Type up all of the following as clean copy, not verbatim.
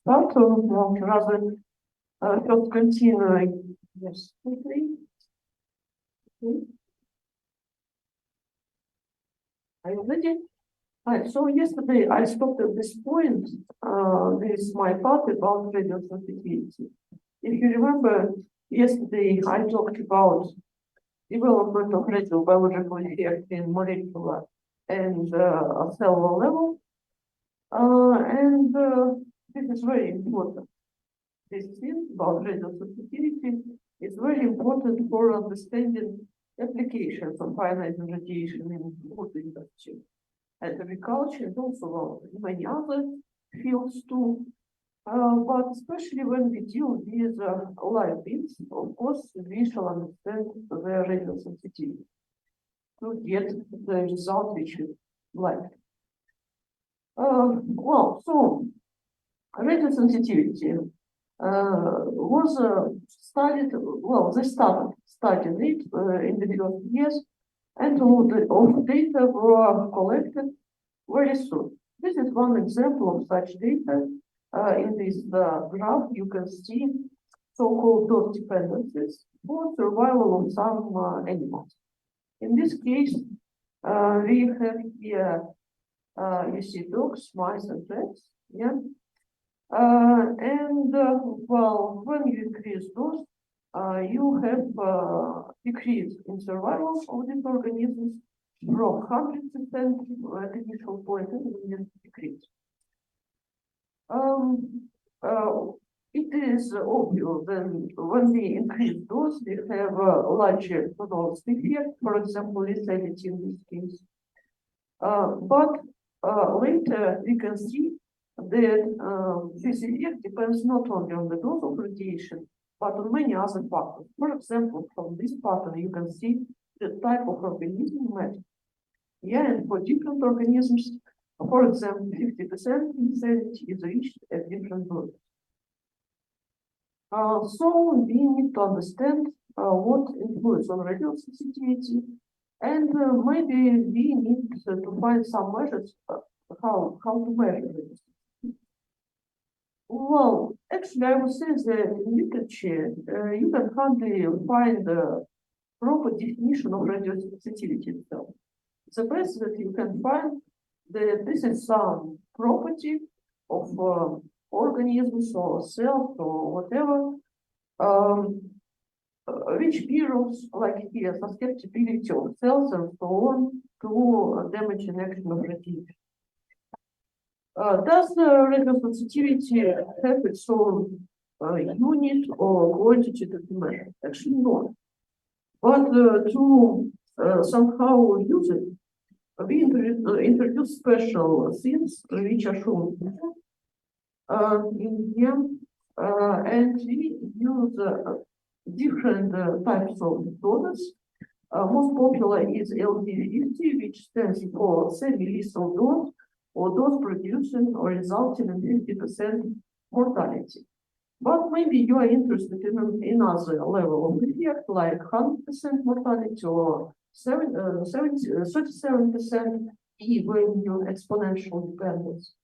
start, or rather, first continue. Yes, quickly. Okay. Are you ready? Right, so yesterday I stopped at this point, with my part about radio sensitivity. If you remember, yesterday I talked about development of radiobiological effect in molecular and cellular level, and this is very important. This thing about radio sensitivity is very important for understanding applications of ionizing radiation in food industry and agriculture, and also many other fields too. But especially when we deal with live beams, of course, we shall understand their radio sensitivity to get the result which we like. Well, so radio sensitivity was studied, well, they started studying it in the first years, and a lot of data were collected very soon. This is one example of such data. In this graph, you can see so-called dose dependencies for survival of some animals. In this case, we have here, you see dogs, mice, and rats, yeah? Well, when you increase dose, you have decrease in survival of these organisms from 100% at the initial point and then decrease. It is obvious that when we increase dose, we have a larger dose effect, for example, lethality in this case. But later we can see that this effect depends not only on the dose of radiation, but on many other factors. For example, from this pattern, you can see the type of organism met. Yeah, and for different organisms, for example, 50% lethality is reached at different doses. So we need to understand what influence on radio sensitivity, and maybe we need to find some measures how to measure it. Well, actually, I would say that in literature, you can hardly find a proper definition of radio sensitivity itself. The best that you can find that this is some property of organisms or cells or whatever, which mirrors, like here, susceptibility of cells and so on to damage and action of radiation. Does the radio sensitivity have its own unit or quantity to be measured? Actually, not. But to somehow use it, we introduce special things which are shown in here, and we use different types of doses. Most popular is LD50, which stands for semi-lethal dose, or dose producing or resulting in 50% mortality. But maybe you are interested in other level of effect, like 100% mortality or 37% E-value exponential dependence.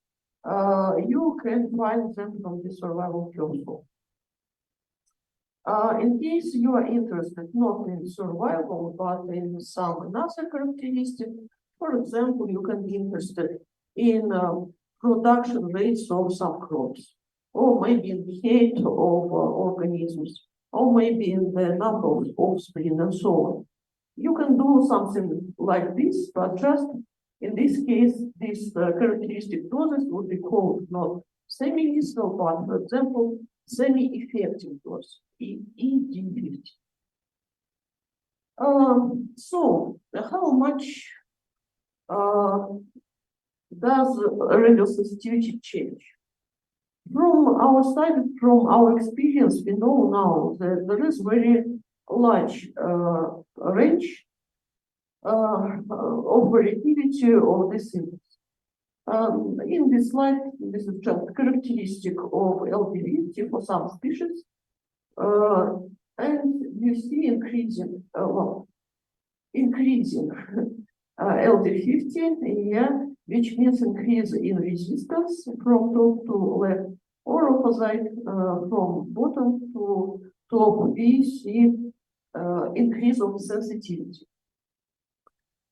You can find them from the survival curve. In case you are interested not in survival, but in some another characteristic, for example, you can be interested in production rates of some crops, or maybe in the height of organisms, or maybe in the number of offspring and so on. You can do something like this, but just in this case, these characteristic doses would be called not semi-lethal, but for example, semi-effective dose, ED50. So, how much does radio sensitivity change? From our side, from our experience, we know now that there is very large range of variability of this index. In this slide, this is just characteristic of LD50 for some species, and you see increasing LD50, yeah, which means increase in resistance from top to left, or opposite from bottom to top, we see increase of sensitivity.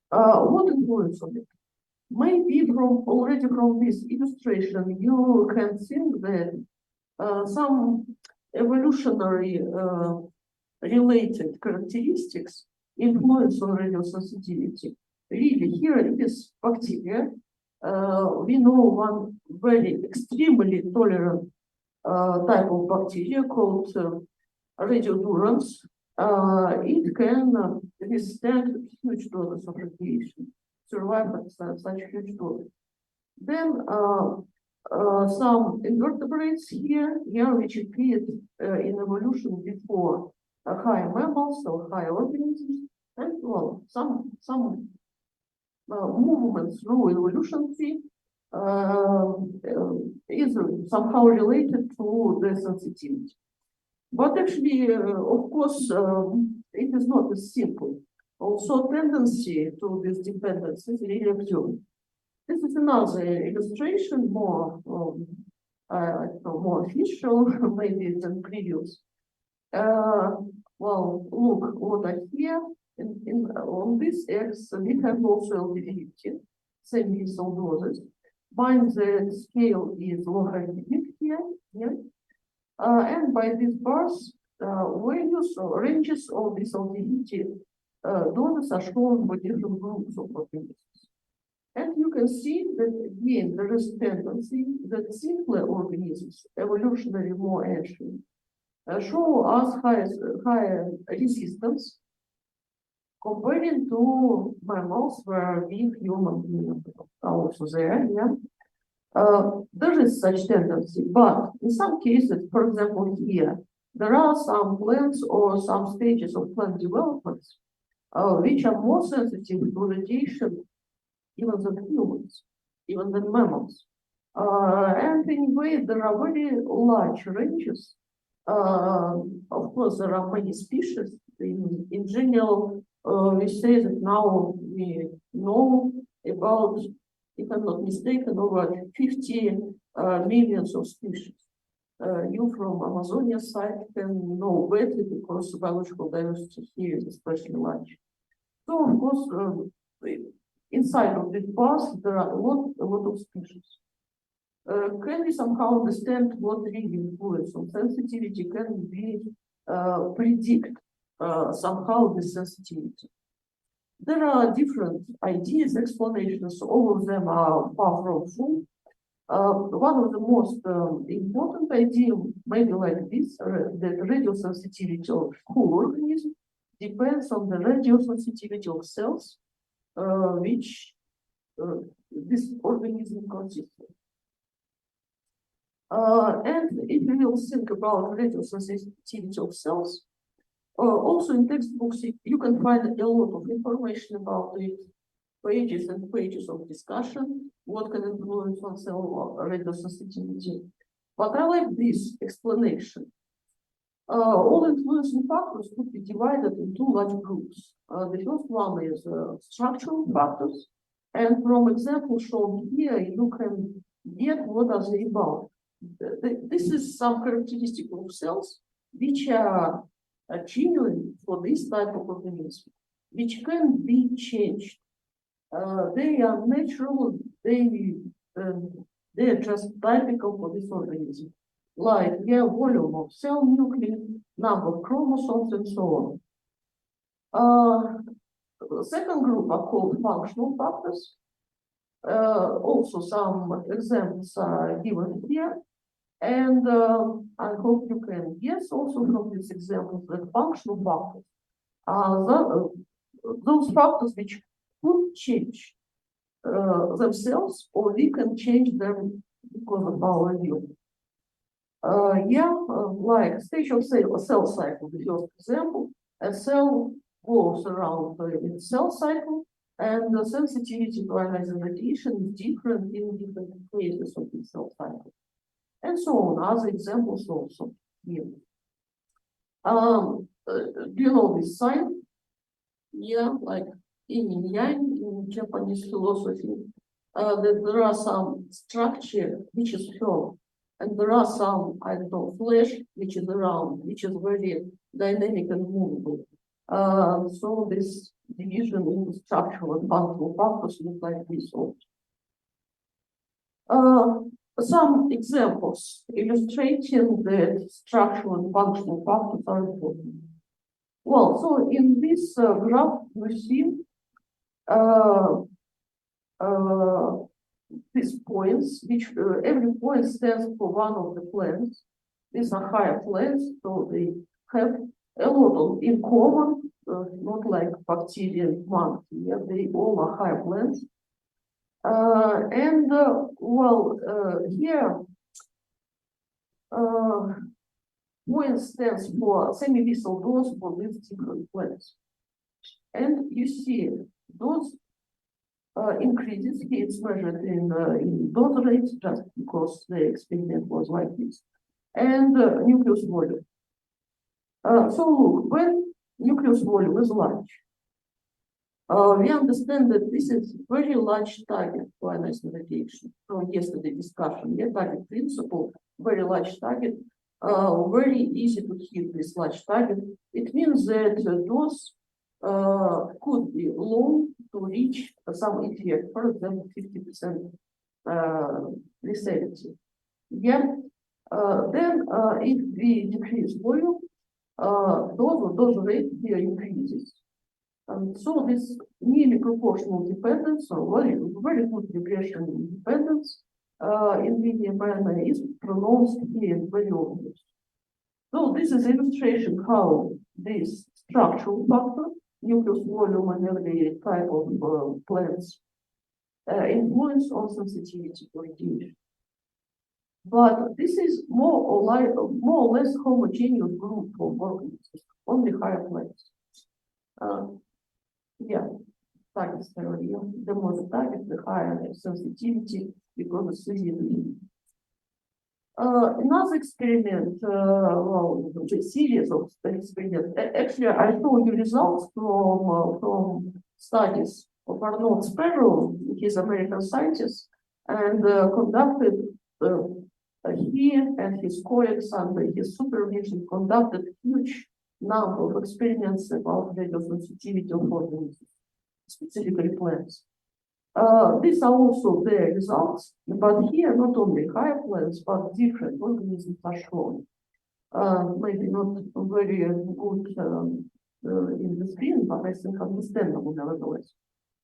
What influence on it? Maybe already from this illustration, you can think that some evolutionary related characteristics influence on radiosensitivity. Really, here it is bacteria. We know one very extremely tolerant type of bacteria called radiodurans. It can withstand huge doses of radiation, survive at such huge doses. Then some invertebrates here, which appeared in evolution before higher mammals or higher organisms, and well, some movements through evolution tree is somehow related to the sensitivity. But actually, of course, it is not as simple. Also, tendency to this dependence is really observed. This is another illustration, more more official, maybe than previous. Well, look what I here. On this X, we have also LD50, same lethal doses. Mind the scale is logarithmic here, and by these bars, values or ranges of this LD50 doses are shown by different groups of organisms. And you can see that again there is tendency that simpler organisms, evolutionary more ancient, show us higher resistance comparing to mammals where we human are also there. There is such tendency, but in some cases, for example, here there are some plants or some stages of plant development which are more sensitive to radiation even than humans, even than mammals. And anyway, there are very large ranges. Of course, there are many species. In general, we say that now we know about, if I'm not mistaken, over 50 millions of species. You from Amazonia side can know better because biological diversity here is especially large. So, of course, inside of this bus, there are a lot of species. Can we somehow understand what really influence on sensitivity? Can we predict somehow the sensitivity? There are different ideas, explanations. All of them are far from full. One of the most important ideas may be like this: that radiosensitivity of whole organism depends on the radiosensitivity of cells which this organism consists of. And if we will think about radiosensitivity of cells, also in textbooks you can find a lot of information about it, pages and pages of discussion, what can influence on cell radiosensitivity. But I like this explanation. All influencing factors could be divided in two large groups. The first one is structural factors, and from example shown here, you can get what are they about. This is some characteristic of cells which are genuine for this type of organism, which can be changed. They are natural, they are just typical for this organism, like volume of cell nuclei, number of chromosomes, and so on. The second group are called functional factors. Also, some examples are given here. And I hope you can guess also from these examples that functional factors are those factors which could change themselves, or we can change them because of our will. Like stage of cell cycle, the first example, a cell goes around its cell cycle, and the sensitivity to ionizing radiation is different in different phases of the cell cycle. And so on, other examples also here. Do you know this sign? Like yin and yang in Japanese philosophy, that there are some structure which is firm, And there are some, I don't know, flesh, which is around, which is very dynamic and movable. So this division in structural and functional factors look like this also. Some examples illustrating that structural and functional factors are important. Well, so in this graph, we see these points, which every point stands for one of the planes. These are higher planes, so they have a lot in common, not like bacteria and monkey. Yeah, they all are higher planes. Here, point stands for semi-vessel dose for these different planes. And you see those increases, here it's measured in dose rates, just because the experiment was like this, and nucleus volume. So look, when nucleus volume is large, we understand that this is very large target for ionizing radiation. From yesterday discussion, yeah, target principle, very large target, very easy to hit this large target. It means that dose could be low to reach some effect, for example, 50% lethality. Yeah. Then if we decrease volume, dose rate here increases. So this nearly proportional dependence, or very good regression dependence in linear manner is pronounced here and very obvious. So this is illustration how this structural factor, nucleus volume and every type of plants, influence on sensitivity to radiation. But this is more or less homogeneous group of organisms, only higher plants. Yeah, targets theory. The more the target, the higher the sensitivity because it's easy to do. Another experiment, a series of experiments. Actually, I showed you results from studies of Arnold Sparrow, his American scientist, and conducted he and his colleagues under his supervision conducted huge number of experiments about radiosensitivity of organisms, specifically plants. These are also their results, but here not only higher plants, but different organisms are shown. Maybe not very good in the screen, but I think understandable nevertheless.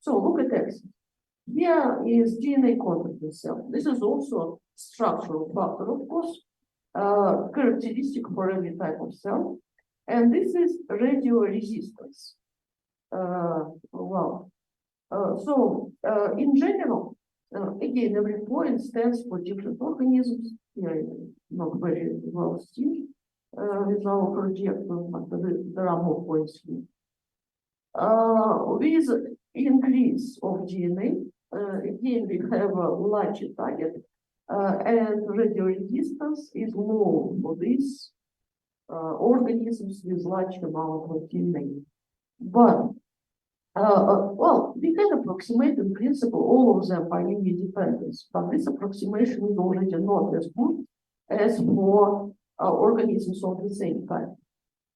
So look at X. Here is DNA content in cell. This is also structural factor, of course, characteristic for every type of cell. And this is radio resistance. In general, again, every point stands for different organisms. Here, not very well seen with our projector, but there are more points here. With increase of DNA, again, we have a larger target, and radio resistance is low for these organisms with large amount of DNA. But we can approximate in principle all of them by linear dependence, but this approximation is already not as good as for organisms of the same type.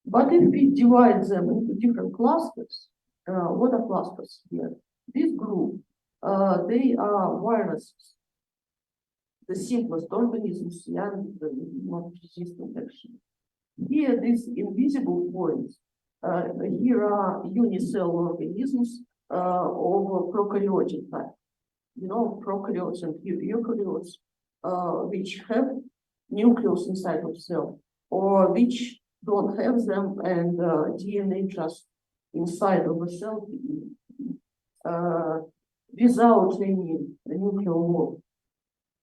But if we divide them into different clusters, what are clusters here? This group, they are viruses, the simplest organisms, and not resistant actually. Here, these invisible points, here are unicellular organisms of prokaryotic type. You know, prokaryotes and eukaryotes, which have nucleus inside of cell, or which don't have them and DNA just inside of a cell without any nuclear wall.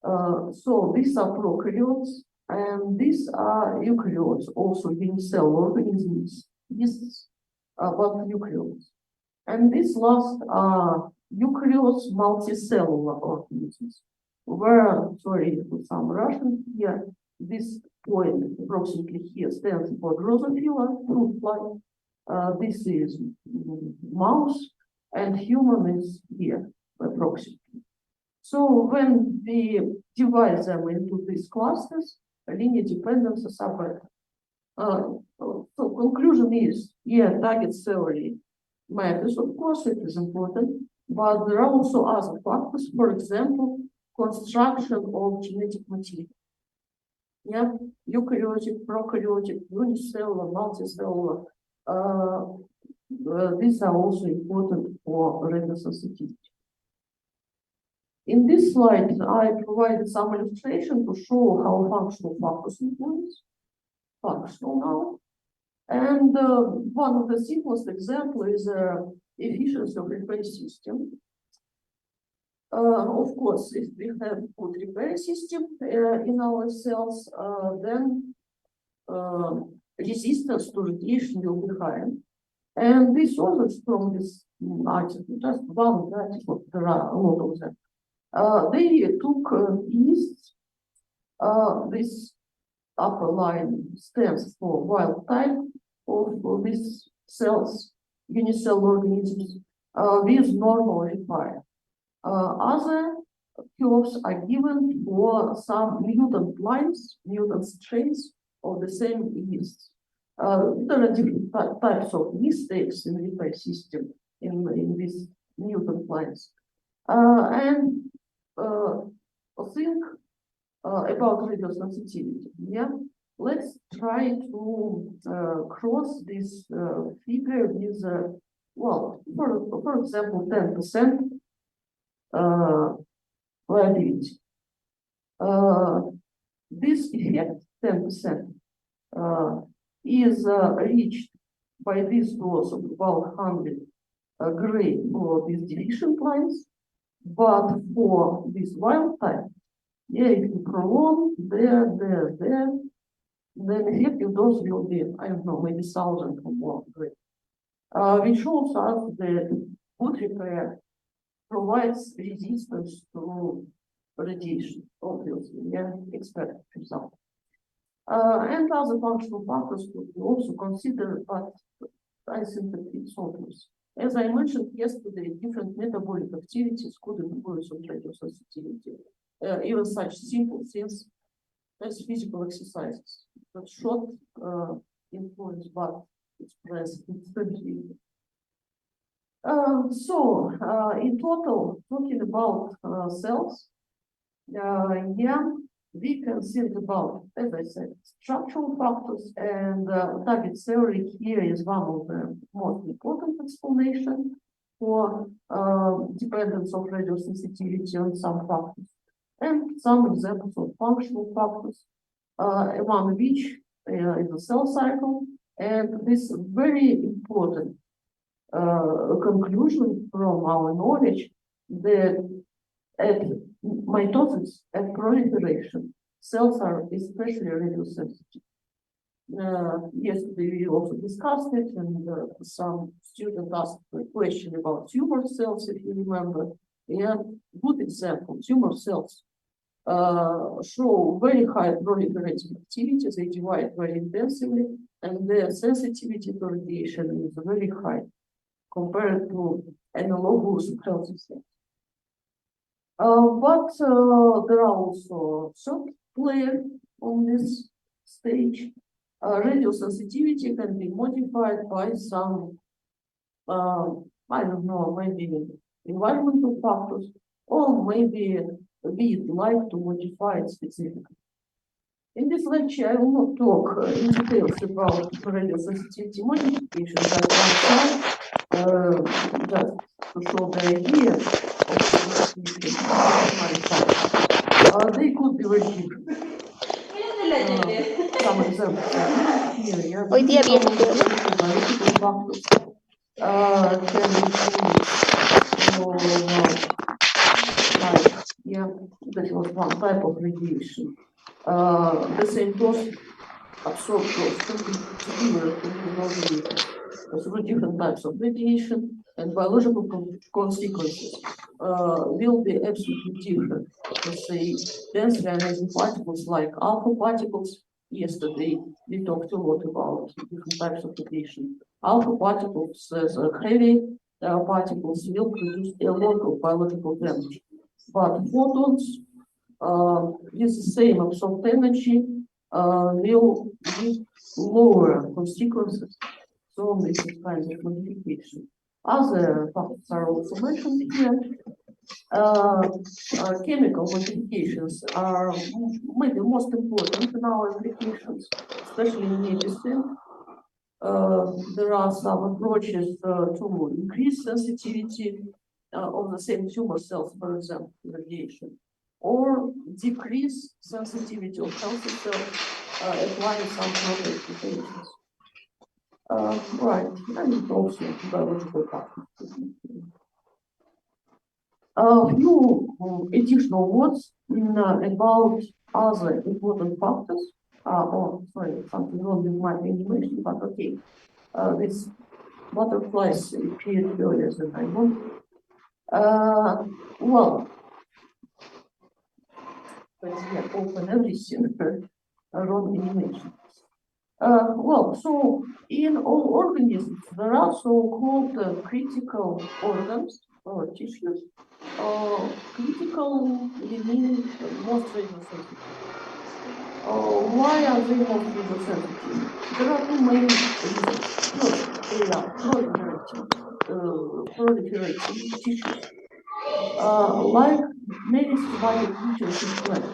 So these are prokaryotes, and these are eukaryotes, also unicellular organisms. These are but eukaryotes. And these last are eukaryotes, multicellular organisms. Where, sorry, for some Russian here, this point approximately here stands for Drosophila, fruit fly. This is mouse, and human is here approximately. So when we divide them into these clusters, linear dependencies are better. So conclusion is, yeah, target theory matters, of course, it is important, but there are also other factors, for example, construction of genetic material. Yeah, eukaryotic, prokaryotic, unicellular, multicellular. These are also important for radiosensitivity. In this slide, I provided some illustration to show how functional factors influence. Functional now. And one of the simplest examples is efficiency of repair system. Of course, if we have good repair system in our cells, then resistance to radiation will be higher. And this authors from this article, just one article, there are a lot of them. They took yeast, this upper line stands for wild type of these cells, unicellular organisms, with normal repair. Other curves are given for some mutant lines, mutant strains of the same yeast. There are different types of mistakes in the repair system in these mutant lines. And think about radiosensitivity. Yeah, let's try to cross this figure with, well, for example, 10% variability. This effect, 10%, is reached by this dose of about 100 gray for these deficient lines, but for this wild type, yeah, if you prolong there, then effective dose will be, I don't know, maybe 1,000 or more gray. Which shows us that good repair provides resistance to radiation, obviously, yeah, expected result. And other functional factors could be also considered, but I think that it's obvious. As I mentioned yesterday, different metabolic activities could influence on radiosensitivity. Even such simple things as physical exercises, but short influence, but expressed instantly. In total, talking about cells, yeah, we can think about, as I said, structural factors, and target theory here is one of the most important explanations for dependence of radiosensitivity on some factors, and some examples of functional factors, among which is the cell cycle, and this very important conclusion from our knowledge that at mitosis and proliferation, cells are especially radiosensitive. Yesterday we also discussed it, and some student asked a question about tumor cells, if you remember. And good example, tumor cells show very high proliferating activity. They divide very intensively, and their sensitivity to radiation is very high compared to analogous healthy cells. But there are also third player on this stage. Radiosensitivity can be modified by some, I don't know, maybe environmental factors, or maybe we'd like to modify it specifically. In this lecture, I will not talk in details about radiosensitivity modification, but one slide, just to show the idea of they could be very different. Some examples are here. Yeah. Hoy día viene Analytical factors can include like, yeah, that was one type of radiation. The same dose absorbed dose can be delivered through different types of radiation, and biological consequences will be absolutely different. Let's say dense ionizing particles like alpha particles. Yesterday we talked a lot about different types of radiation. Alpha particles as heavy particles will produce a lot of biological damage. but photons with the same absorbed energy will give lower consequences. So this is kind of modification. Other factors are also mentioned here. Chemical modifications are maybe most important in our applications, especially in medicine. There are some approaches to increase sensitivity of the same tumor cells, for example, to radiation, or decrease sensitivity of healthy cells, applying some modifications. Right, and also biological factors. A few additional words about other important factors. Oh, sorry, something wrong with my animation, but okay. This butterflies appeared earlier than I wanted. Well, let's open everything. Wrong animation. Well, so in all organisms, there are so-called critical organs or tissues. Critical means most radiosensitive. Why are they most radiosensitive? There are two main reasons. First, they are proliferating tissues, like meristematic regions in plants.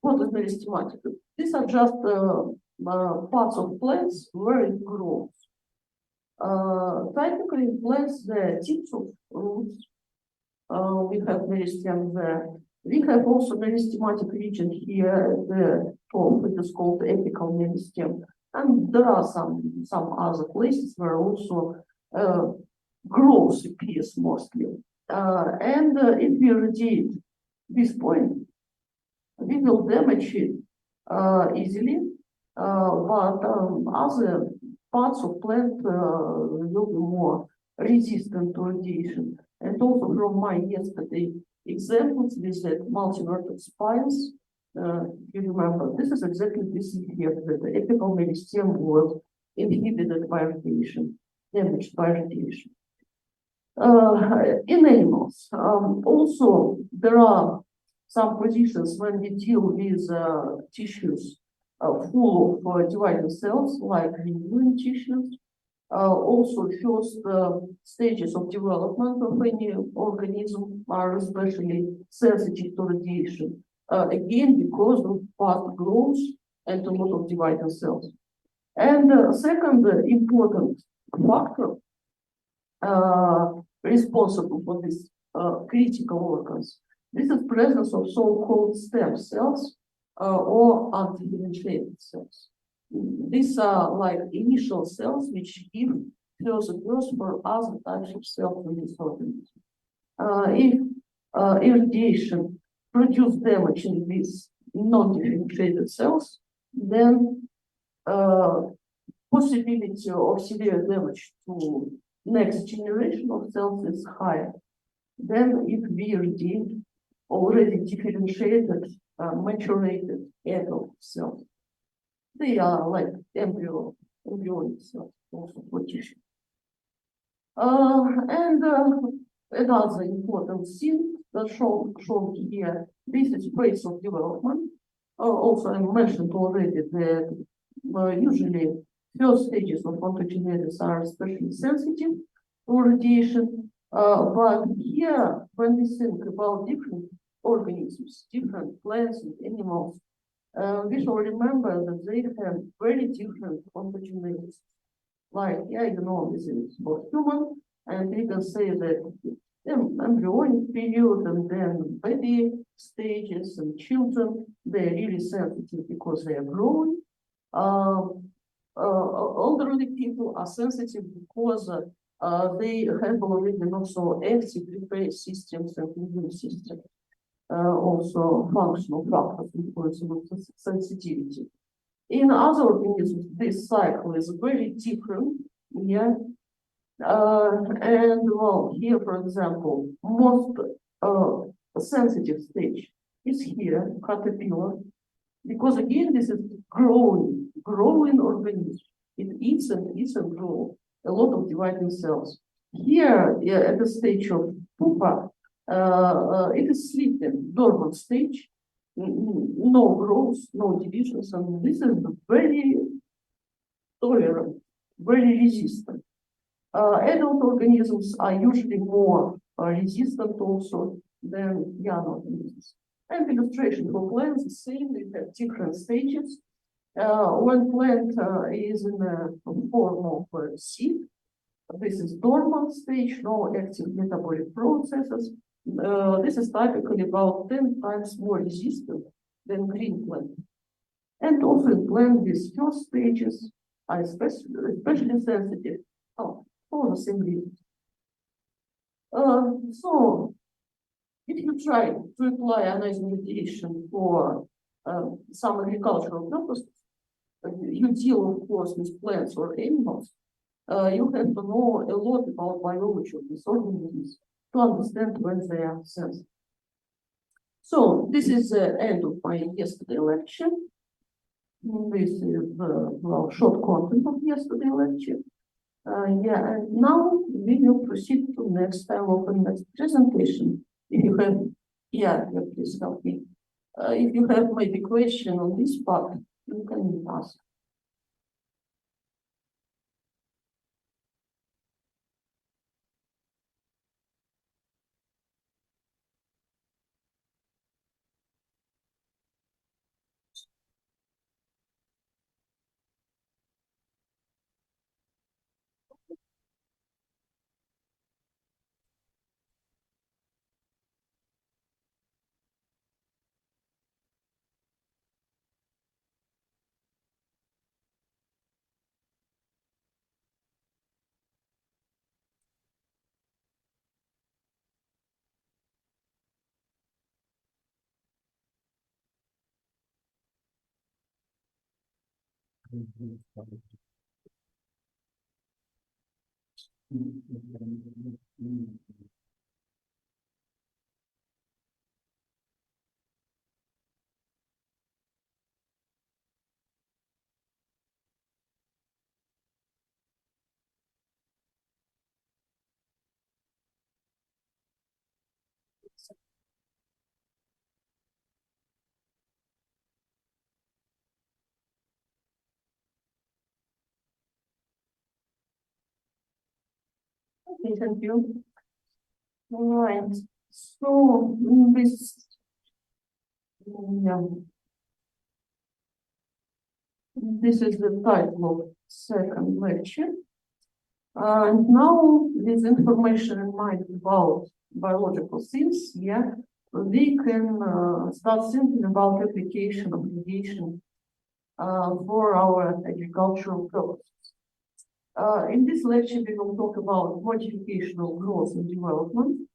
What is meristematic? These are just parts of plants where it grows. Typically, in plants, the tips of roots, we have meristem there. We have also meristematic region here at the top, which is called apical meristem. And there are some other places where also growth appears mostly. And if we irradiate this point, we will damage it easily, but other parts of plant will be more resistant to radiation. And also from my yesterday examples with that multivertex spines, if you remember, this is exactly this here, that the apical meristem was inhibited by radiation, damaged by radiation. In animals, also there are some positions when we deal with tissues full of dividing cells, like immune tissues. Also, first stages of development of any organism are especially sensitive to radiation. Again, because of fast growth and a lot of dividing cells. And second important factor responsible for these critical organs, this is presence of so-called stem cells or undifferentiated cells. These are like initial cells which give further birth for other types of cells in this organism. If irradiation produces damage in these non-differentiated cells, then possibility of severe damage to next generation of cells is higher than if we irradiate already differentiated, maturated adult cells. They are like embryonic cells, also for tissue. And another important thing that's shown here, this is phase of development. Also, I mentioned already that usually first stages of ontogenesis are especially sensitive to radiation. But here, when we think about different organisms, different plants and animals, we should remember that they have very different ontogenesis. Like, this is both human, and we can say that embryonic period and then baby stages and children, they're really sensitive because they are growing. Elderly people are sensitive because they have already not so active prepared systems and immune systems. Also functional factors influencing sensitivity. In other organisms, this cycle is very different. And well, here, for example, most sensitive stage is here, caterpillar, because again, this is growing organism. It eats and grows a lot of dividing cells. Here, at the stage of pupa, It is sleeping, dormant stage, no growth, no divisions, and this is very tolerant, very resistant. Adult organisms are usually more resistant also than young organisms. And illustration for plants is same, we have different stages. When plant is in the form of a seed, this is dormant stage, no active metabolic processes. This is typically about 10 times more resistant than green plant. And often plant with first stages are especially sensitive for the same reason. So, if you try to apply ionizing radiation for some agricultural purposes, you deal, of course, with plants or animals, you have to know a lot about biology of these organisms to understand when they are sensitive. So, this is the end of my yesterday lecture. This is well, short content of yesterday lecture. Yeah, and now we will proceed to next. I will open next presentation. If you have, yeah, please help me. If you have maybe question on this part, you can ask. Okay, thank you. All right. So this, yeah, this is the title of second lecture. And now, with information in mind about biological things, yeah, we can start thinking about application of radiation for our agricultural purposes. In this lecture, we will talk about modification of growth and development.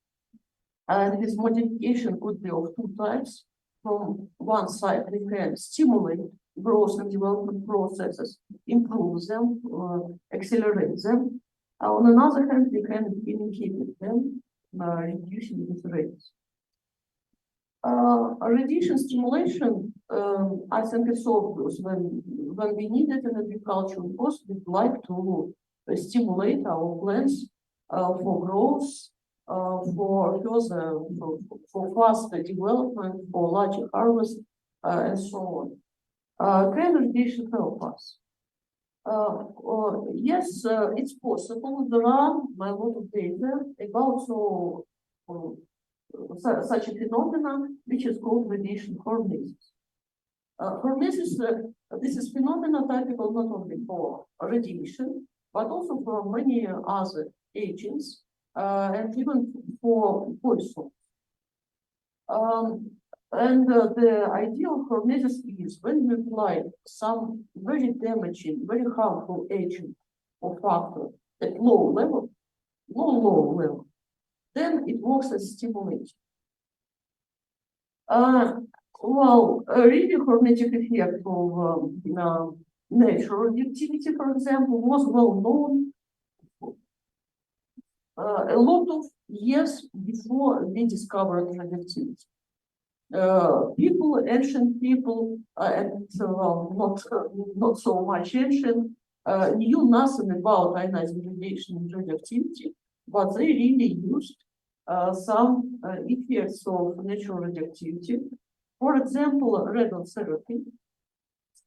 And this modification could be of two types. From one side, we can stimulate growth and development processes, improve them, accelerate them. On another hand, we can inhibit them, reducing these rates. Radiation stimulation, I think it's obvious when we need it in agriculture, of course, we'd like to stimulate our plants for growth, for further, for faster development, for larger harvest, and so on. Can radiation help us? Yes, it's possible. There are a lot of data about such a phenomenon, which is called radiation hormesis. Hormesis, this is phenomenon typical not only for radiation, but also for many other agents, and even for poison. The idea of hormesis is when you apply some very damaging, very harmful agent or factor at low level, low level, then it works as stimulation. Well, a really hormetic effect of natural radioactivity, for example, was well known a lot of years before we discovered radioactivity. Ancient people, and not so much ancient, knew nothing about ionizing radiation and radioactivity, but they really used some effects of natural radioactivity. For example, radon therapy.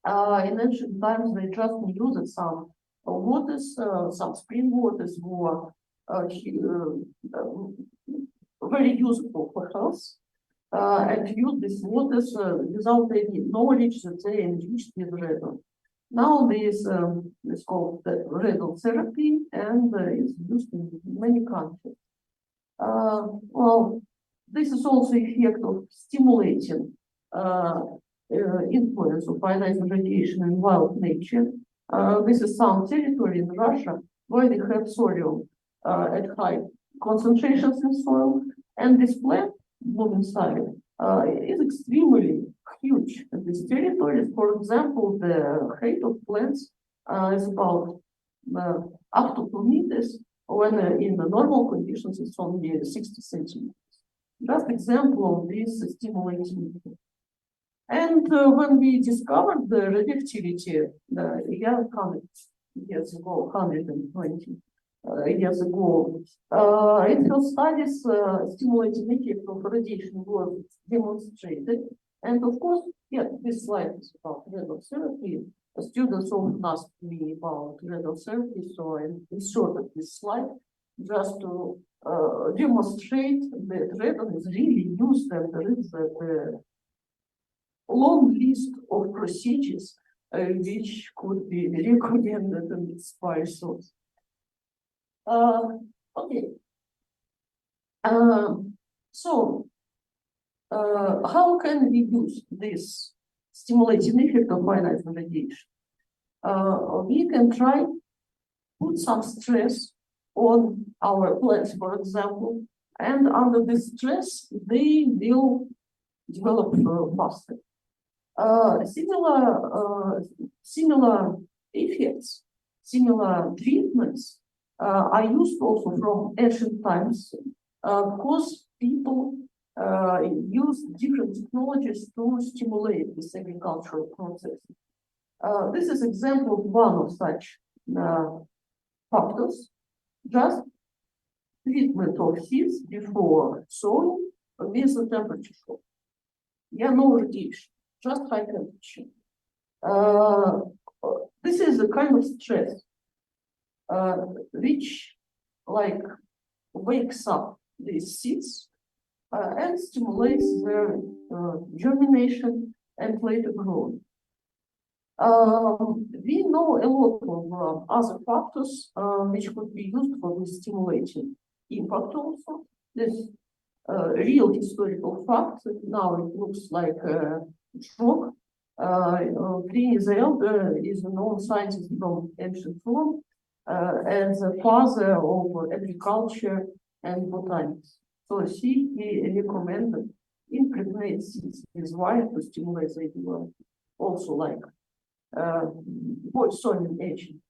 In ancient times, they just used some waters, some spring waters were very useful for health, and use these waters without any knowledge that they enriched with radon. Now this is called the radon therapy and is used in many countries. Well, this is also effect of stimulating influence of ionizing radiation in wild nature. This is some territory in Russia where they have thorium at high concentrations in soil, and this plant, moving side, is extremely huge. And these territories, for example, the height of plants is about up to 2 meters, when in the normal conditions it's only 60 centimeters. Just example of this stimulating. And when we discovered the radioactivity, 100 years ago, 120 years ago, in field studies, stimulating effect of radiation was demonstrated. And of course, yeah, this slide is about radiotherapy. Students often ask me about radiotherapy, so I inserted this slide just to demonstrate that radon is really used, and there is a long list of procedures which could be recommended and inspired source. Okay. So how can we use this stimulating effect of ionizing radiation? We can try put some stress on our plants, for example, and under this stress, they will develop faster. Similar effects, similar treatments are used also from ancient times because people use different technologies to stimulate this agricultural process. This is example of one of such factors, just treatment of seeds before sowing with a temperature shock. Yeah, no radiation, just high temperature. This is a kind of stress which like wakes up these seeds and stimulates their germination and later growth. We know a lot of other factors which could be used for this stimulating impact also. This real historical fact, now it looks like a joke. Pliny the Elder is a known scientist from ancient Rome and the father of agriculture and botanics. So he recommended impregnate seeds with wire to stimulate the development, also like poisoning agent.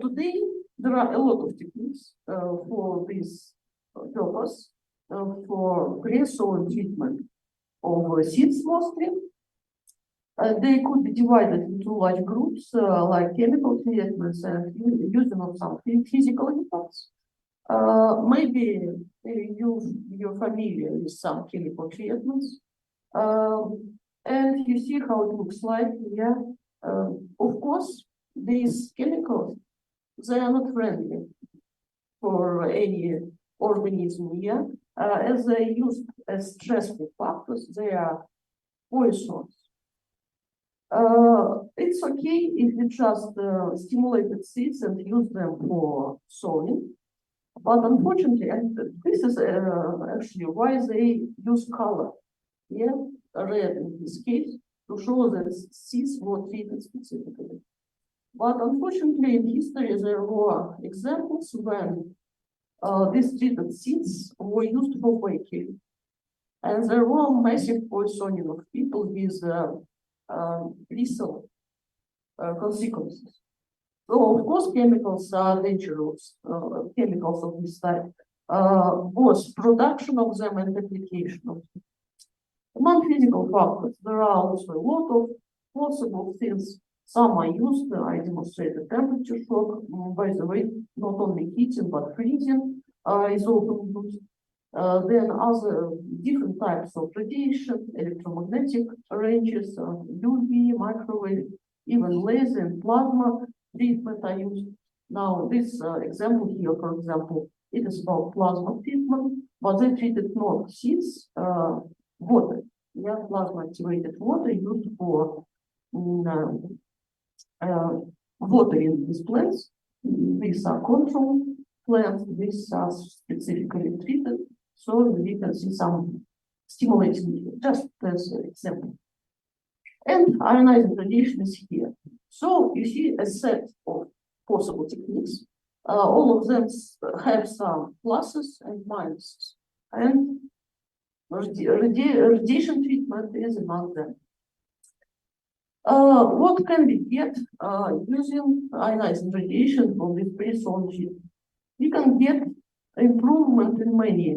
Today, there are a lot of techniques for this purpose, for pre-sowing treatment of seeds mostly. They could be divided into large groups, like chemical treatments and using of some physical impacts. Maybe you're familiar with some chemical treatments. And you see how it looks like, yeah. Of course, these chemicals, they are not friendly for any organism here. As they are used as stressful factors, they are poisons. It's okay if you just stimulated seeds and use them for sowing, but unfortunately, and this is actually why they use color, yeah, red in this case, to show that seeds were treated specifically. But unfortunately, in history, there were examples when these treated seeds were used for baking, and there were massive poisoning of people with lethal consequences. So, of course, chemicals are dangerous, chemicals of this type, both production of them and application of them. Among physical factors, there are also a lot of possible things. Some are used, I demonstrated temperature shock, by the way, not only heating, but freezing. is often used. Then other different types of radiation, electromagnetic ranges, UV, microwave, even laser and plasma treatment are used. Now, this example here, for example, it is about plasma treatment, but they treated not seeds, water. Yeah, plasma activated water used for watering these plants. These are control plants, these are specifically treated, so we can see some stimulating, just as an example. And ionizing radiation is here. So you see a set of possible techniques. All of them have some pluses and minuses. And radiation treatment is among them. What can we get using ionizing radiation from this pre-solar sheet? We can get improvement in many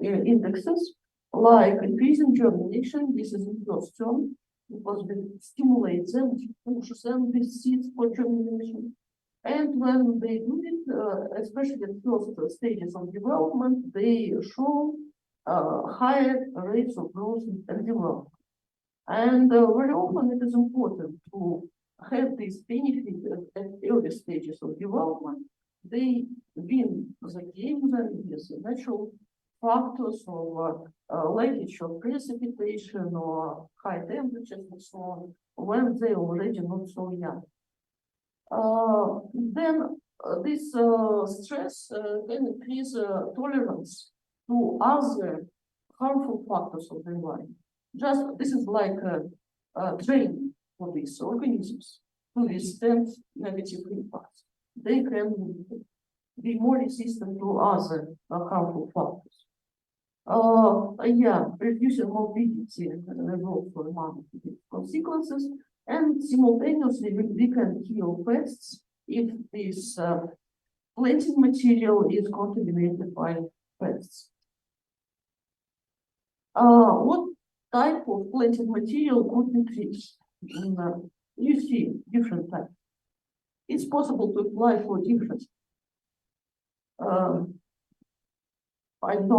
indexes, like increasing germination. This is the first term, because we stimulate them, push them with seeds for germination. And when they do it, especially at first stages of development, they show higher rates of growth and development. And very often it is important to have this benefit at early stages of development. They win the game then with natural factors of leakage of precipitation or high temperatures and so on, when they already not so young. Then this stress can increase tolerance to other harmful factors of the environment. Just this is like a training for these organisms to withstand negative impacts. They can be more resistant to other harmful factors. Yeah, reducing morbidity is also among the consequences, and simultaneously we can kill pests if this planting material is contaminated by pests. What type of planting material could increase? You see different types. It's possible to apply for different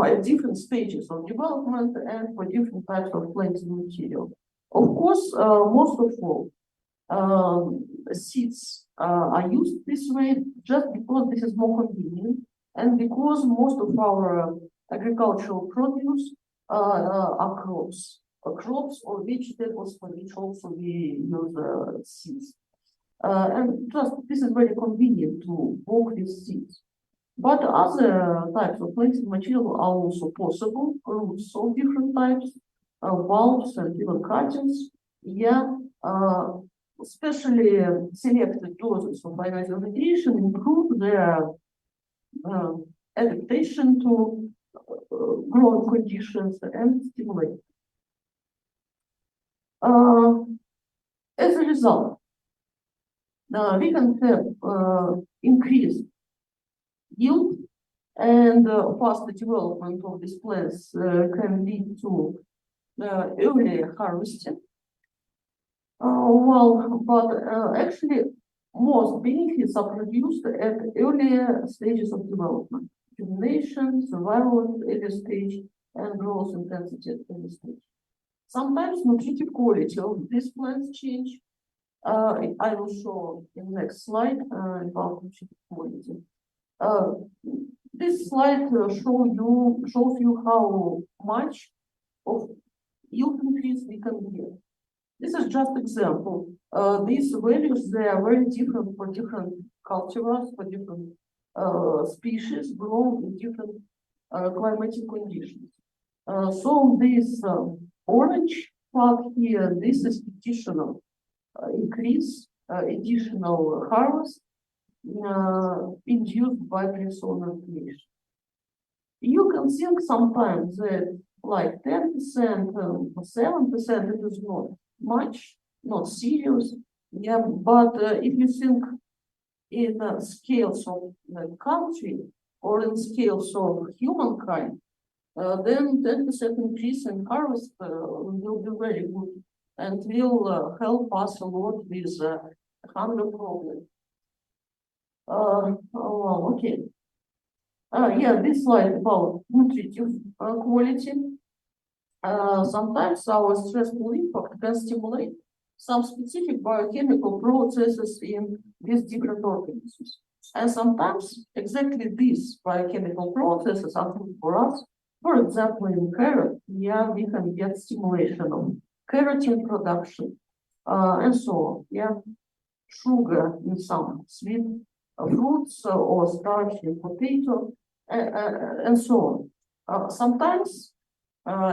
at different stages of development and for different types of planting material. Of course, most of all, seeds are used this way just because this is more convenient and because most of our agricultural produce are crops or vegetables for which also we use seeds. And just this is very convenient to work with seeds. But other types of planting material are also possible, roots of different types, bulbs and even cuttings. Yeah, especially selected doses of ionizing radiation improve their adaptation to growing conditions and stimulate. As a result, we can have increased yield and faster development of these plants can lead to early harvesting. Actually, most benefits are produced at earlier stages of development: germination, survival at early stage, and growth intensity at early stage. Sometimes nutritive quality of these plants change. I will show in the next slide about nutritive quality. This slide shows you how much of yield increase we can get. This is just example. These values, they are very different for different cultivars, for different species grown in different climatic conditions. So this orange part here, this is additional increase, additional harvest induced by pre-solar creation. You can think sometimes that like 10%, 7%, it is not much, not serious. Yeah, but if you think in scales of the country or in scales of humankind, then 10% increase in harvest will be very good and will help us a lot with hunger problem. Okay. Yeah, this slide about nutritive quality. Sometimes our stressful impact can stimulate some specific biochemical processes in these different organisms. And sometimes exactly these biochemical processes are good for us. For example, in carrot, yeah, we can get stimulation of keratin production, and so on. Yeah, sugar in some sweet fruits or starch in potato, and so on. Sometimes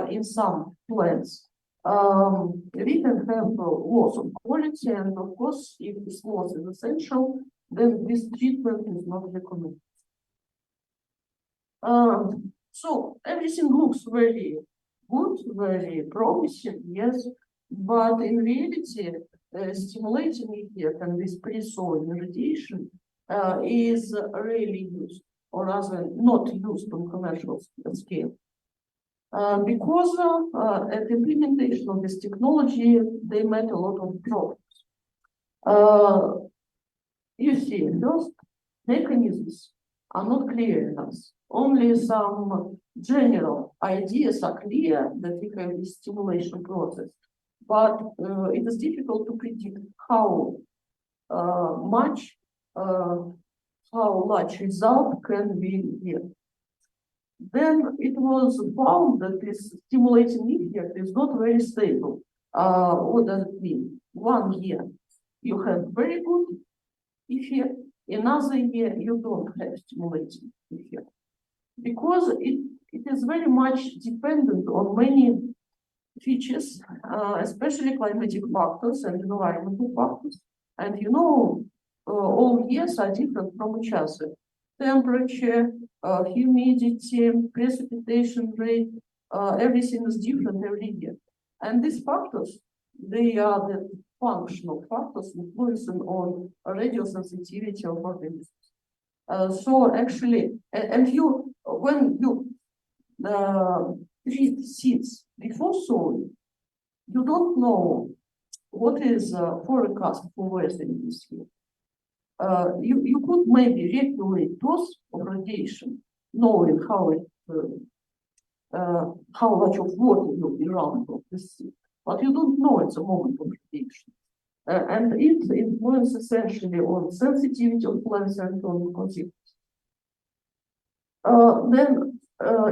in some plants, we can have loss of quality, and of course, if this loss is essential, then this treatment is not recommended. So everything looks very good, very promising, yes, but in reality, stimulating effect and this pre-soil irradiation is rarely used, or rather not used on commercial scale. Because at implementation of this technology, they met a lot of problems. You see, those mechanisms are not clear enough. Only some general ideas are clear that we have this stimulation process, but it is difficult to predict how much, how large result can we get. Then it was found that this stimulating effect is not very stable. What does it mean? 1 year you have very good effect, another year you don't have stimulating effect. Because it is very much dependent on many features, especially climatic factors and environmental factors. And you know, all years are different from each other. Temperature, humidity, precipitation rate, everything is different every year. And these factors, they are the functional factors influencing on radio sensitivity of organisms. So actually, and you, when you treat seeds before sowing, you don't know what is forecast for weather this year. You could maybe regulate dose of radiation, knowing how much of water will be around of the seed, but you don't know at the moment of radiation. And it influences essentially on sensitivity of plants and on consequences. Then,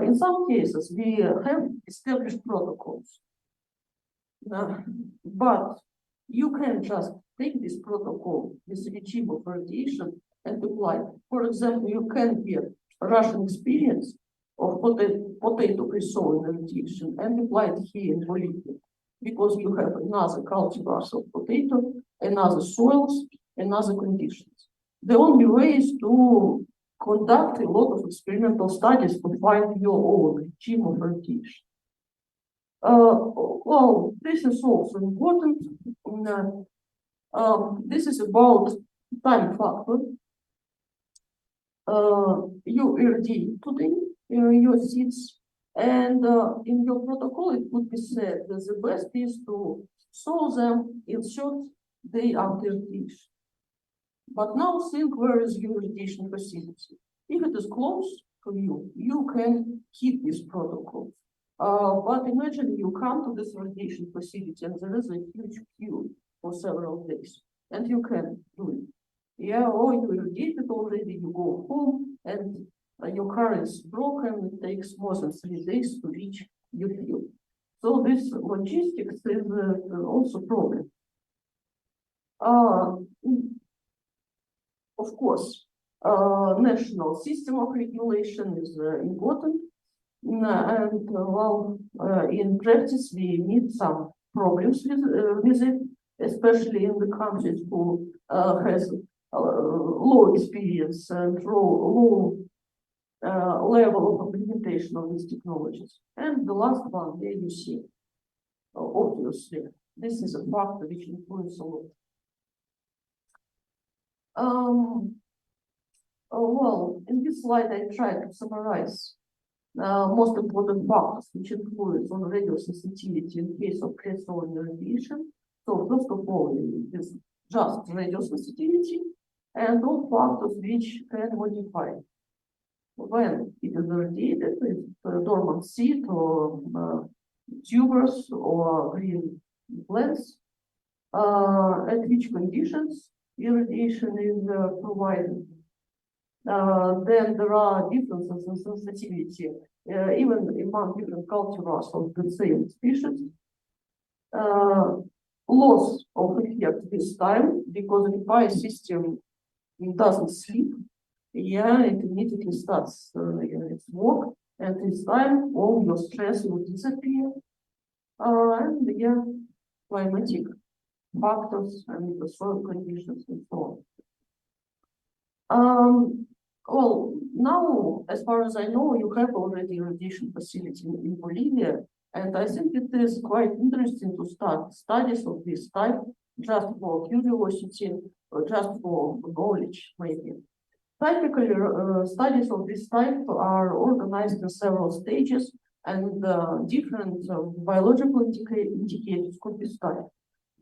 in some cases, we have established protocols, but you can just take this protocol, this regime of radiation, and apply. For example, you can get Russian experience of potato pre-sowing radiation and apply it here in Bolivia, because you have another cultivars of potato, another soils, another conditions. The only way is to conduct a lot of experimental studies to find your own regime of radiation. Well, this is also important. This is about time factor. You irradiate today your seeds, and in your protocol it would be said that the best is to sow them in short day after irradiation. But now think, where is your irradiation facility? If it is close to you, you can keep this protocol. But imagine you come to this irradiation facility and there is a huge queue for several days, and you can do it. Yeah, or you irrigated already, you go home, and your car is broken, it takes more than 3 days to reach your field. So this logistics is also a problem. Of course, national system of regulation is important. And well, in practice, we meet some problems with it, especially in the countries who has low experience and low level of implementation of these technologies. And the last one, there you see, obviously, this is a factor which influences a lot. Well, in this slide, I tried to summarize most important factors which influence on radio sensitivity in case of pre-sowing irradiation. So first of all, it is just radio sensitivity and all factors which can modify when it is irradiated with dormant seed or tubers or green plants, at which conditions irradiation is provided. Then there are differences in sensitivity, even among different cultivars of the same species. Loss of effect this time because the PI system doesn't sleep. Yeah, it immediately starts its work, and this time all your stress will disappear. And yeah, climatic factors and the soil conditions and so on. Well, now, as far as I know, you have already irradiation facility in Bolivia, and I think it is quite interesting to start studies of this type just for curiosity or just for knowledge, maybe. Typically, studies of this type are organized in several stages, and different biological indicators could be studied.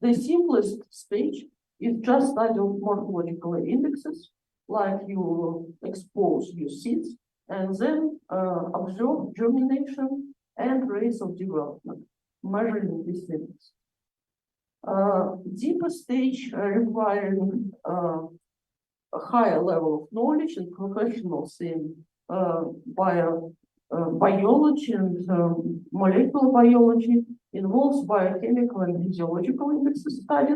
The simplest stage is just study of morphological indexes, like you expose your seeds and then observe germination and rates of development, measuring these things. Deeper stage requiring a higher level of knowledge and professionals in biology and molecular biology involves biochemical and physiological indexes study.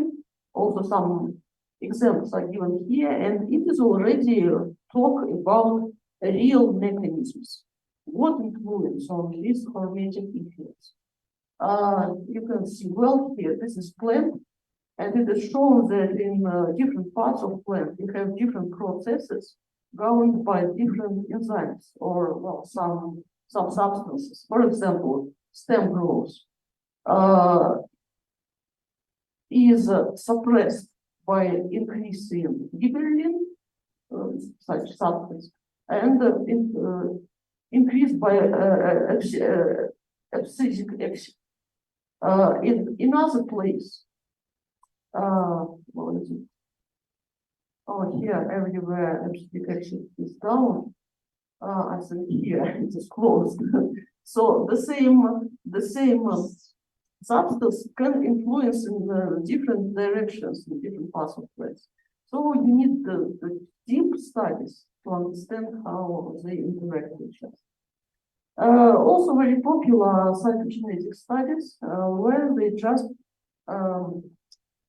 Also, some examples are given here, and it is already talk about real mechanisms. What influence on these hormetic effects? You can see well here, this is plant, and it is shown that in different parts of plant, you have different processes governed by different enzymes or well, some substances. For example, stem growth is suppressed by increasing gibberellin, such substance, and increased by abscisic acid. In other place, what is it? Oh, here everywhere abscisic acid is down. I think here it is closed. So the same substance can influence in different directions in different parts of place. So you need the deep studies to understand how they interact with each other. Also very popular cytogenetic studies where they just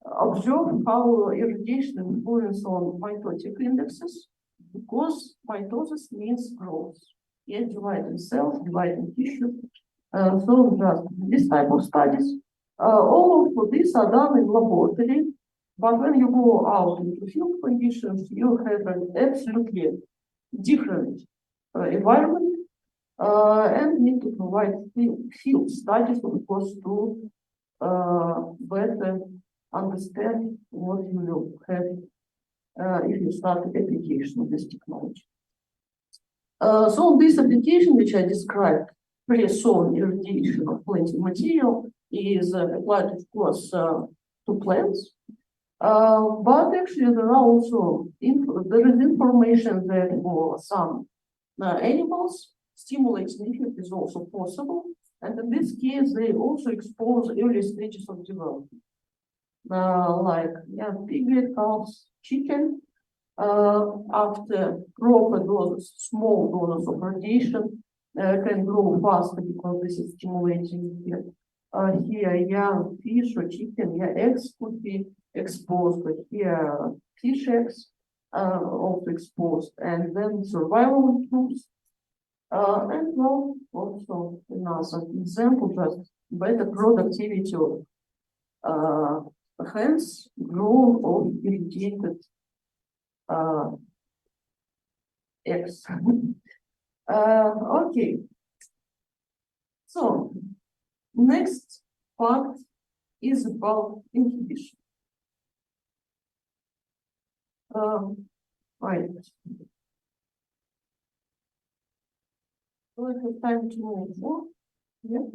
observe how irradiation influence on mitotic indexes, because mitosis means growth. Yeah, dividing cells, dividing tissue. So just this type of studies. All of these are done in laboratory, but when you go out into field conditions, you have an absolutely different environment and need to provide field studies, of course, to better understand what you will have if you start the application of this technology. So this application, which I described, pre-sown irradiation of planting material, is applied, of course, to plants. But actually, there are also there is information that for some animals, stimulating effect is also possible, and in this case, they also expose early stages of development, like piglet, cows, chicken. After proper doses, small doses of radiation can grow faster because this is stimulating here. Here, young fish or chicken, eggs could be exposed, but here fish eggs also exposed, and then survival improves. And well, also another example, just better productivity of hens grown or irrigated eggs. Okay. So next part is about inhibition. Right. So I have time to move on. Yeah.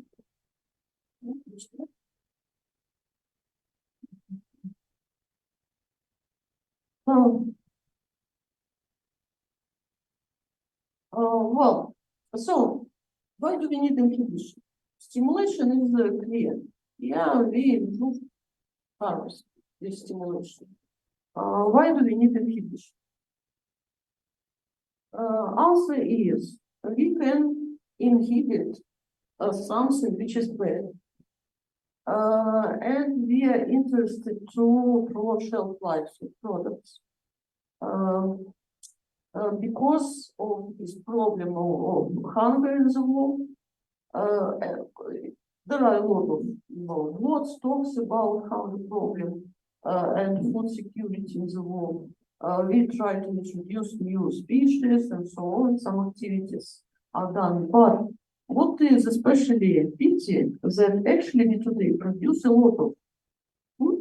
So, why do we need inhibition? Stimulation is clear. Yeah, we improve harvest with stimulation. Why do we need inhibition? Answer is we can inhibit something which is bad. And we are interested to prolong shelf life of products. Because of this problem of hunger in the world, there are a lot of lots talks about hunger problem and food security in the world. We try to introduce new species and so on. Some activities are done, but what is especially a pity that actually we today produce a lot of food,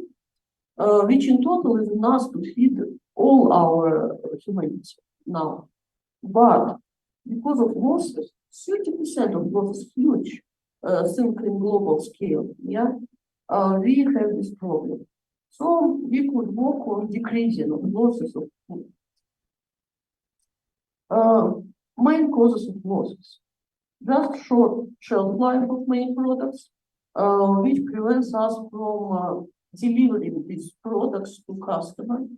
which in total is enough to feed all our humanity now. But because of losses, 30% of losses, huge, think in global scale, yeah, we have this problem. So we could work on decreasing of losses of food. Main causes of losses. Just short shelf life of many products, which prevents us from delivering these products to customers.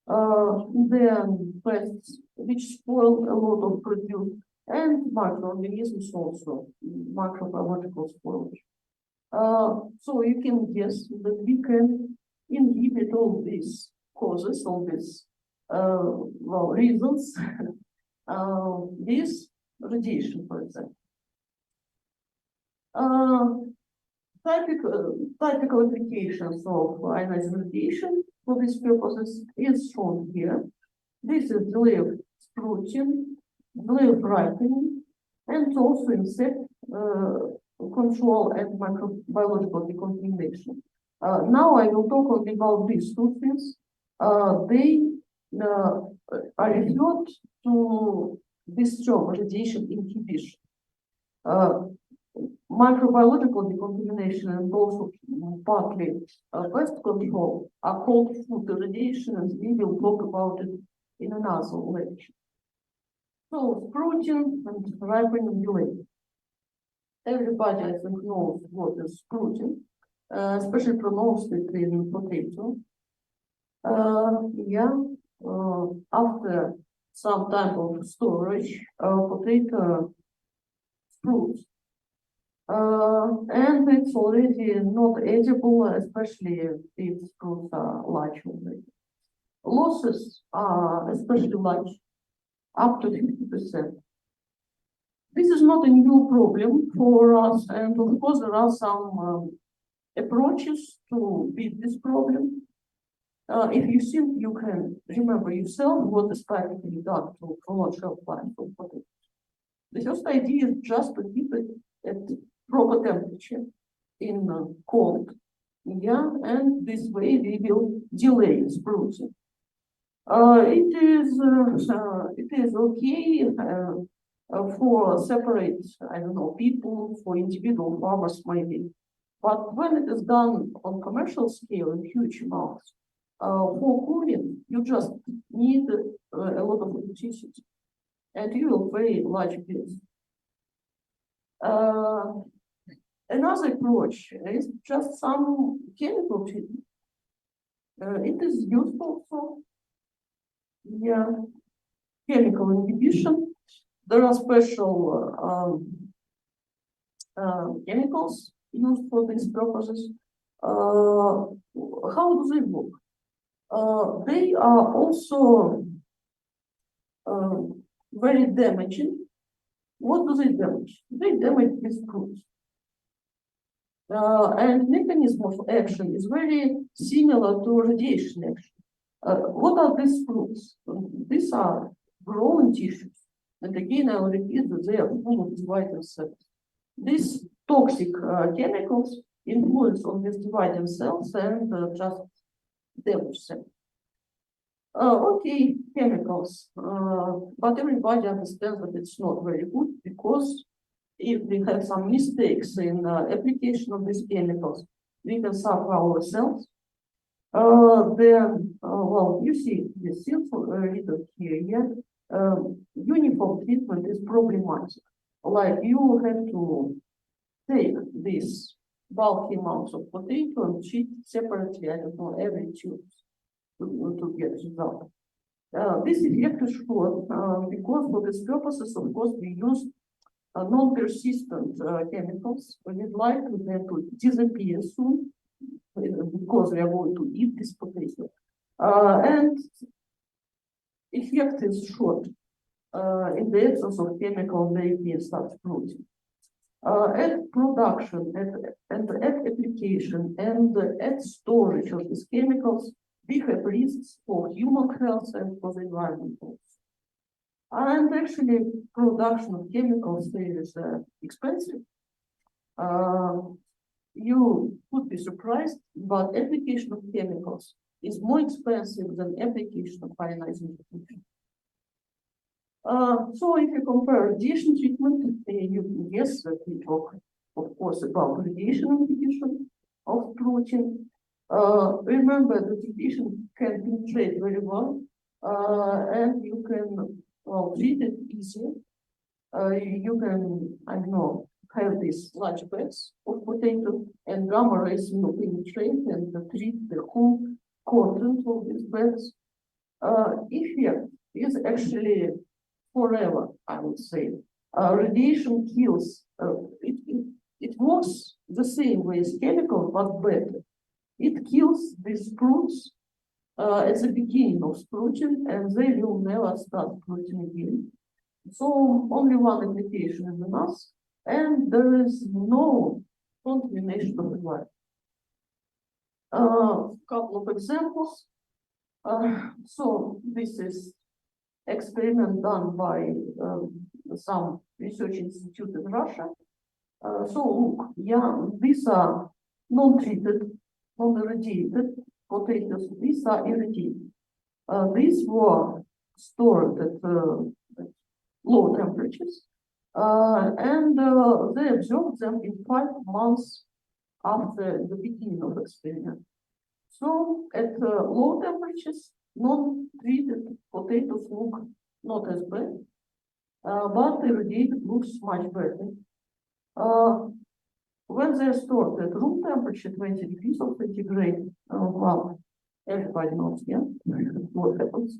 Then pests, which spoil a lot of produce, and microorganisms also, microbiological spoilage. So you can guess that we can inhibit all these causes, all these reasons, this radiation, for example. Typical applications of ionizing radiation for these purposes is shown here. This is delay of sprouting, delay of ripening, and also insect control and microbiological decontamination. Now I will talk only about these two things. They are referred to this term, radiation inhibition. Microbiological decontamination and also partly pest control are called food irradiation, and we will talk about it in another lecture. So, sprouting and ripening delay. Everybody, I think, knows what is sprouting, especially pronounced it in potato. After some time of storage, potato sprouts. And it's already not edible, especially if fruits are large already. Losses are especially large, up to 50%. This is not a new problem for us, and of course there are some approaches to beat this problem. If you think you can remember yourself what is practically done to prolong shelf life of potatoes. The first idea is just to keep it at proper temperature in cold, yeah, and this way we will delay sprouting. It is okay for separate, I don't know, people, for individual farmers maybe, but when it is done on commercial scale in huge amounts, for cooling, you just need a lot of electricity, and you will pay large bills. Another approach is just some chemical treatment. It is useful for chemical inhibition. There are special chemicals used for these purposes. How do they work? They are also very damaging. What do they damage? They damage these fruits. And mechanism of action is very similar to radiation action. What are these fruits? These are growing tissues. And again, I will repeat that they are full of dividing cells. These toxic chemicals influence on these dividing cells and just damage them. Okay, chemicals, but everybody understands that it's not very good, because if we have some mistakes in application of these chemicals, we can suffer ourselves. Then, well, you see the simple reader here, yeah? uniform treatment is problematic. Like you have to take this bulky amounts of potato and treat separately, I don't know, every tube to get result. This effect is short because for these purposes, of course, we use non-persistent chemicals. We'd like them to disappear soon because we are going to eat this potato. And effect is short in the absence of chemical making such protein. At production, at application, and at storage of these chemicals, we have risks for human health and for the environment also. And actually, production of chemicals is expensive. You could be surprised, but application of chemicals is more expensive than application of ionizing radiation. So if you compare radiation treatment, you can guess that we talk, of course, about radiation inhibition of protein. Remember that radiation can penetrate very well, and you can treat it easier. You can, I don't know, have these large bags of potato, and gamma rays will penetrate and treat the whole content of these bags. Effect is actually forever, I would say. Radiation kills, it works the same way as chemical, but better. It kills these fruits at the beginning of sprouting, and they will never start sprouting again. So only one application is enough, and there is no contamination of the environment. Couple of examples. So this is experiment done by some research institute in Russia. So look, yeah, these are non-treated, non-irradiated potatoes. These are irradiated. These were stored at low temperatures, and they observed them in 5 months after the beginning of the experiment. So at low temperatures, non-treated potatoes look not as bad, but irradiated looks much better. When they're stored at room temperature, 20 degrees centigrade, well, everybody knows, yeah, what happens.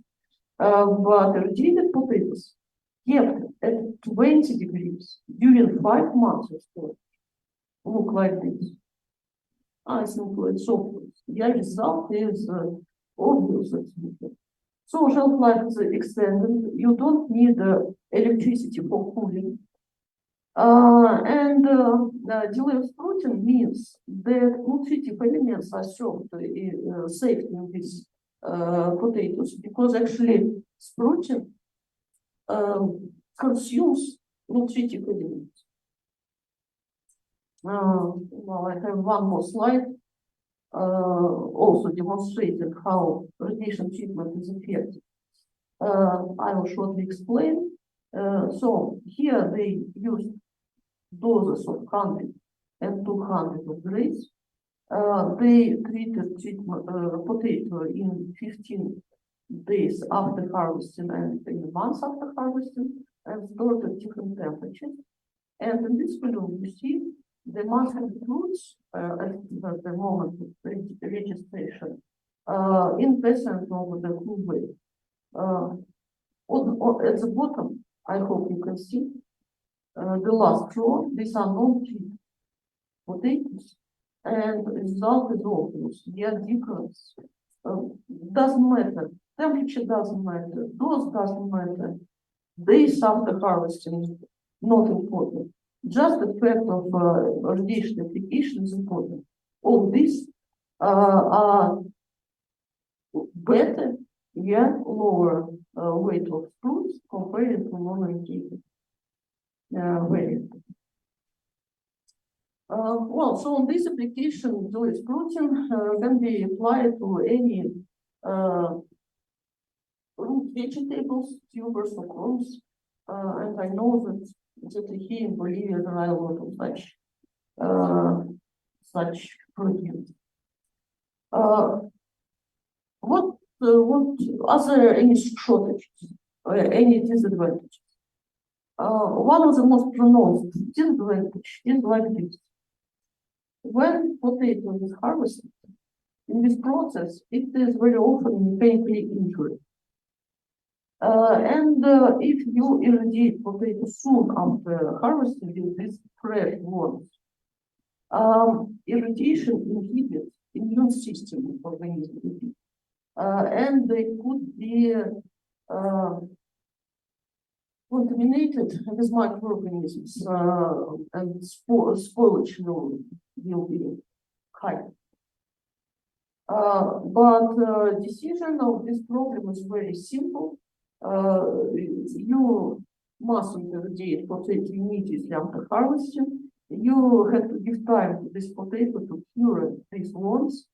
But irradiated potatoes kept at 20 degrees during 5 months of storage look like this. I think it's obvious. The result is obvious. So shelf life is extended. You don't need electricity for cooling. And delay of sprouting means that nutritive elements are served safely in these potatoes, because actually sprouting consumes nutritive elements. Well, I have one more slide, also demonstrating how radiation treatment is effective. I will shortly explain. So here they used doses of 100 and 200 of grains. They treated potato in 15 days after harvesting and in months after harvesting, and stored at different temperatures. And in this balloon, you see the monthly fruits at the moment of registration in percent over the whole weight. At the bottom, I hope you can see the last row. These are non-treated potatoes, and the result is obvious. Their difference doesn't matter. Temperature doesn't matter. Dose doesn't matter. Days after harvesting is not important. Just the fact of radiation application is important. All these are better, yet lower weight of fruits compared to non-irrigated variant. Well, so on this application, Zoe's protein can be applied to any root vegetables, tubers, or clones. And I know that here in Bolivia there are a lot of such proteins. What are there any shortages? any disadvantages. One of the most pronounced disadvantages is like this. When potato is harvested, in this process, it is very often mechanically injured. If you irradiate potato soon after harvesting with these fresh worms, irradiation inhibits immune system of organism, and they could be contaminated with microorganisms, and spoilage will be high. But decision of this problem is very simple. You mustn't irradiate potato immediately after harvesting. You have to give time to this potato to cure these worms.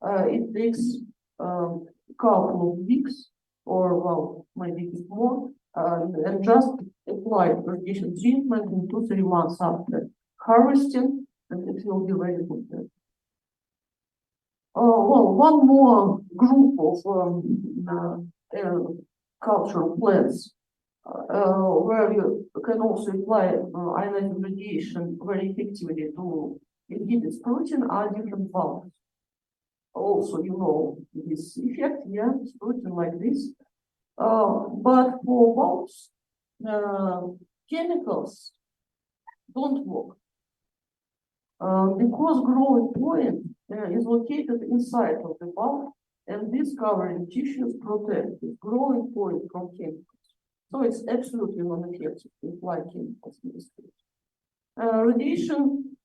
It takes a couple of weeks, or well, maybe more, and just apply irrigation treatment in 2-3 months after harvesting, and it will be very good. Well, one more group of cultural plants where you can also apply ionizing radiation very effectively to inhibit sprouting are different bulbs. Also, you know this effect, yeah, sprouting like this. But for bulbs, chemicals don't work. Because growing point is located inside of the bulb, and this covering tissues protect the growing point from chemicals. So it's absolutely non-effective to apply chemicals in this case. Radiation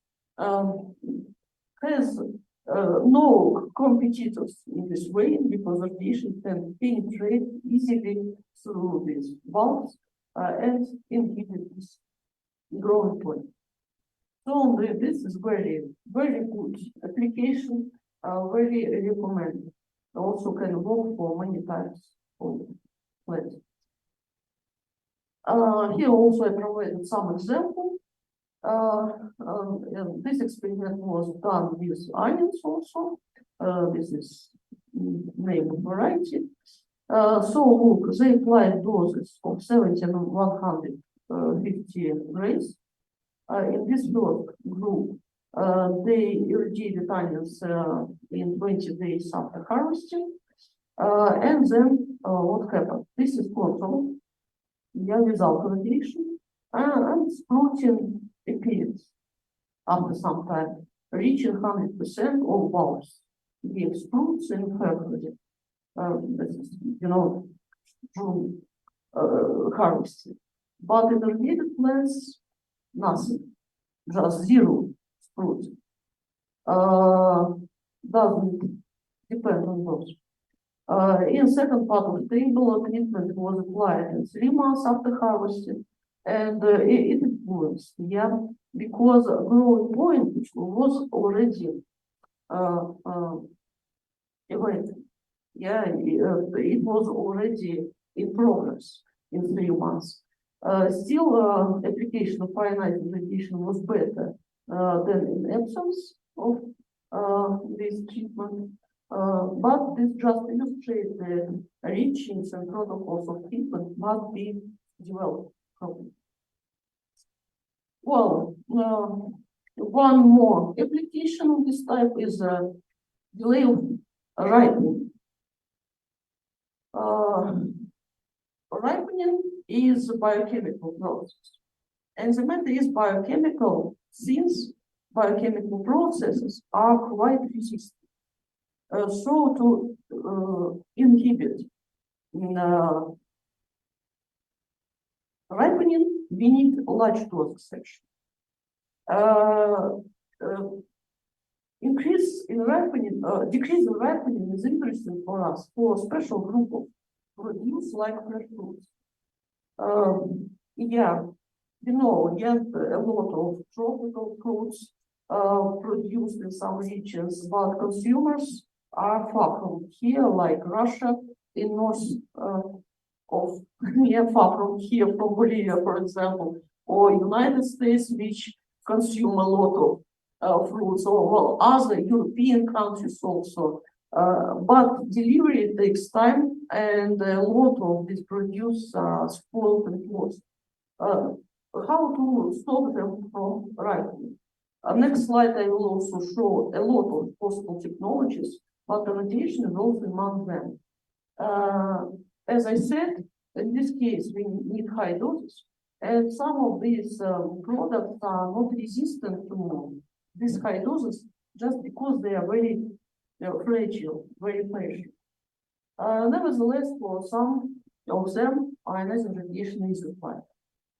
has no competitors in this way, because radiation can penetrate easily through these bulbs and inhibit this growing point. So this is very, very good application, very recommended. Also can work for many types of plants. Here also I provided some example. This experiment was done with onions also. This is name of variety. So look, they applied doses of 70 and 150 grains. In this first group, they irrigated onions in 20 days after harvesting. And then what happened? This is control, without irrigation, and sprouting appears after some time, reaching 100% of bulbs. Give sprouts in February. This is, June harvesting. But in irrigated plants, nothing, just zero fruit. Doesn't depend on those. In second part of the table, treatment was applied in 3 months after harvesting, and it influenced, because growing point was already evaluated. It was already in progress in 3 months. Still, application of ionizing radiation was better than in absence of this treatment. But this just illustrates the reachings and protocols of treatment must be developed properly. Well, one more application of this type is delay of ripening. Ripening is a biochemical process, and the matter is biochemical since biochemical processes are quite resistant. So to inhibit ripening, we need large dose section. Decrease in ripening is interesting for us for a special group of produce like fresh fruits. A lot of tropical fruits produced in some regions, but consumers are far from here, like Russia, in north far from here, from Bolivia, for example, or United States, which consume a lot of fruits, or other European countries also. But delivery takes time, and a lot of these produce spoiled and lost. How to stop them from ripening? Next slide, I will also show a lot of possible technologies, but the radiation is also among them. As I said, in this case, we need high doses, and some of these products are not resistant to these high doses just because they are very fragile, very fragile. Nevertheless, for some of them, ionizing radiation is required.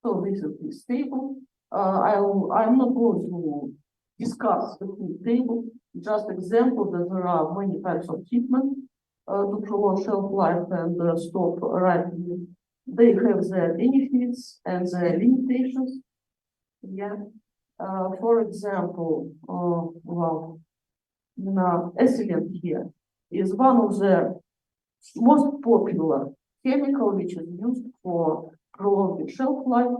So this is this table. I'm not going to discuss the full table, just example that there are many types of treatment to prolong shelf life and stop ripening. They have their benefits and their limitations. Yeah. For example, well, ethylene here is one of the most popular chemical which is used for prolonging shelf life.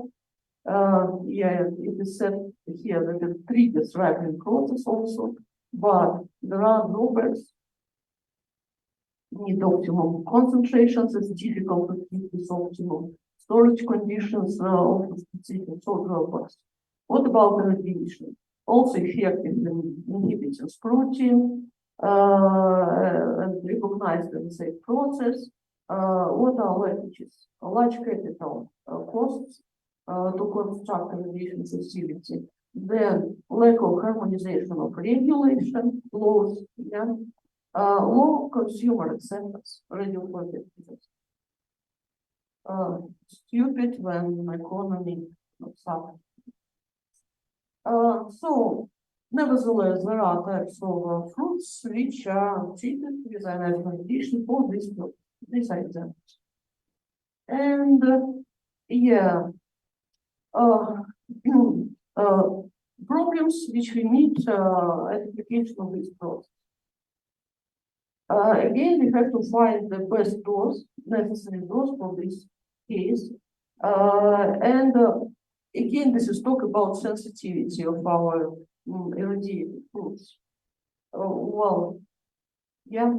Yeah, it is said here that it triggers ripening process also, but there are drawbacks. Need optimum concentrations. It's difficult to keep this optimum storage conditions of specific drawbacks. What about the radiation? Also effective in inhibiting protein and recognized in the safe process. What are leakages? Large capital costs to construct a radiation facility. Then lack of harmonization of regulation laws. Yeah. Low consumer acceptance, radioactive. Stupid when economy suffers. So, nevertheless, there are types of fruits which are treated with ionizing radiation for this examples. And yeah, problems which we meet at application of this process. Again, we have to find the best dose, necessary dose for this case. And again, this is talk about sensitivity of our irradiated fruits. Well, yeah,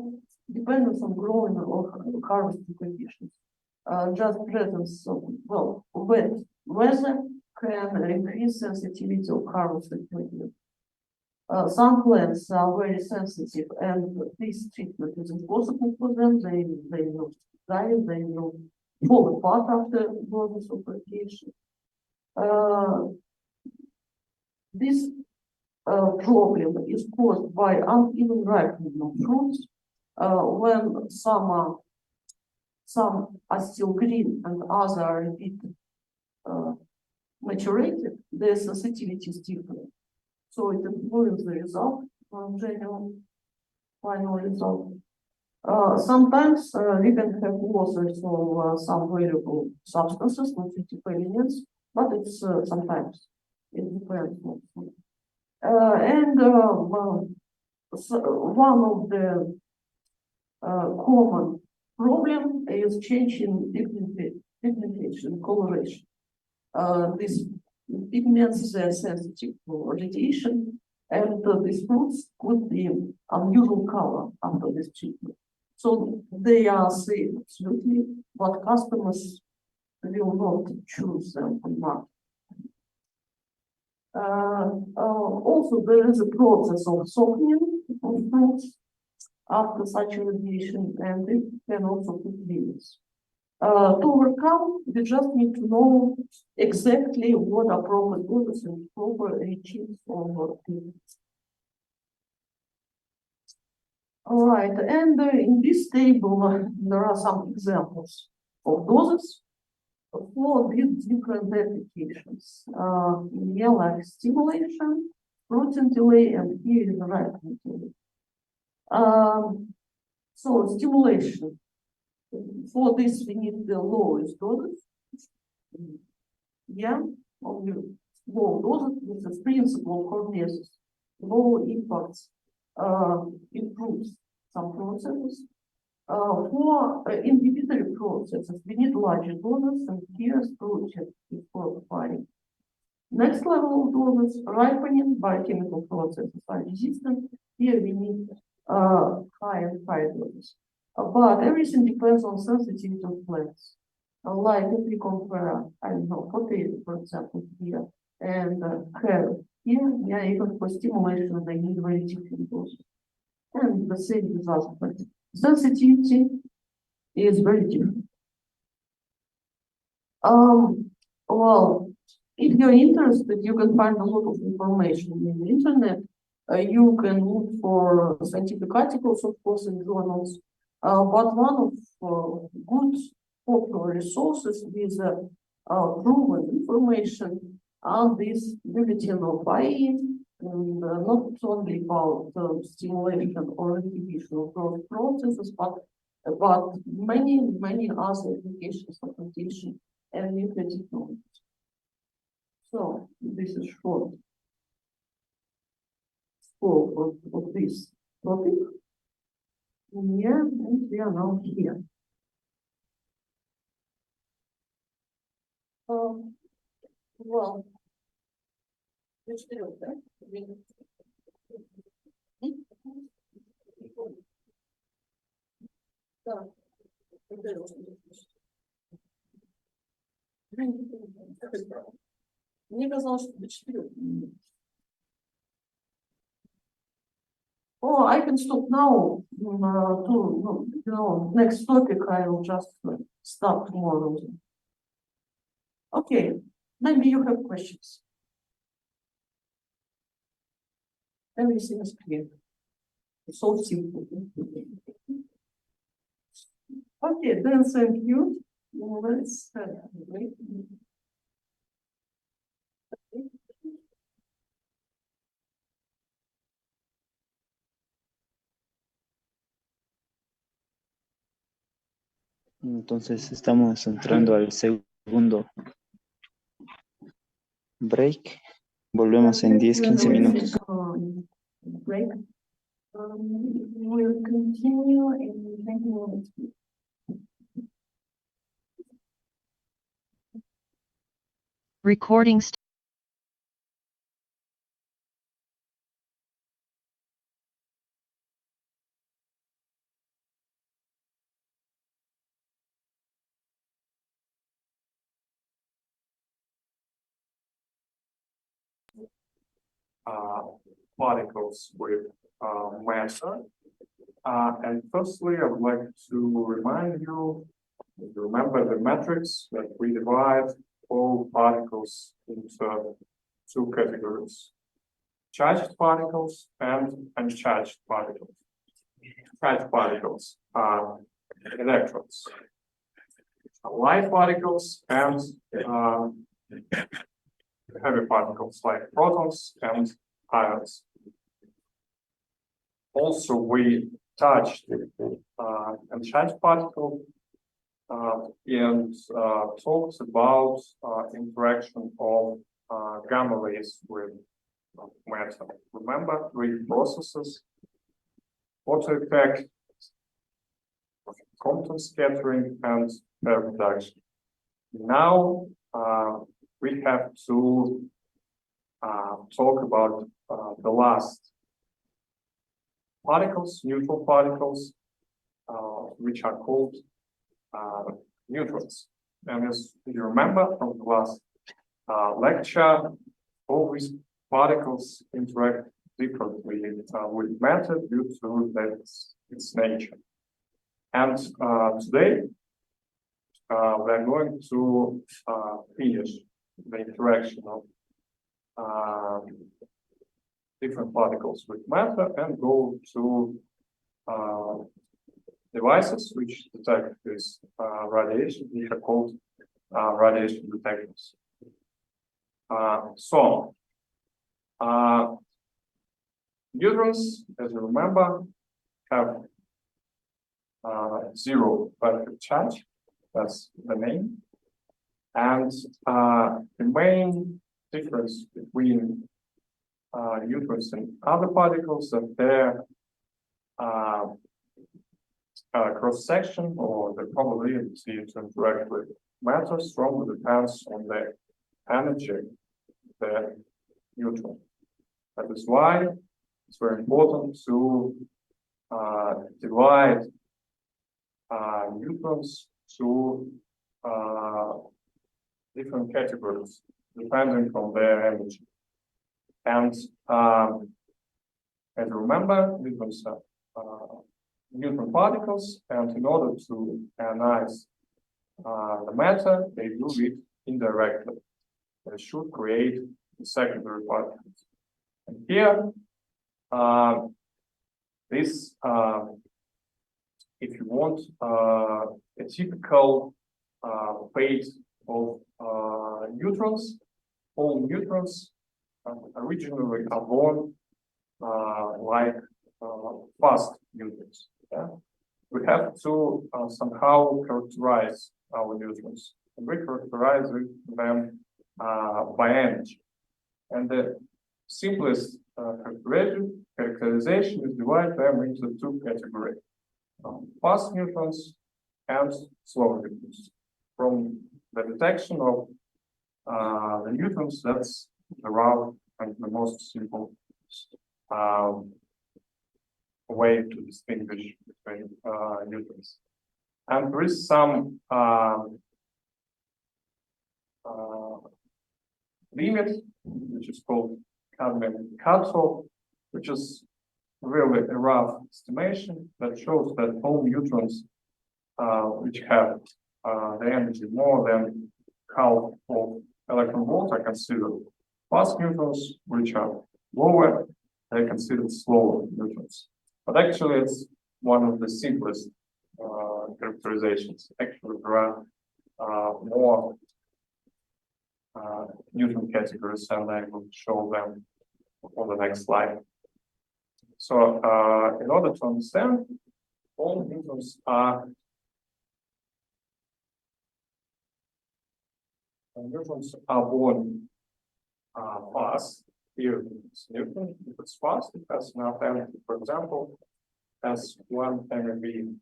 depends on growing or harvesting conditions. Just presence of, well, wet weather can increase sensitivity of harvesting material. Some plants are very sensitive, and this treatment is impossible for them. They will die, they will fall apart after doses of radiation. This problem is caused by uneven ripening of fruits. When some are still green and others are a bit maturated, their sensitivity is different. So it influences the result, general final result. Sometimes we can have losses of some valuable substances, nutritive elements, but it's sometimes it depends. So one of the common problem is changing pigmentation, coloration. This pigments are sensitive to radiation, and these fruits could be unusual color after this treatment. So they are safe absolutely, but customers will not choose them on market. Also, there is a process of softening of fruits after such radiation, and it can also put limits. To overcome, we just need to know exactly what are proper doses and proper regimes of treatments. All right, and in this table, there are some examples of doses for these different applications. Yeah, like stimulation, protein delay, and here is the ripening delay. So stimulation. For this, we need the lowest doses. Yeah, only low doses with the principle of Cornelius. Low impacts improves some processes. For inhibitory processes, we need larger doses, and here structure is qualifying. Next level of doses, ripening biochemical processes are resistant. Here we need high and high doses. But everything depends on sensitivity of plants. Like if we compare, I don't know, potato, for example, here, and carrot here, yeah, even for stimulation, they need very different doses. And the same result, but sensitivity is very different. Well, if you're interested, you can find a lot of information in the internet. You can look for scientific articles, of course, in journals. But one of good popular resources with proven information are this bulletin of IE, and not only about stimulation or inhibition of growth processes, but many other applications of nutrition and nuclear technology. So this is short scope of this topic. Yeah, and we are now here. Well, which period, да? Да. Мне казалось, что до 4. Oh, I can stop now. Next topic I will just start tomorrow. Okay, maybe you have questions. Everything is clear. It's so simple. Okay, then thank you. Let's wait. Entonces estamos entrando al segundo break. Volvemos en 10-15 minutos. Break. We'll continue in 20 minutes. Recording particles with matter. And firstly, I would like to remind you, remember the matrix that we divide all particles into two categories: charged particles and uncharged particles. Charged particles are electrons, light particles, and heavy particles like protons and ions. Also, we touched uncharged particle and talked about interaction of gamma rays with matter. Remember, three processes: photo effect, Compton scattering, and reduction. Now we have to talk about the last particles, neutral particles, which are called neutrons. And as you remember from the last lecture, all these particles interact differently with matter due to its nature. And today, we're going to finish the interaction of different particles with matter and go to devices which detect this radiation, which are called radiation detectors. Neutrons, as you remember, have zero particle charge. That's the name. And the main difference between neutrons and other particles that their cross-section or the probability to interact with matter strongly depends on the energy of the neutron. That is why it's very important to divide neutrons to different categories depending on their energy. And as you remember, neutrons are neutron particles, and in order to ionize the matter, they do it indirectly. They should create the secondary particles. And here, this, if you want, a typical fate of neutrons, all neutrons originally are born like fast neutrons. Yeah? We have to somehow characterize our neutrons. And we characterize them by energy. And the simplest characterization is divide them into two categories: fast neutrons and slow neutrons. From the detection of the neutrons, that's the route and the most simple way to distinguish between neutrons. And there is some limit, which is called cadmium cutoff, which is really a rough estimation that shows that all neutrons which have the energy more than half of electron volts are considered fast neutrons, which are lower, they're considered slower neutrons. But actually, it's one of the simplest characterizations. Actually, there are more neutron categories, and I will show them on the next slide. So, in order to understand, all neutrons are born fast. Here it's neutron. If it's fast, it has enough energy. For example, has 1 MeV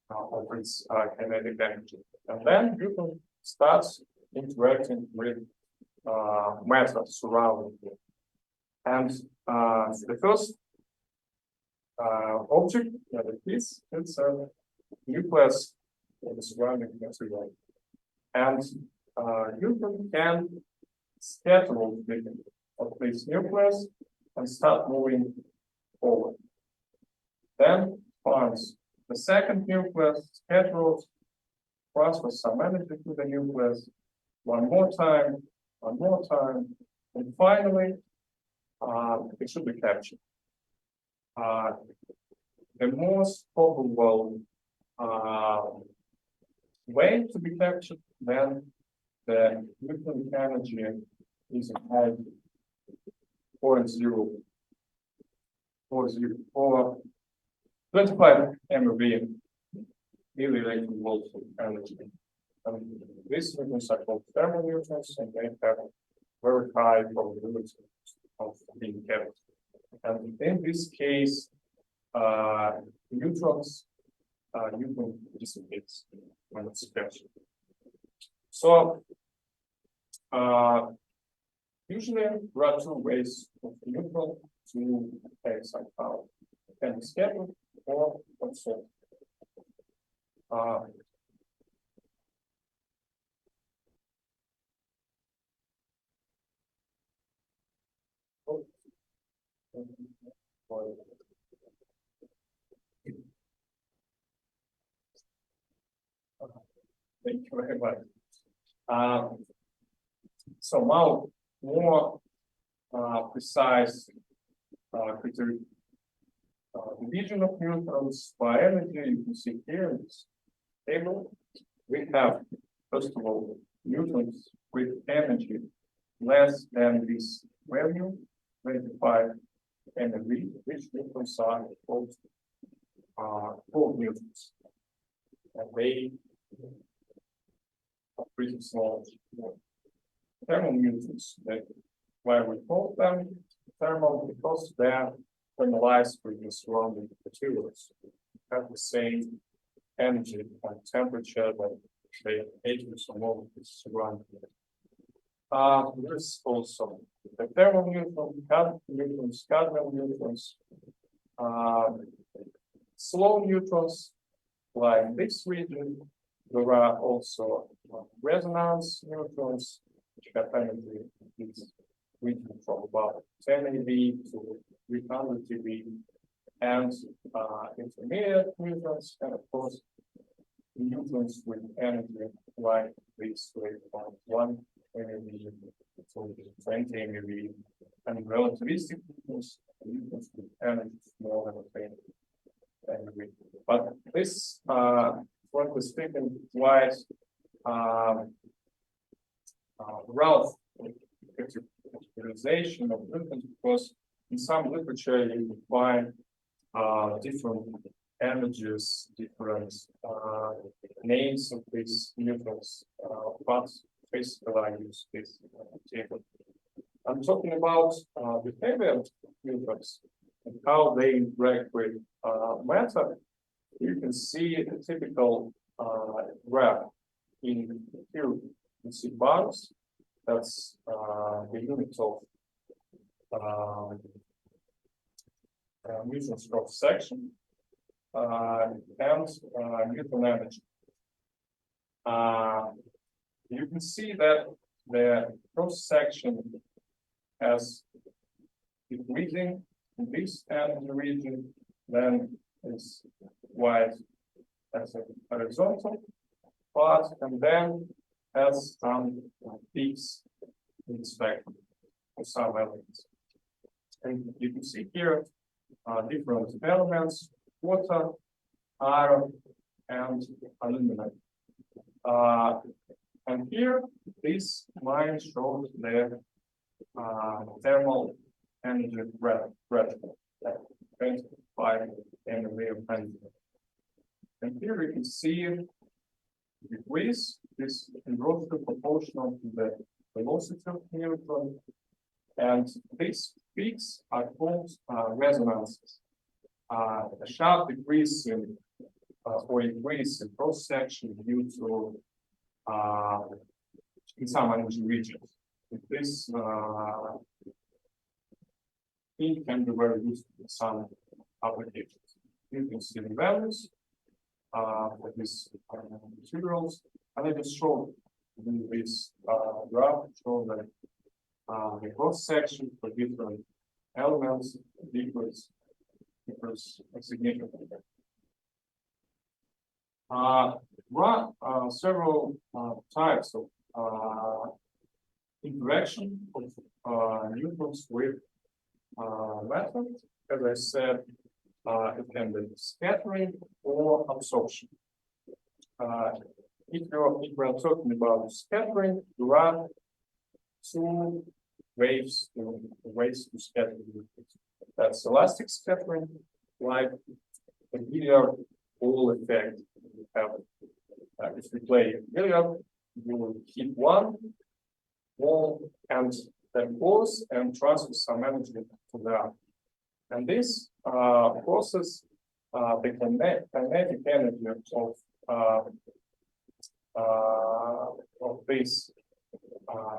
of its kinetic energy, and then neutron starts interacting with matter surrounding it. And the first object that it is, it's a nucleus of the surrounding material. And neutron can scatter of this nucleus and start moving forward. Then finds the second nucleus, scatters, transfers some energy to the nucleus, one more time, and finally, it should be captured. The most probable way to be captured, then the neutron energy is at 25 MeV electron volts of energy. And these neutrons are called thermal neutrons, and they have very high probability of being captured. And in this case, neutron dissipates when it's captured. So usually there are two ways of neutron to take some power. It can be scattered or absorbed. Thank you very much. So now more precise division of neutrons by energy. You can see here in this table, we have first of all neutrons with energy less than this value, 25 MeV, which neutrons are called cold neutrons, and they are pretty small. Thermal neutrons, why we call them thermal, because they are thermalized with the surrounding materials, have the same energy and temperature that they atoms of the surrounding. There is also the thermal neutrons, cadmium neutrons, slow neutrons, like this region, there are also resonance neutrons, which have energy is region from about 10 eV to 300 eV, and intermediate neutrons, and of course, neutrons with energy like this 3.1 MeV to 20 MeV, and relativistic neutrons with energy smaller than 20 MeV. But this, frankly speaking, quite rough categorization of neutrons, because in some literature you find different energies, different names of these neutrons, but basically I use this table. I'm talking about behavior neutrons and how they interact with matter. You can see a typical graph in here. You see bars. That's the unit of neutrons cross section and Newton energy. You can see that the cross section has decreasing in this energy region, then is wide as a horizontal part, and then has some peaks in the spectrum for some elements. And you can see here different elements: water, iron, and aluminum. And here, this line shows the thermal energy threshold, 25 MeV of energy. And here you can see decrease is inversely proportional to the velocity of the neutron, and these peaks are called resonances. A sharp decrease in or increase in cross section due to in some energy regions. This thing can be very useful in some applications. You can see the values for these materials, and I just showed in this graph show that the cross section for different elements differs significantly. There are several types of interaction of neutrons with matter. As I said, it can be scattering or absorption. If we're talking about scattering, there are two ways to scatter neutrons. That's elastic scattering, like the billiard ball effect. If we play billiard, you will hit one ball and then pause and transfer some energy to the other. And this process, the kinetic energy of this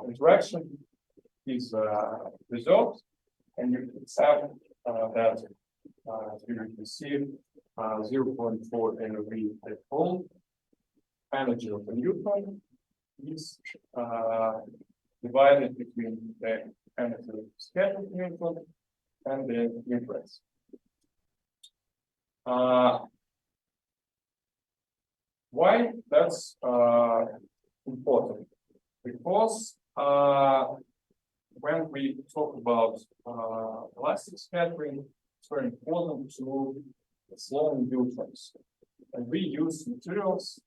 interaction is resolved, and you can have that you receive 0.4 MeV at home. Energy of the neutron is divided between the energy of scattered neutron and the inverse. Why that's important? Because when we talk about elastic scattering, it's very important to slow neutrons. And we use materials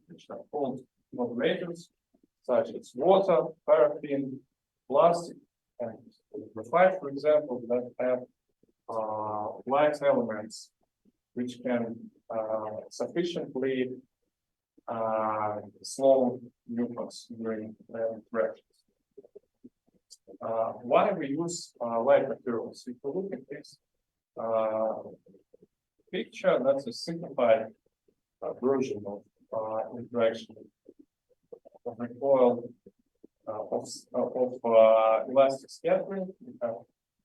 which are called modulators, such as water, paraffin, plastic, and graphite, for example, that have light elements which can sufficiently slow neutrons during interactions. Why we use light materials? If you look at this picture, that's a simplified version of interaction of recoil of elastic scattering. We have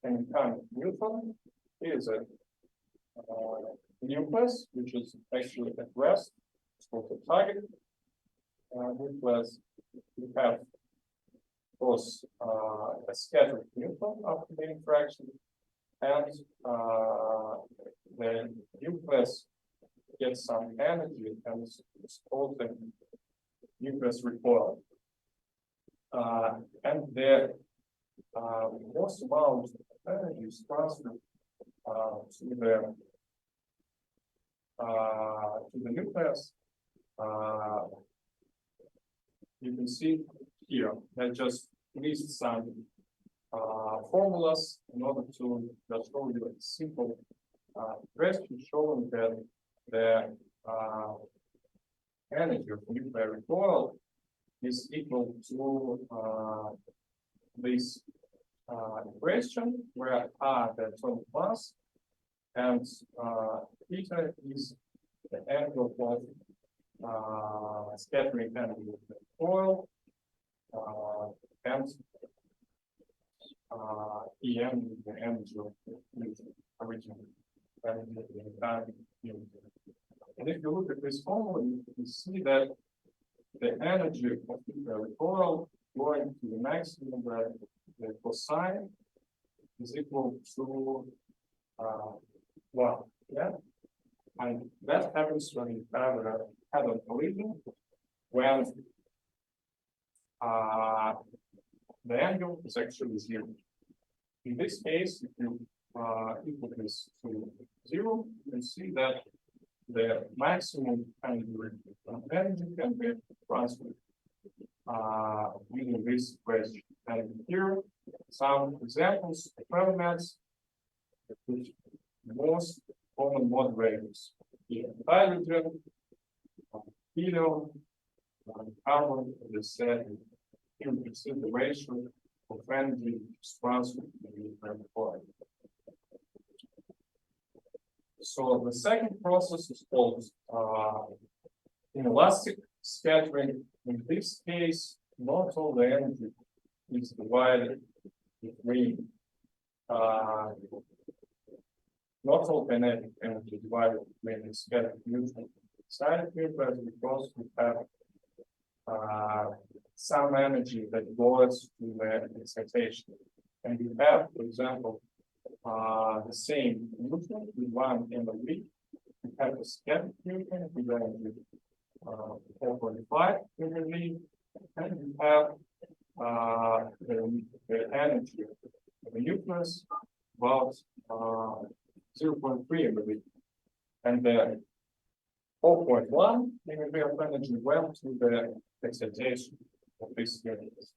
any kind of neutron. Here's a nucleus, which is actually at rest, it's called the target nucleus. We have, of course, a scattered neutron after the interaction, and the nucleus gets some energy and it's called the nucleus recoil. And the most amount of energy is transferred to the nucleus. You can see here that just list some formulas in order to just show you a simple question showing that the energy of nuclear recoil is equal to this equation where R the atomic mass and theta is the angle of scattering energy of the coil and EM is the energy of the original energy of the entire unit. And if you look at this formula, you see that the energy of the recoil going to the maximum where the cosine is equal to 1. Yeah, and that happens when you have a hadron collision when the angle is actually 0. In this case, if you equal this to 0, you can see that the maximum energy can be transferred using this question. And here, some examples of elements which most common moderators here: hydrogen, helium, carbon, as I said, here you can see the ratio of energy transferred to the coil. So the second process is called inelastic scattering. In this case, not all the energy is divided between not all kinetic energy divided between the scattered neutron side nucleus, because we have some energy that goes to the excitation. And we have, for example, the same neutron with one MeV. We have a scattered neutron with energy 4.5 MeV, and we have the energy of the nucleus about 0.3 MeV, and the 4.1 MeV of energy went to the excitation of this nucleus.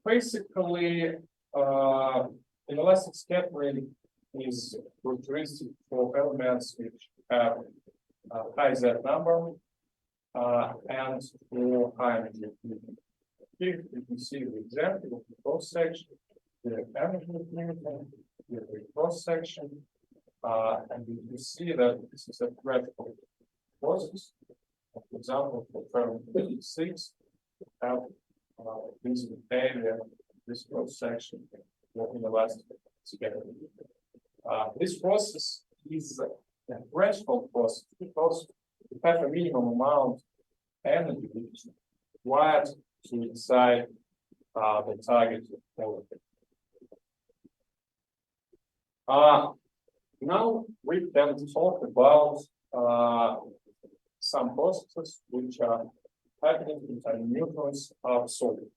Basically, inelastic scattering is characteristic for elements which have high Z number and for high energy. Here you can see the example of the cross section, the energy of Newton, the cross section, and you can see that this is a theoretical process. For example, for fermion 56, we have this area, this cross section, inelastic scattering. This process is a threshold process because we have a minimum amount of energy which is required to decide the target molecule. Now we can talk about some processes which are happening in neutrons absorption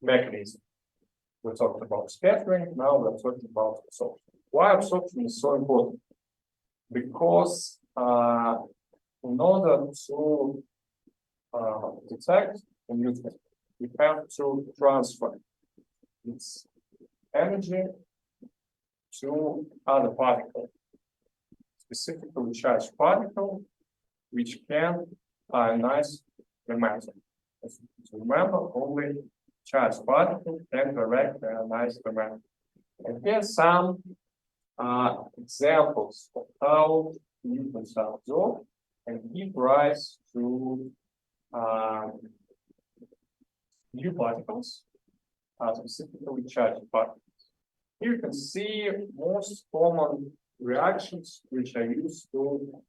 mechanism. We talked about scattering, now we're talking about absorption. Why absorption is so important? Because in order to detect a neutron, we have to transfer its energy to other particle, specifically charged particle, which can ionize the matter. So remember, only charged particle can directly ionize the matter. And here's some examples of how neutrons are absorbed and give rise to new particles. specifically charged particles. Here you can see most common reactions which are used to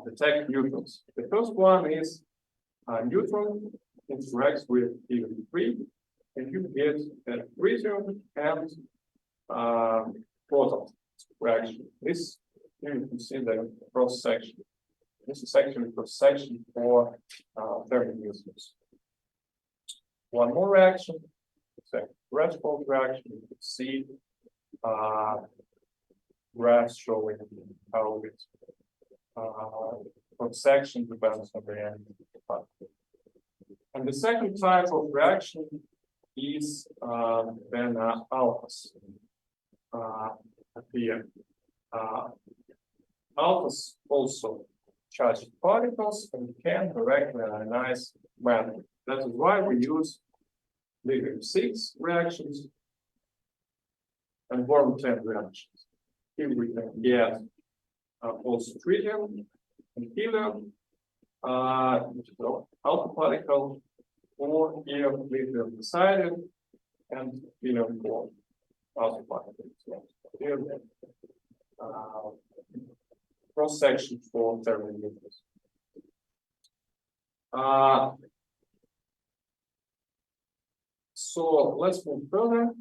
detect neutrons. The first one is neutron interacts with helium-3, and you get a tritium and proton reaction. This here you can see the cross section. This is actually cross section for thermal neutrons. One more reaction, it's a Rashford reaction. You can see graphs showing how it cross section depends on the end of the particle. And the second type of reaction is then alphas appear. Alphas also charged particles and can directly ionize matter. That is why we use lithium-6 reactions and boron-10 reactions. Here we can get also tritium and helium, which is alpha particle, or here lithium decided and helium-4 alpha particles. So here cross section for thermal neutrons. So let's move further.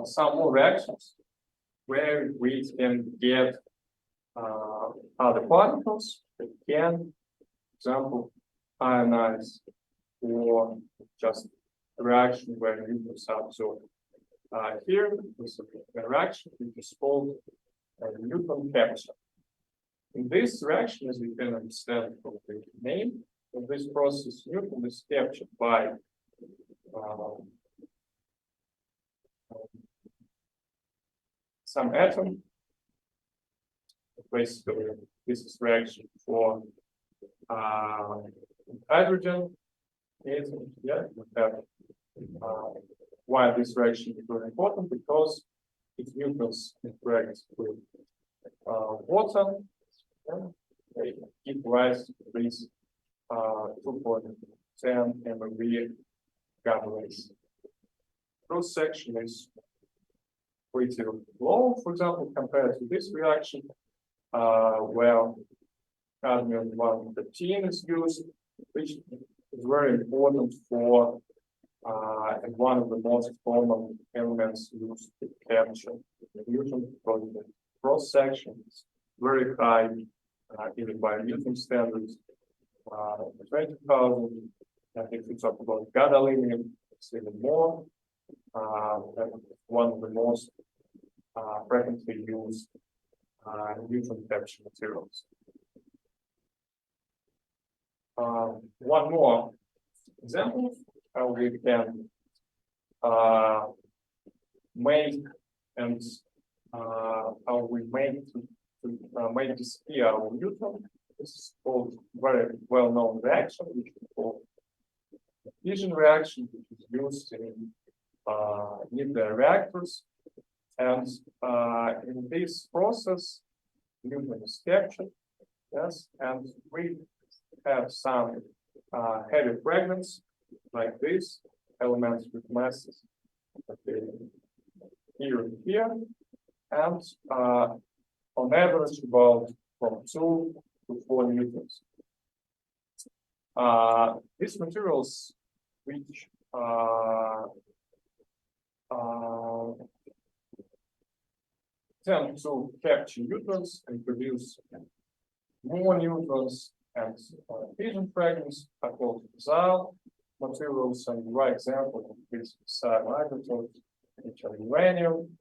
Some more reactions where we can get other particles that can, for example, ionize, or just a reaction where neutrons are absorbed. Here is a reaction which is called neutron capture. In this reaction, as you can understand from the name of this process, neutron is captured by some atom. Basically, this is reaction for hydrogen. Yeah, we have why this reaction is very important, because its neutrons interact with water. Yeah, they give rise to these 2.10 MeV gamma rays. Cross section is pretty low, for example, compared to this reaction, where cadmium 113 is used, which is very important for and one of the most common elements used to capture the neutron, because the cross section is very high, even by Newton standards, 20,000. And if we talk about gadolinium, it's even more. One of the most frequently used neutron capture materials. One more example how we can make and how we make to make disappear our neutron. This is called very well-known reaction, which is called fission reaction, which is used in nuclear reactors. And in this process, neutron is captured, yes, and we have some heavy fragments like this, elements with masses here and here, and on average about from 2 to 4 newtons. These materials which tend to capture neutrons and produce more neutrons and fission fragments are called fissile materials. And the right example of this fissile isotopes, which are uranium,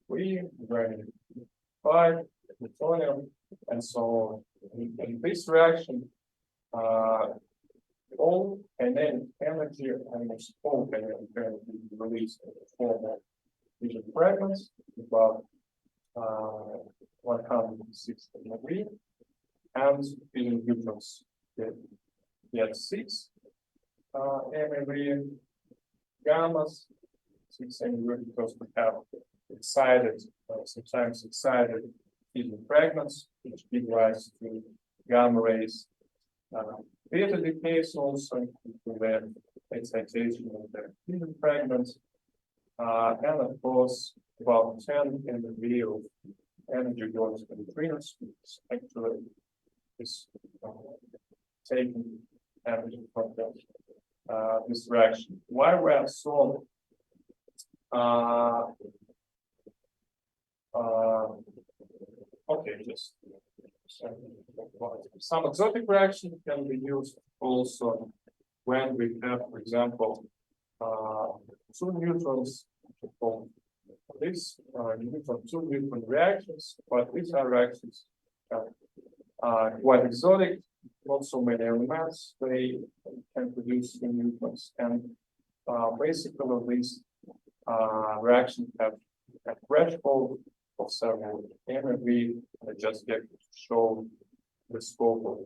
uranium 5, plutonium, and so on. In this reaction, all kinetic energy, almost all kinetic energy is released in the form of fission fragments, about 160 MeV, and fission neutrons get 6 MeV, gammas 6 MeV, because we have excited, sometimes excited fission fragments, which give rise to gamma rays. Beta decays also, then excitation of the hidden fragments. And of course, about 10 in the view of energy goes to the neutrinos, which actually is taking energy from this reaction. Why we have so okay, just some exotic reaction can be used also when we have, for example, two neutrons. These two different reactions, but these are reactions quite exotic, not so many elements. They can produce two neutrons, and basically these reactions have a threshold of several MeV. I just get to show the scope of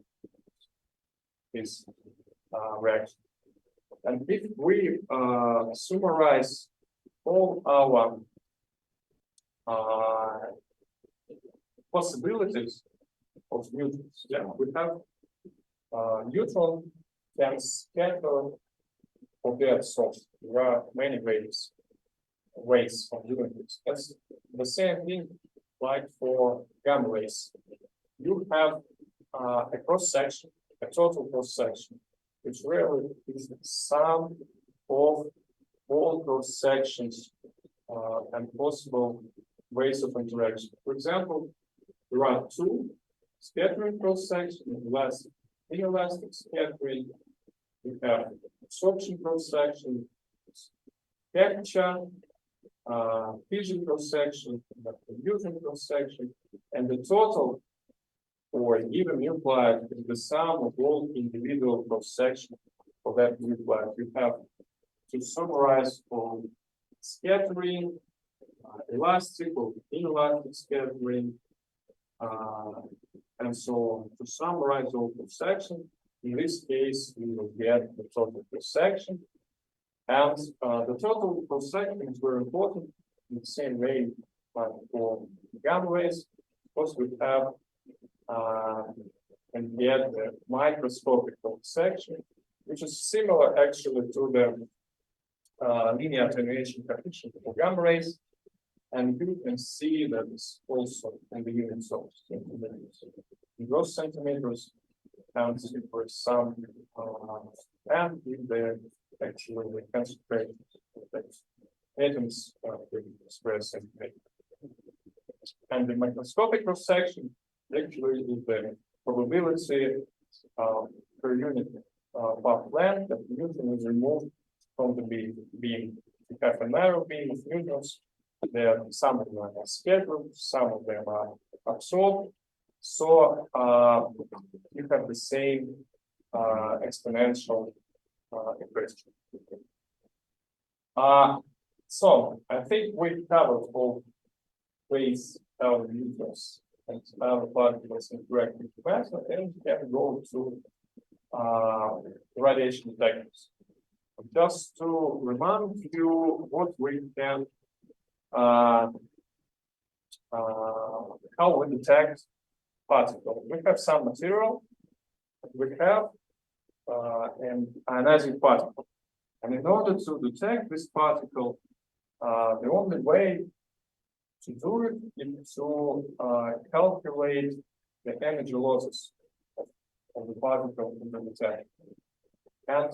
this reaction. And if we summarize all our possibilities of neutrons, yeah, we have neutron can scatter or get source. There are many ways of doing this. That's the same thing like for gamma rays. You have a cross section, a total cross section, which really is the sum of all cross sections and possible ways of interaction. For example, there are two scattering cross sections, inelastic scattering. We have absorption cross section, capture, fission cross section, fusion cross section, and the total for a given nuclide is the sum of all individual cross sections for that nuclide. You have to summarize for scattering, elastic or inelastic scattering, and so on. To summarize all cross sections, in this case, we will get the total cross section. And the total cross section is very important in the same way like for gamma rays, because we have and get the microscopic cross section, which is similar actually to the linear attenuation coefficient for gamma rays. And you can see that it's also in the unit source in gross centimeters, and for some and with the actually the concentration atoms express centimeter. And the microscopic cross section actually is the probability per unit path length that the neutron is removed from the beam. You have a narrow beam of neutrons. Some of them are scattered, some of them are absorbed. So you have the same exponential equation. So I think we covered all ways how neutrons and how particles interact with matter, and we can go to radiation detectors. Just to remind you what we can how we detect particles. We have some material, we have an ionizing particle. And in order to detect this particle, the only way to do it is to calculate the energy losses of the particle in the detector. And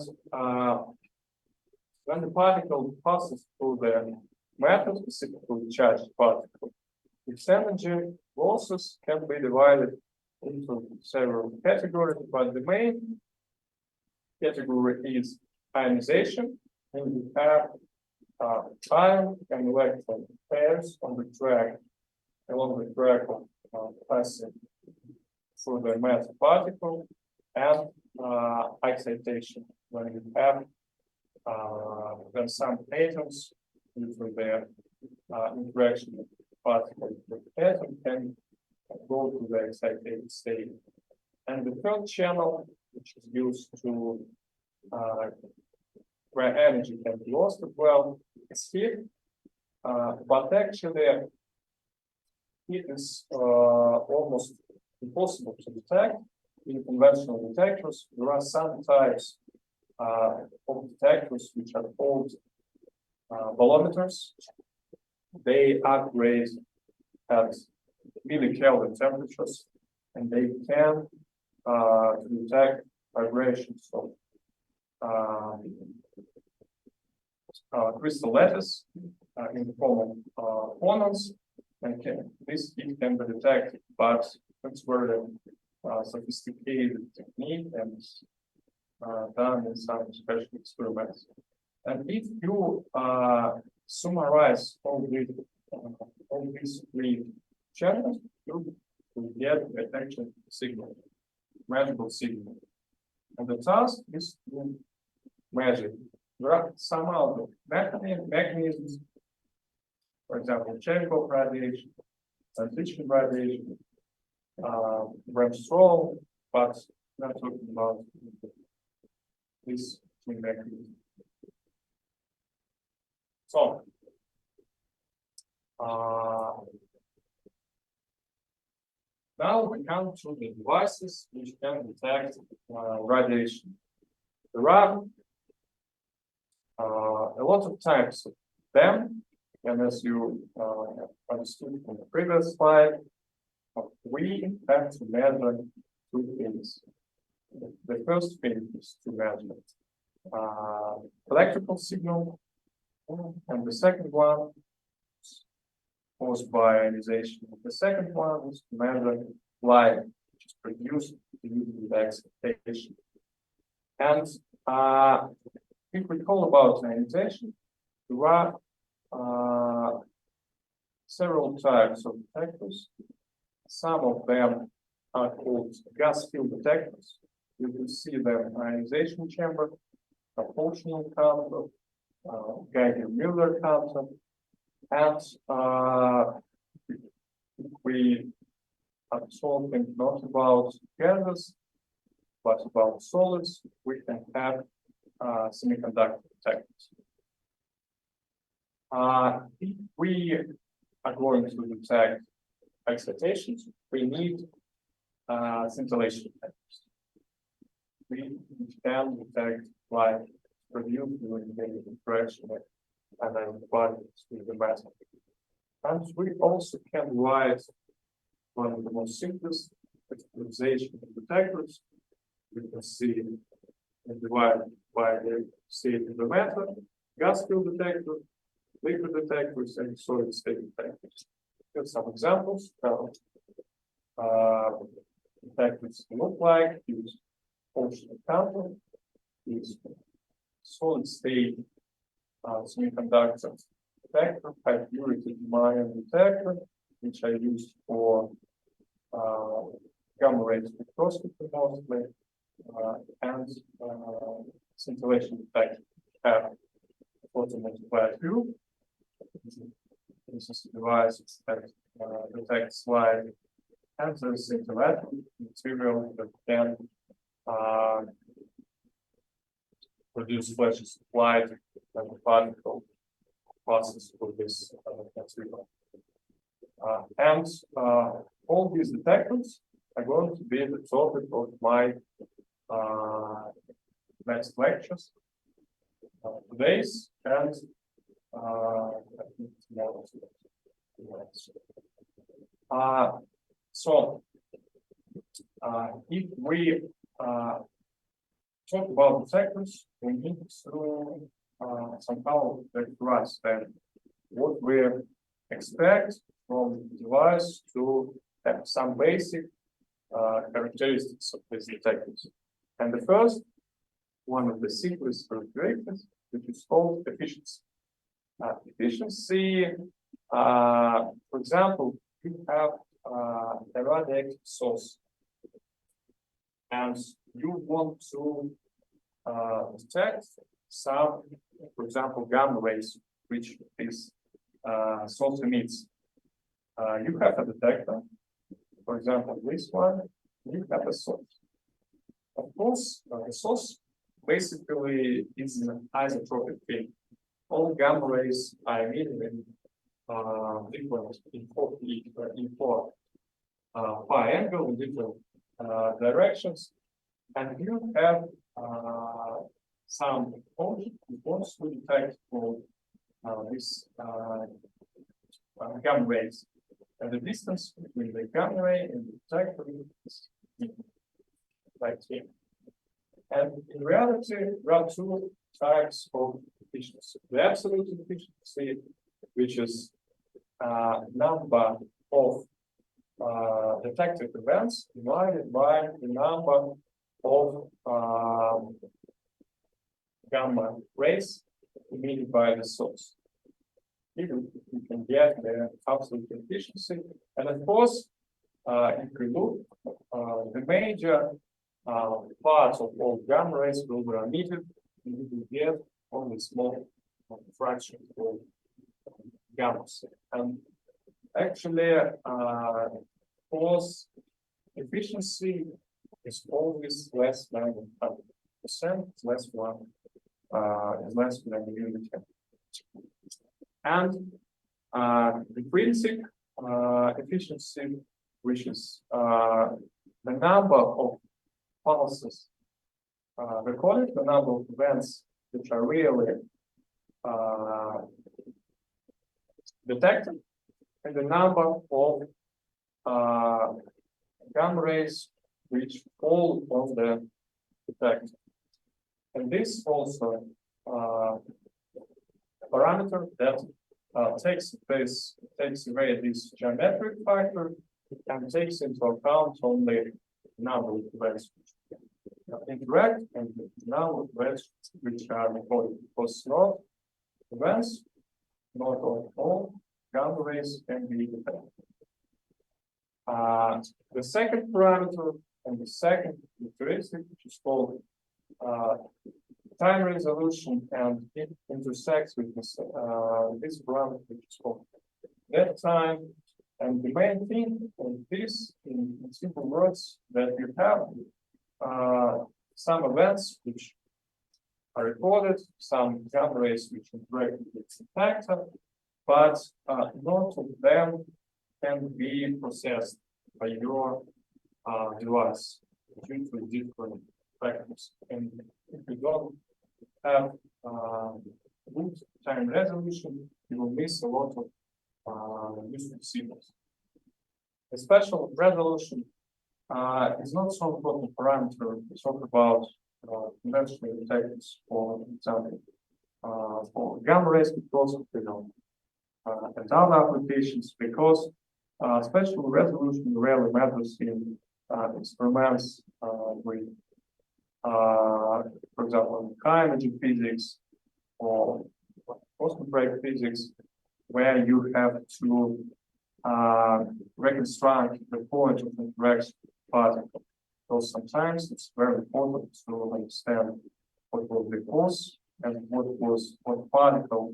when the particle passes through the metal, specifically charged particle, its energy losses can be divided into several categories, but the main category is ionization, and we have ion and electron pairs on the track, along the track of passing through the metal particle, and excitation when you have when some atoms with their interaction with particles with the atom can go to the excited state. And the third channel, which is used to where energy can be lost as well, is heat. But actually, heat is almost impossible to detect in conventional detectors. There are some types of detectors which are called bolometers. They operate at millikelvin temperatures, and they can detect vibrations of crystal lattice in the form of phonons, and this heat can be detected, but it's very sophisticated technique and done in some special experiments. And if you summarize all these three channels, you will get a actual signal, measurable signal. And the task is to measure. There are some other mechanisms, for example, Cherenkov radiation, transition radiation, Bremsstrahlung, but not talking about these three mechanisms. So, now we come to the devices which can detect radiation. There are a lot of types of them, and as you understood from the previous slide, we have to measure two things. The first thing is to measure electrical signal, and the second one is caused by ionization. The second one is to measure light, which is produced using the excitation. And if we call about ionization, there are several types of detectors. Some of them are called gas field detectors. You can see the ionization chamber, a functional counter, Geiger-Müller counter, and if we are talking not about gases, but about solids, we can have semiconductor detectors. If we are going to detect excitations, we need scintillation detectors. We can detect light produced during the interaction and then bodies with the matter. And we also can write one of the most simplest categorization of detectors. We can see and divide by the state of the matter, gas field detector, liquid detectors, and solid state detectors. Here's some examples of detectors look like. Use functional counter, use solid state semiconductor detector, high purity ion detector, which I use for gamma ray spectroscopy mostly, and scintillation detector have photomultiplier tube. This is a device that detects light and the scintillating material that can produce flashes of light and the particle passes through this material. And all these detectors are going to be the topic of my next lectures, today's and I think tomorrow's. So if we talk about detectors, we need to somehow characterize that what we expect from the device to have some basic characteristics of these detectors. And the first, one of the simplest characteristics, which is called efficiency. Efficiency, for example, you have a radioactive source, and you want to detect some, for example, gamma rays, which this source emits. You have a detector, for example, this one, you have a source. Of course, the source basically is an isotropic thing. All gamma rays are emitted in different in four pi angle in different directions, and you have some response to detect for this gamma rays. And the distance between the gamma ray and the detector is like here. And in reality, there are two types of efficiency. The absolute efficiency, which is number of detected events divided by the number of gamma rays emitted by the source. You can get the absolute efficiency, and of course, if we look, the major parts of all gamma rays will be emitted, and you will get only small fraction of gammas. And actually, force efficiency is always less than 100%, less than a unit. And the intrinsic efficiency, which is the number of pulses recorded, the number of events which are really detected, and the number of gamma rays which fall on the detector. And this also parameter that takes away this geometric factor and takes into account only number of events interact and the number of events which are recorded, because not events, not all gamma rays can be detected. The second parameter and the second characteristic, which is called time resolution, and it intersects with this parameter, which is called dead time. And the main thing of this, in simple words, that you have some events which are recorded, some gamma rays which interact with the detector, but not of them can be processed by your device due to different factors. And if you don't have good time resolution, you will miss a lot of useful signals. A special resolution is not so important parameter to talk about conventional detectors, for example, for gamma rays, because and other applications, because special resolution rarely matters in experiments with, for example, high energy physics or cosmic ray physics, where you have to reconstruct the point of interaction particle. So sometimes it's very important to understand what was the force and what particle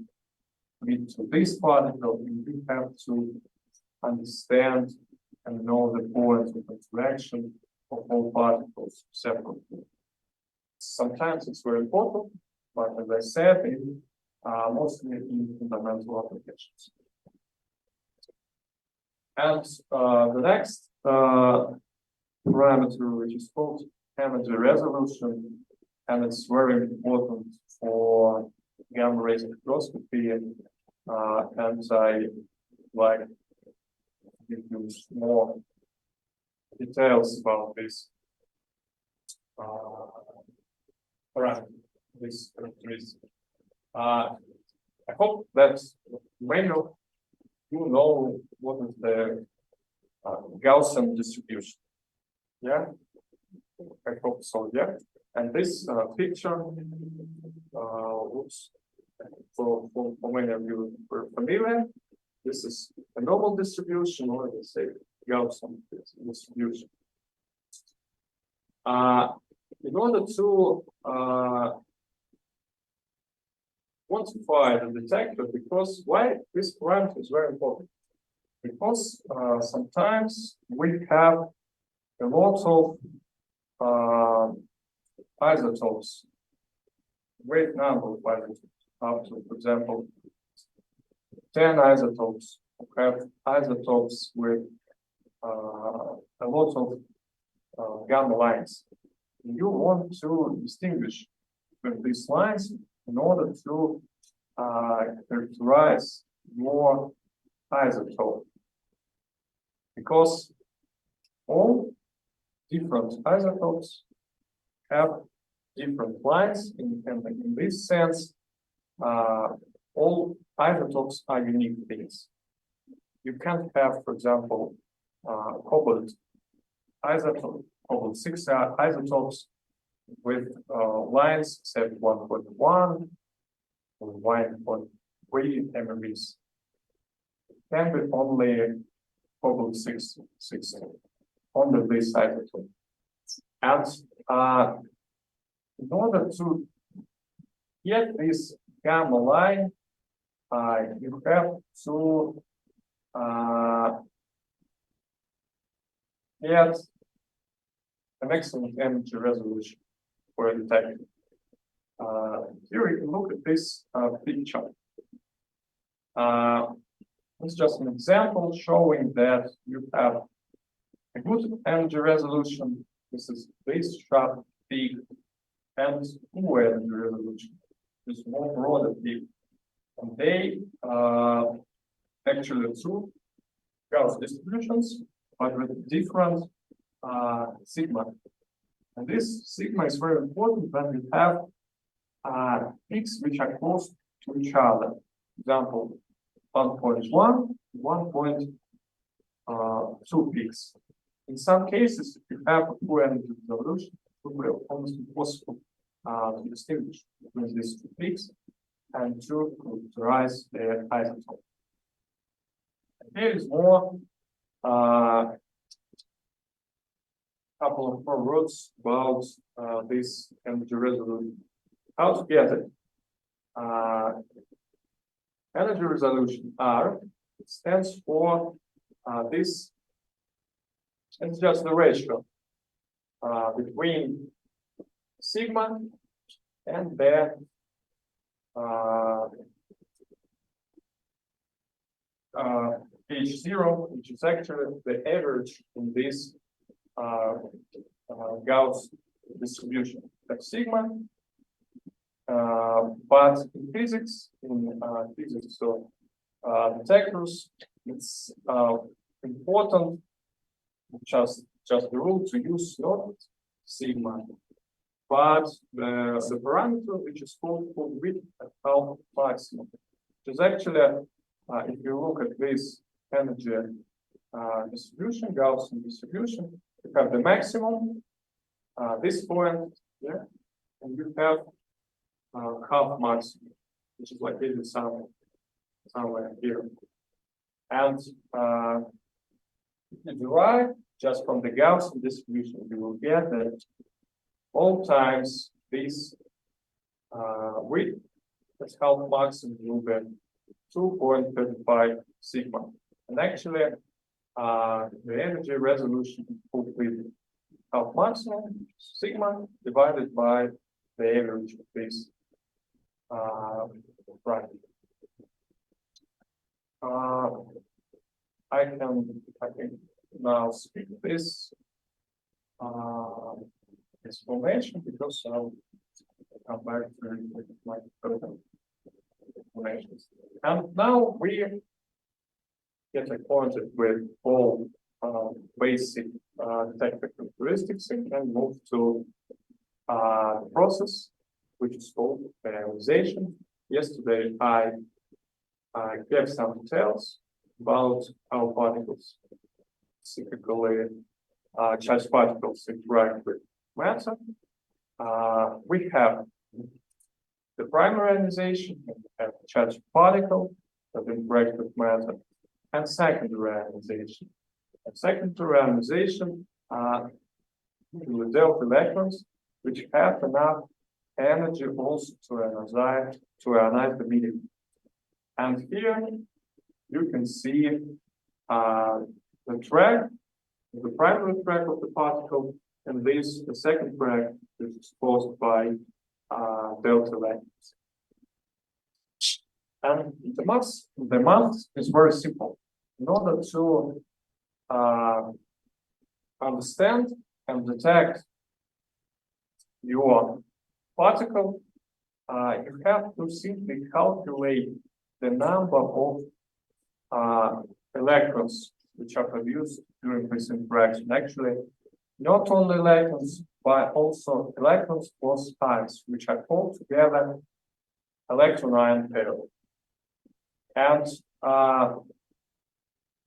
lead to this particle, and you have to understand and know the point of interaction of all particles separately. Sometimes it's very important, but as I said, mostly in fundamental applications. And the next parameter, which is called energy resolution, and it's very important for gamma ray spectroscopy, and I like to give you more details about this parameter, this characteristic. I hope that many of you know what is the Gaussian distribution. Yeah, I hope so. Yeah, and this picture looks, for many of you who are familiar, this is a normal distribution, or let's say Gaussian distribution. In order to quantify the detector, because why this parameter is very important? Because sometimes we have a lot of isotopes, great number of isotopes, up to, for example, 10 isotopes. We have isotopes with a lot of gamma lines. You want to distinguish with these lines in order to characterize your isotope. Because all different isotopes have different lines, and in this sense, all isotopes are unique things. You can't have, for example, cobalt isotope, cobalt 6 isotopes with lines set 1.1 or 1.3 MeVs. Can be only cobalt 6 only this isotope. And in order to get this gamma line, you have to get an excellent energy resolution for detecting. Here you can look at this picture. It's just an example showing that you have a good energy resolution. This is this sharp peak and poor energy resolution. This more broader peak. And they actually two Gauss distributions, but with different sigma. And this sigma is very important when we have peaks which are close to each other. Example, 1.1, 1.2 peaks. In some cases, if you have a poor energy resolution, it will be almost impossible to distinguish between these two peaks and to characterize the isotope. And here is more couple of more words about this energy resolution. How to get it? Energy resolution R stands for this. It's just the ratio between sigma and the H0, which is actually the average in this Gauss distribution. That's sigma. But in physics, so detectors, it's important just the rule to use not sigma, but the parameter which is called width at half maximum. Which is actually, if you look at this energy distribution, Gaussian distribution, you have the maximum, this point, yeah, and you have half maximum, which is like this somewhere here. And if you derive just from the Gaussian distribution, you will get that all times this width as half maximum will be 2.35 sigma. And actually, the energy resolution with half maximum sigma divided by the average of this bracket. I can now skip this explanation because I'll come back to my further explanations. And now we get acquainted with all basic technical characteristics and can move to the process, which is called ionization. Yesterday, I gave some details about how particles, specifically charged particles, interact with matter. We have the primary ionization, we have charged particle that interact with matter, and secondary ionization. And secondary ionization with delta electrons, which have enough energy also to ionize the medium. And here you can see the track, the primary track of the particle, and this the second track, which is caused by delta electrons. And the math is very simple. In order to understand and detect your particle, you have to simply calculate the number of electrons which are produced during this interaction. Actually, not only electrons, but also electrons plus ions, which are called together electron-ion pair. And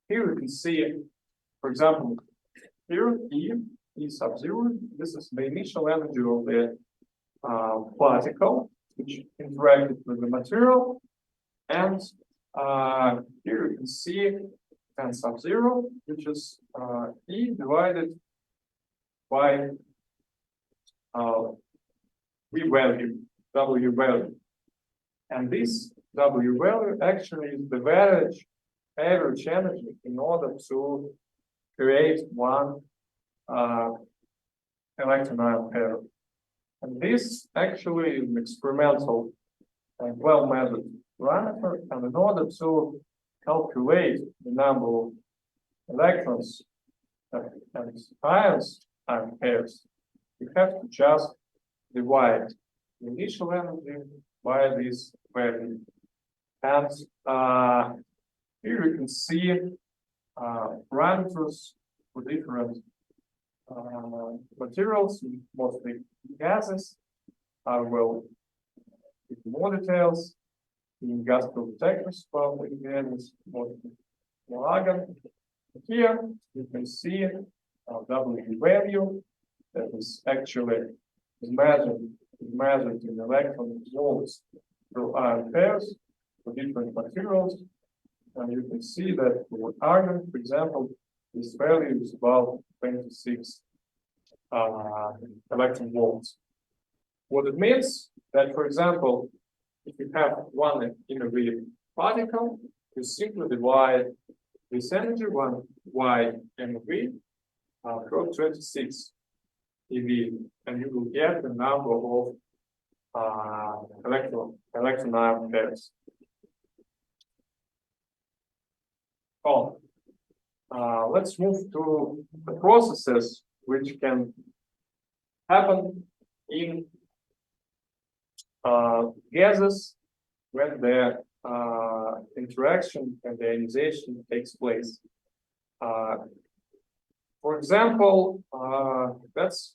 here you can see, for example, here E sub zero. This is the initial energy of the particle which interacted with the material, and here you can see n sub zero, which is E divided by V value, W value. And this W value actually is the average energy in order to create one electron-ion pair. And this actually is an experimental and well-measured parameter. And in order to calculate the number of electrons and ions ion pairs, you have to just divide the initial energy by this value. And here you can see parameters for different materials, mostly gases. I will give more details in gas detectors, but again, it's mostly argon. Here you can see W value that is actually measured in electron volts through ion pairs for different materials. And you can see that for argon, for example, this value is about 26 electron volts. What it means that, for example, if you have one innovative particle, you simply divide this energy, one Y MV, through 26 EV, and you will get the number of electron-ion pairs. Let's move to the processes which can happen in gases when their interaction and the ionization takes place. For example, that's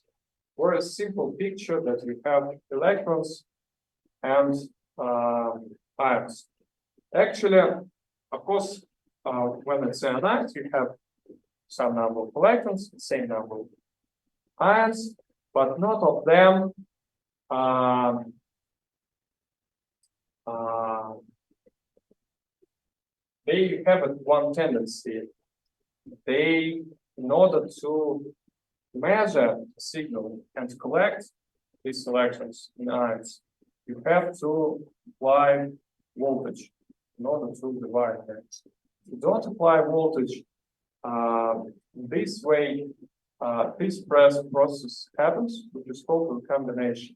a very simple picture that we have electrons and ions. Actually, of course, when it's ionized, you have some number of electrons, the same number of ions, but not of them they have one tendency. They, in order to measure the signal and collect these electrons in ions, you have to apply voltage in order to divide them. If you don't apply voltage this way, this process happens, which is called recombination.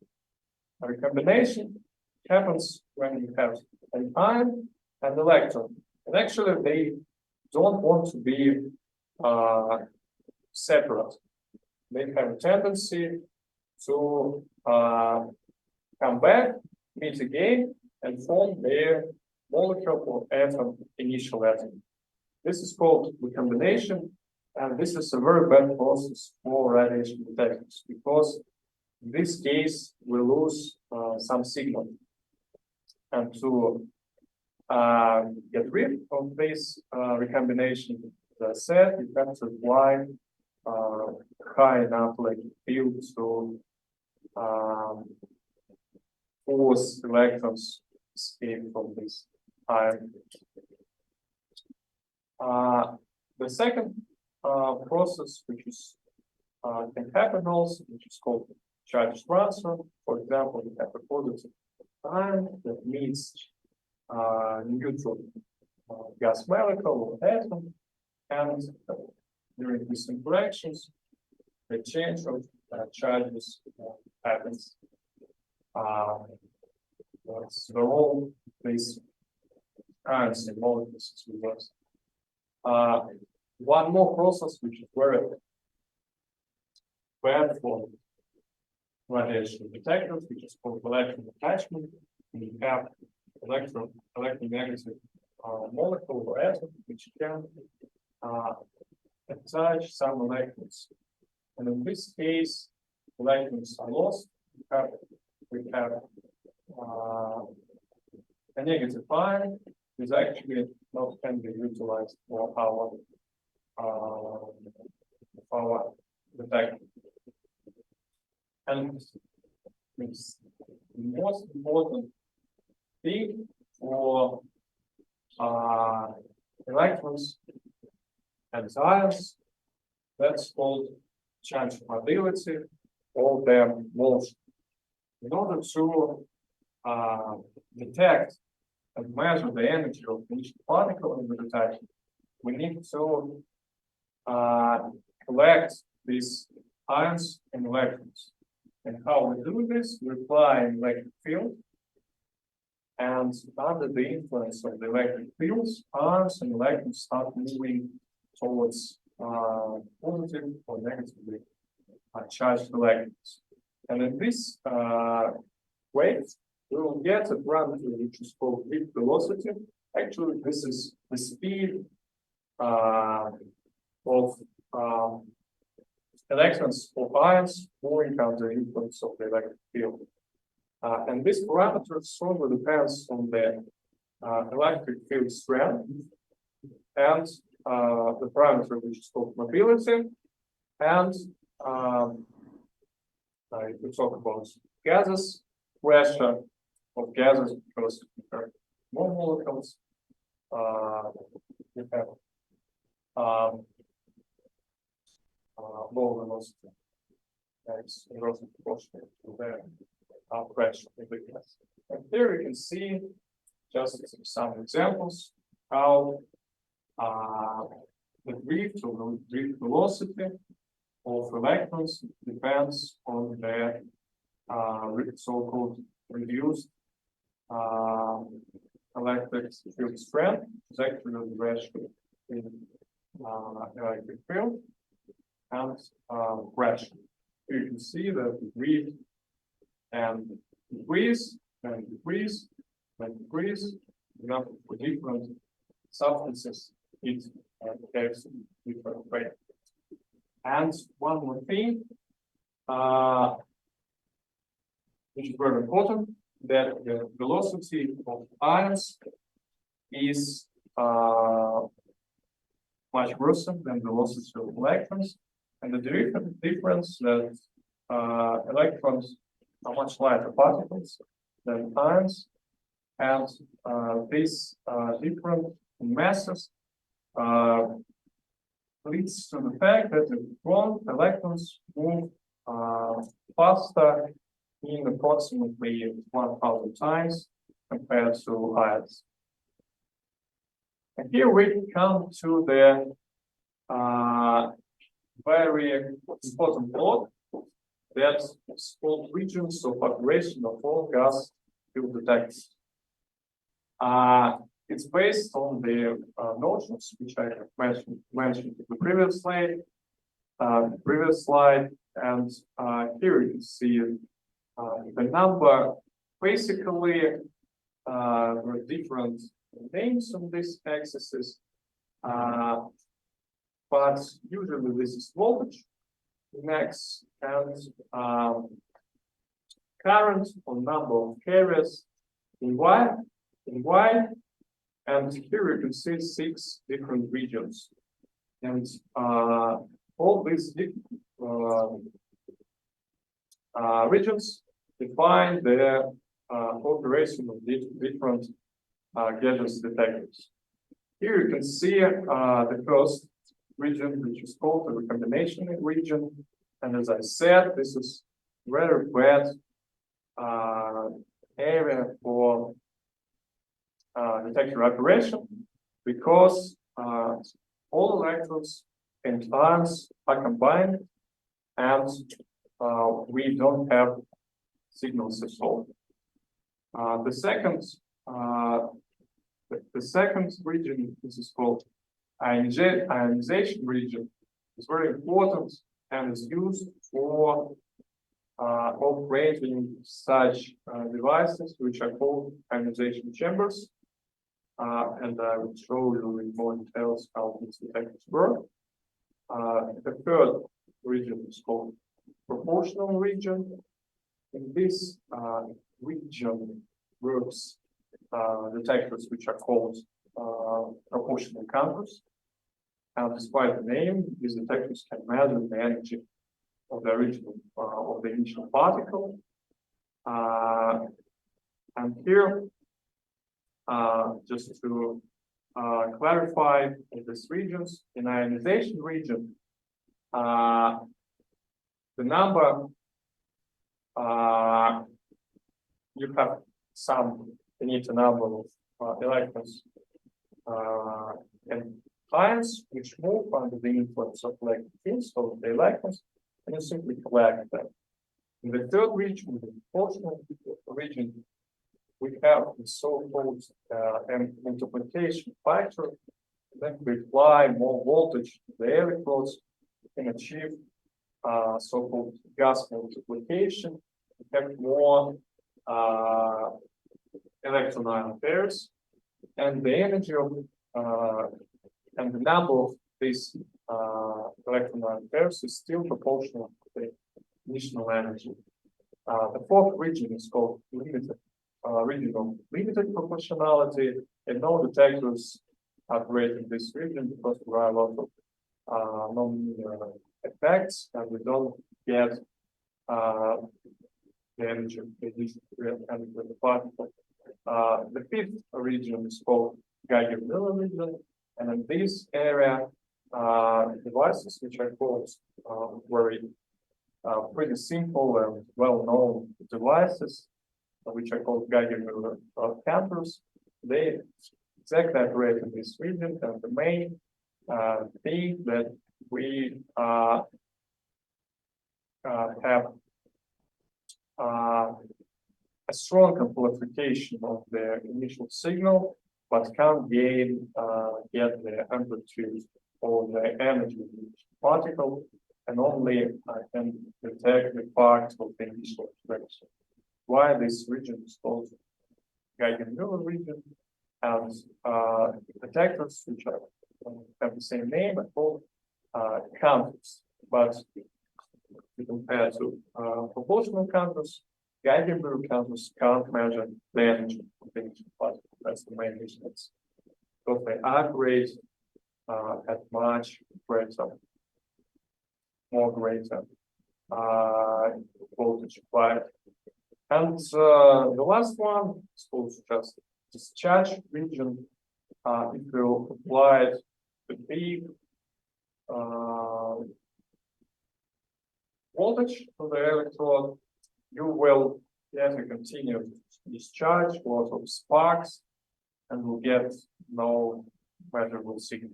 A recombination happens when you have an ion and electron. And actually, they don't want to be separate. They have a tendency to come back, meet again, and form their molecule or atom, initial atom. This is called recombination, and this is a very bad process for radiation detectors because in this case we lose some signal. And to get rid of this recombination, as I said, you have to apply high enough electric field to force electrons escape from this ion. The second process, which is can happen also, which is called charge transfer. For example, we have a positive ion that meets neutral gas molecule or atom, and during these interactions, the change of charges happens. That's the role these ions and molecules reverse. One more process which is very bad for radiation detectors, which is called electron attachment. And you have electronegative molecule or atom, which can attach some electrons. And in this case, electrons are lost. We have a negative ion is actually not can be utilized for our detector. And it's the most important thing for electrons and ions, that's called charge mobility or their motion. In order to detect and measure the energy of each particle in the detector, we need to collect these ions and electrons. And how we do this? We apply an electric field, and under the influence of the electric fields, ions and electrons start moving towards positive or negatively charged electrons. And in this way, we will get a parameter which is called drift velocity. Actually, this is the speed of electrons or ions moving under the influence of the electric field. And this parameter solely depends on the electric field strength and the parameter which is called mobility. And if we talk about gases, pressure of gases, because more molecules, you have low velocity. That's inversely proportional to the pressure in the gas. And here you can see just some examples how the drift or the drift velocity of electrons depends on their so-called reduced electric field strength, is actually the ratio in electric field and pressure. You can see that the drift and decrease and decrease and decrease, example for different substances, it behaves in different way. And one more thing, which is very important, that the velocity of ions is much worse than the velocity of electrons, and the difference that electrons are much lighter particles than ions, and these different masses leads to the fact that the electrons move faster in approximately 1,000 times compared to ions. And here we come to the very important law that's called regions of operation of all gas field detectors. It's based on the notions which I have mentioned in the previous slide, and here you can see the number. Basically, there are different names on these axes, but usually this is voltage, next, and current or number of carriers in Y, and here you can see 6 different regions, and all these regions define the operation of different gadgets detectors. Here you can see the first region, which is called the recombination region, and as I said, this is very bad area for detector operation, because all electrons and ions are combined, and we don't have signals at all. The second region, this is called ionization region, is very important and is used for operating such devices, which are called ionization chambers. And I will show you in more details how these detectors work. The third region is called proportional region. In this region works detectors which are called proportional counters. And despite the name, these detectors can measure the energy of the original of the initial particle. And here, just to clarify in these regions, in ionization region, the number you have some finite number of electrons and ions which move under the influence of electric fields, so the electrons, and you simply collect them. In the third region, the proportional region, we have the so-called multiplication factor. Then we apply more voltage to the electrodes and achieve so-called gas multiplication. We have more electron ion pairs, and the energy of and the number of these electron ion pairs is still proportional to the initial energy. The fourth region is called limited region of limited proportionality, and no detectors operate in this region because there are a lot of non-linear effects, and we don't get the energy of the initial particle. The fifth region is called Geiger-Müller region, and in this area, devices which are called very pretty simple and well-known devices, which are called Geiger-Müller counters, they exactly operate in this region, and the main thing that we have a strong amplification of the initial signal, but can't get the amplitude or the energy of the particle, and only can detect the part of the initial expression. Why this region is called Geiger-Müller region, and detectors which have the same name are called counters, but compared to proportional counters, Geiger-Müller counters can't measure the energy of the initial particle. That's the main reason. It's because they operate at much greater, more greater voltage required. And the last one is called just discharge region. If you apply the big voltage to the electrode, you will get a continuous discharge, lots of sparks, and will get no measurable signal.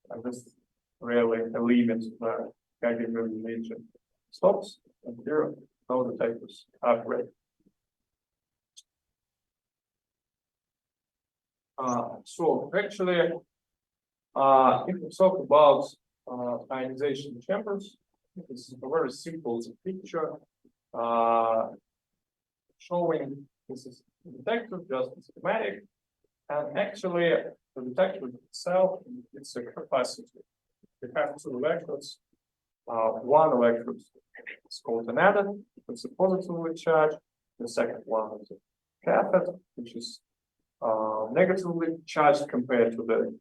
And this really a limit where Geiger-Müller region stops, and here no detectors operate. So actually, if we talk about ionization chambers, this is a very simple picture showing this is the detector, just a schematic, and actually the detector itself, it's a capacitor. We have two electrodes. One electrode is called an anode, it's a positively charged. The second one is a cathode, which is negatively charged compared to the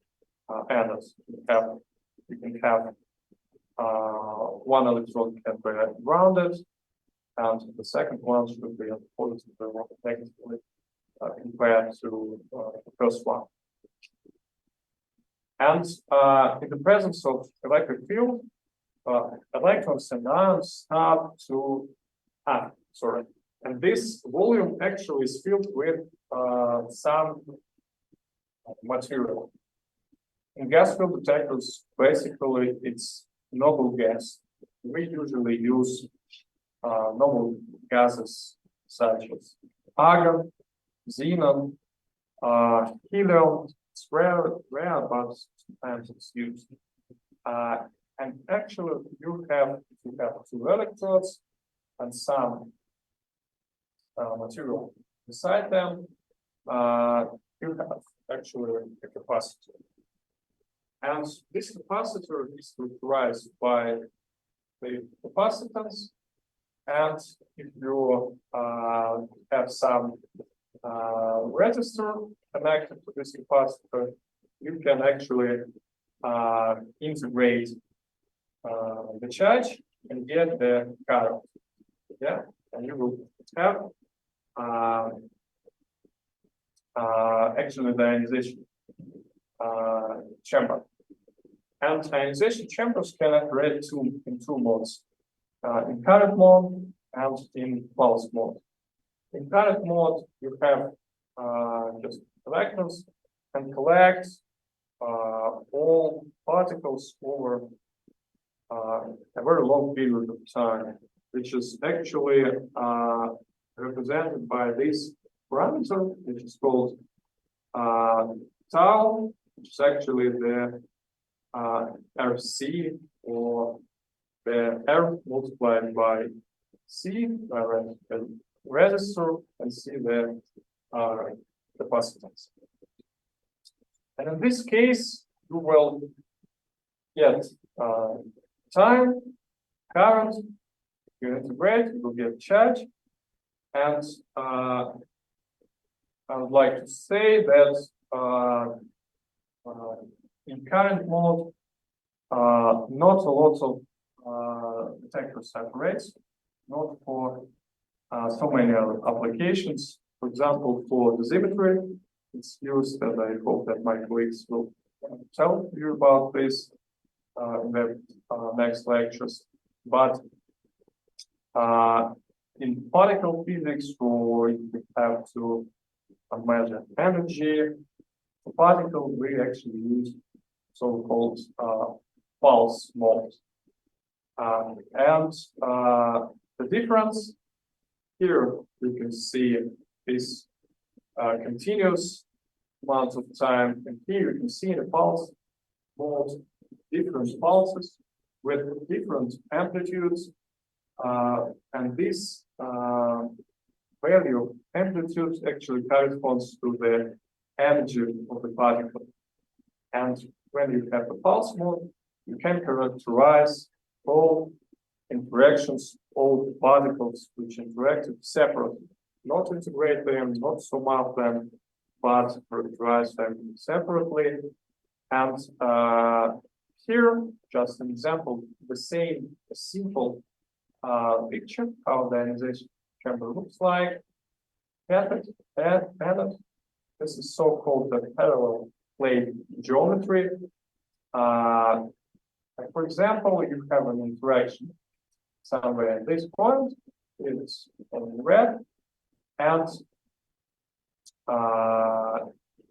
anodes. You can have one electrode can be grounded, and the second one should be positively or negatively compared to the first one. And in the presence of electric field, electrons and ions start to and this volume actually is filled with some material. In gas field detectors, basically it's noble gas. We usually use noble gases such as argon, xenon, helium. It's rare, but sometimes it's used. And actually, you have two electrodes, and some material beside them, you have actually a capacitor. And this capacitor is characterized by the capacitance. And if you have some resistor connected to this capacitor, you can actually integrate the charge and get the current. Yeah, and you will have actually the ionization chamber. And ionization chambers can operate in two modes, in current mode and in pulse mode. In current mode, you have just electrons and collect all particles over a very long period of time, which is actually represented by this parameter, which is called tau, which is actually the RC, or the R multiplied by C, the resistor, and C the capacitance. And in this case, you will get time, current, you integrate, you will get charge. And I would like to say that in current mode, not a lot of detectors operates, not for so many other applications. For example, for dosimetry, it's used, and I hope that my colleagues will tell you about this in the next lectures. But in particle physics, or if we have to measure energy for particle, we actually use so-called pulse mode. And the difference here, you can see is continuous amount of time, and here you can see in the pulse mode different pulses with different amplitudes, and this value of amplitude actually corresponds to the energy of the particle. And when you have the pulse mode, you can characterize all interactions, all particles which interacted separately, not integrate them, not sum up them, but characterize them separately. And here, just an example, the same simple picture how the ionization chamber looks like. Anode. This is so-called the parallel plate geometry. For example, you have an interaction somewhere at this point, it's in red, and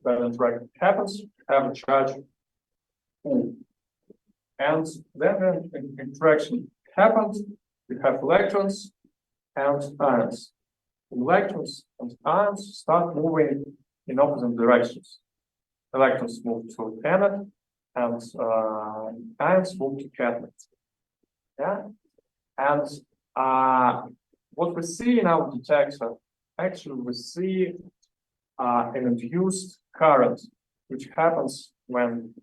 when interaction happens, you have a charge pool. And then when interaction happens, you have electrons and ions. Electrons and ions start moving in opposite directions. Electrons move to anode, and ions move to cathode. Yeah, and what we see in our detector, actually we see an induced current, which happens when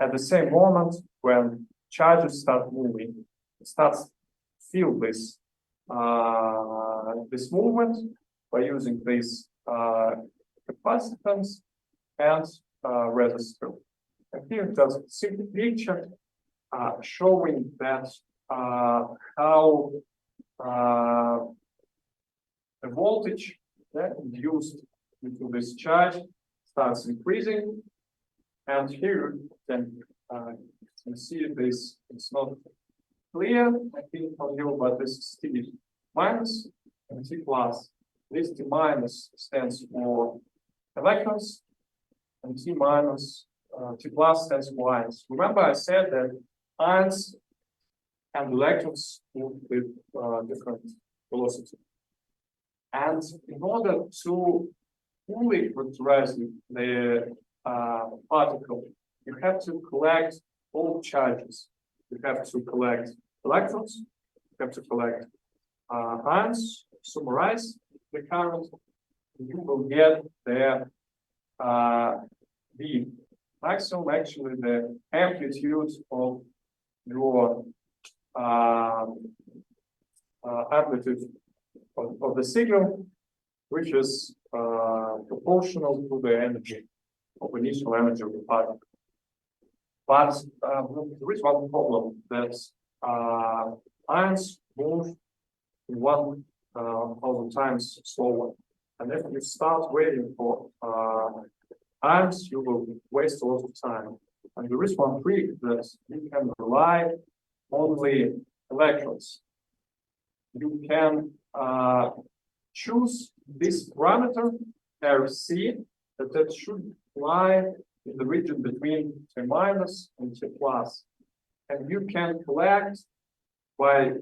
at the same moment when charges start moving, it starts to feel this this movement by using this capacitance and resistor. And here just a simple picture showing that how the voltage that induced into this charge starts increasing. And here you can see this, it's not clear, I think, for you, but this is T minus and T plus. This T minus stands for electrons, and T minus, T plus stands for ions. Remember, I said that ions and electrons move with different velocity. And in order to fully characterize the particle, you have to collect all charges. You have to collect electrons, you have to collect ions, summarize the current, you will get the maximum, actually the amplitude of your amplitude of the signal, which is proportional to the energy of initial energy of the particle. But there is one problem that ions move 1,000 times slower. And if you start waiting for ions, you will waste a lot of time. And there is one trick that you can rely only electrons. You can choose this parameter RC that should lie in the region between T minus and T plus. And you can collect by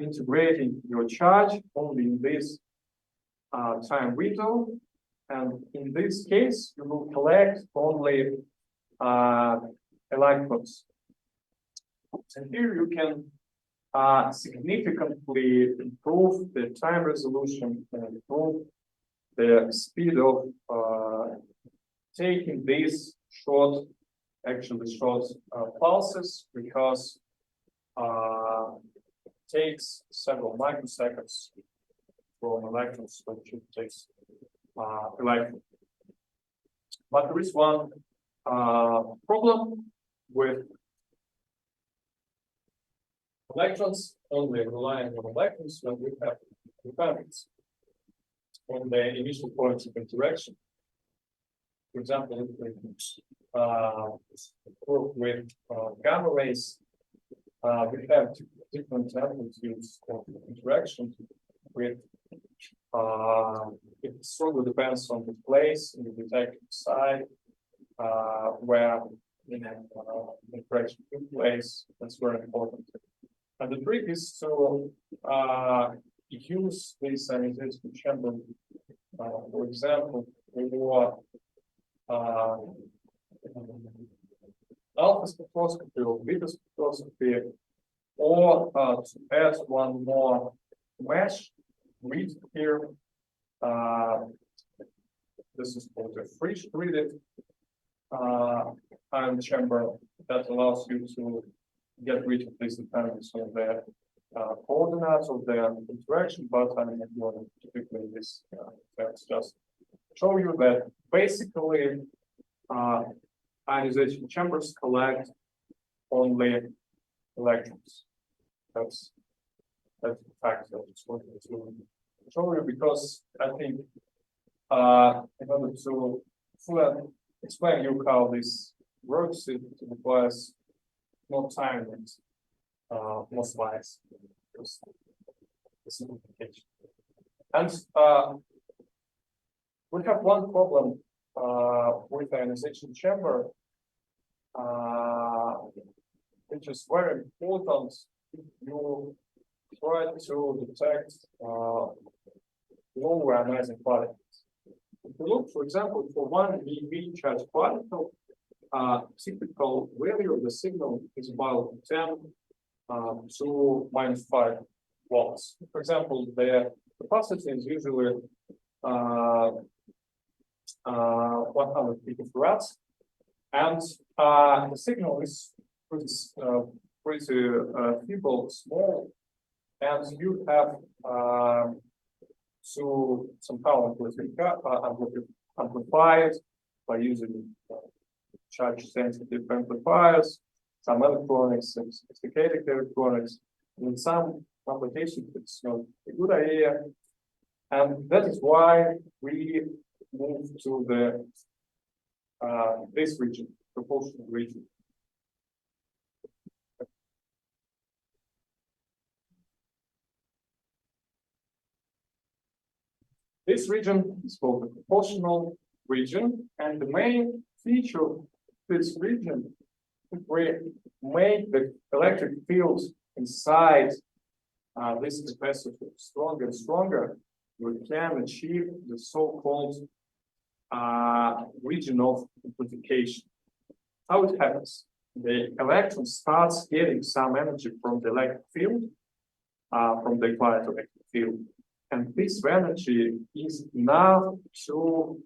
integrating your charge only in this time window. And in this case, you will collect only electrons. And here you can significantly improve the time resolution and improve the speed of taking these short pulses, because takes several microseconds from electrons, which it takes electron. But there is one problem with electrons, only relying on electrons when we have dependence on the initial points of interaction. For example, if we work with gamma rays, we have different amplitudes of interaction with it strongly depends on the place in the detector side where interaction took place. That's very important. And the trick is to use this ionization chamber, for example, for alpha spectroscopy or beta spectroscopy, or to add one more mesh read here. This is called a fridge readed ion chamber that allows you to get rid of this dependence on the coordinates of the interaction, but I'm not going to typically this that's just show you that basically ionization chambers collect only electrons. That's the fact that it's going to show you, because I think in order to fully explain you how this works, it requires more time and more slides. And we have one problem with the ionization chamber, which is very important if you try to detect low ionizing particles. If you look, for example, for one EV charged particle, typical value of the signal is about 10 to -5 volts. For example, the capacity is usually 100 picofarads, and the signal is pretty feeble, small, and you have to somehow amplify it by using charge sensitive amplifiers, some electronics, some sophisticated electronics. In some applications, it's not a good idea. And that is why we move to the this region, proportional region. This region is called the proportional region, and the main feature of this region, if we make the electric fields inside this capacitor stronger and stronger, we can achieve the so-called region of amplification. How it happens? The electron starts getting some energy from the electric field, from the applied electric field. And this energy is enough to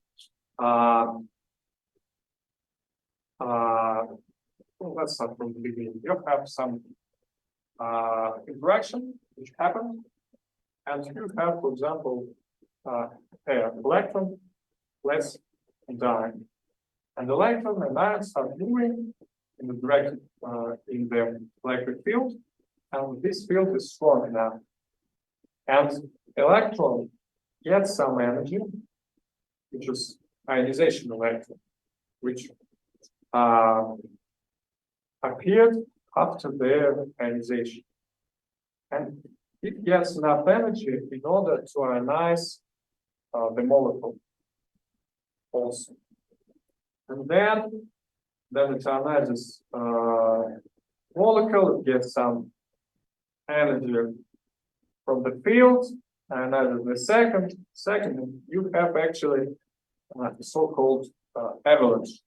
well, let's start from the beginning. You have some interaction which happens, and you have, for example, pair electron, less ion, and the electron and ions are moving in the direction in the electric field, and this field is strong enough, and electron gets some energy, which is ionization electron, which appeared after their ionization. And it gets enough energy in order to ionize the molecule also. And then it ionizes molecule, it gets some energy from the field, and the second, you have actually the so-called avalanche.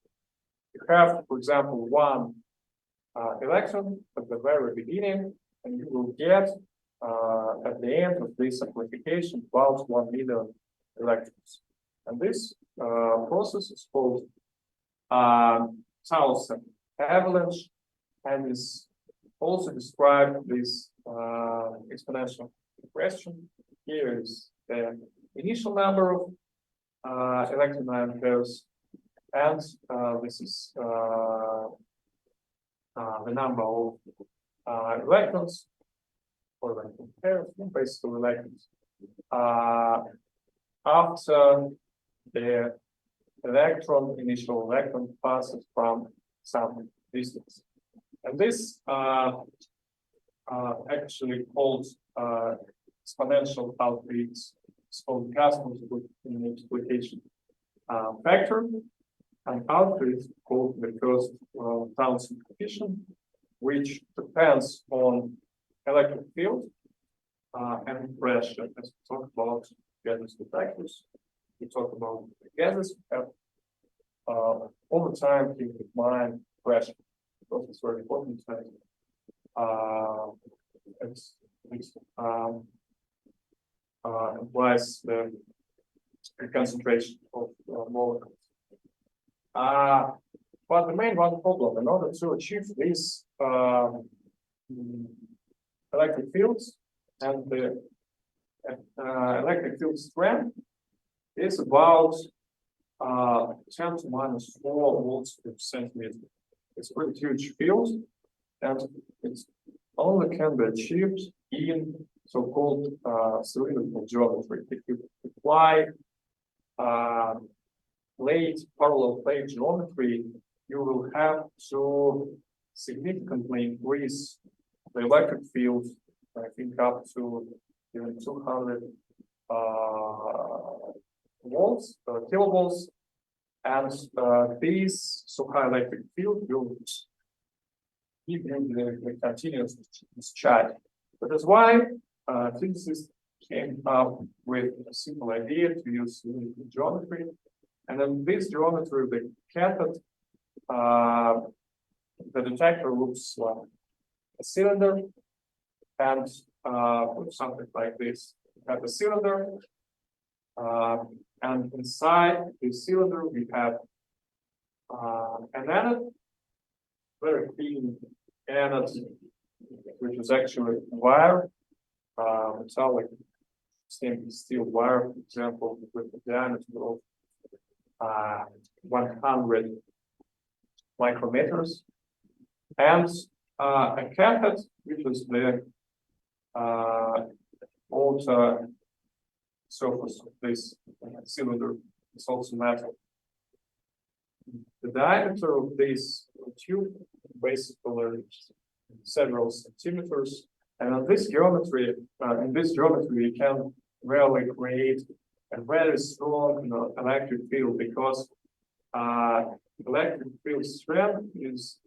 You have, for example, one electron at the very beginning, and you will get at the end of this amplification about 1 million electrons. And this process is called Townsend avalanche, and is also described this exponential question. Here is the initial number of electron ion pairs, and this is the number of electrons or electron pairs, basically electrons, after the initial electron passes from some distance. And this actually called exponential outreach. It's called gas multiplication factor, and output is called the first Townsend coefficient, which depends on electric field and pressure. As we talk about gases factors, we talk about the gases. We have all the time keep in mind pressure, because it's very important. It implies the concentration of molecules. But the main one problem, in order to achieve these electric fields and the electric field strength is about 10 to minus 4 volts per centimeter. It's a pretty huge field, and it's only can be achieved in so-called cylindrical geometry. If you apply parallel plate geometry, you will have to significantly increase the electric field, I think up to even 200 volts, kilovolts, and this so high electric field will give you the continuous discharge. But that's why physicists came up with a simple idea to use geometry. And then this geometry, the cathode, the detector looks like a cylinder, and something like this. You have a cylinder, and inside the cylinder we have an anode, very thin anode, which is actually wire, metallic stainless steel wire, for example, with the diameter of 100 micrometers, and a cathode, which is the outer surface of this cylinder, is also metal. The diameter of this tube basically several centimeters, and in this geometry, you can really create a very strong electric field, because electric field strength is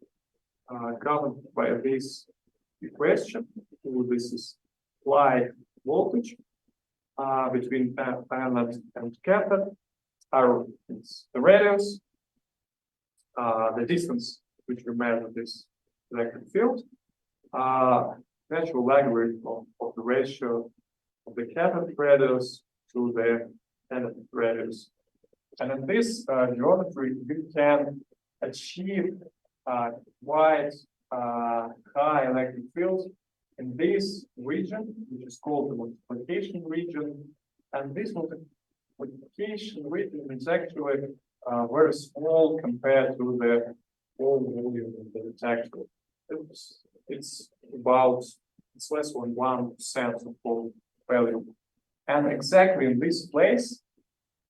governed by this equation. This is applied voltage between anode and cathode. It's the radius, the distance which we measure this electric field, natural logarithm of the ratio of the cathode radius to the anode radius. And in this geometry, you can achieve quite high electric fields in this region, which is called the multiplication region. And this multiplication region is actually very small compared to the whole volume of the detector. It's less than 1% of all value. And exactly in this place,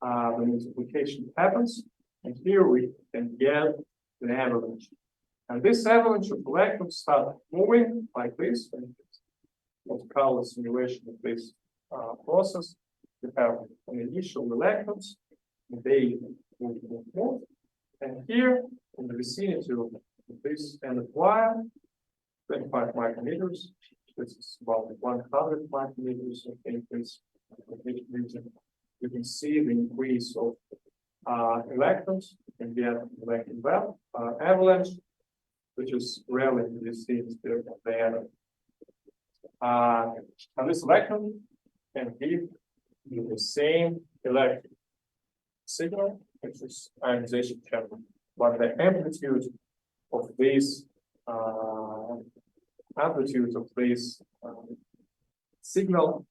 the multiplication happens, and here we can get the avalanche. And this avalanche of electrons start moving like this. And what's called a simulation of this process. You have an initial electrons, and they move. And here, in the vicinity of this end of wire, 25 micrometers, this is about 100 micrometers of increase region. You can see the increase of electrons. You can get electron avalanche, which is rarely in the vicinity of the anode. And this electron can give you the same electric signal, which is ionization chamber, but the amplitude of this signal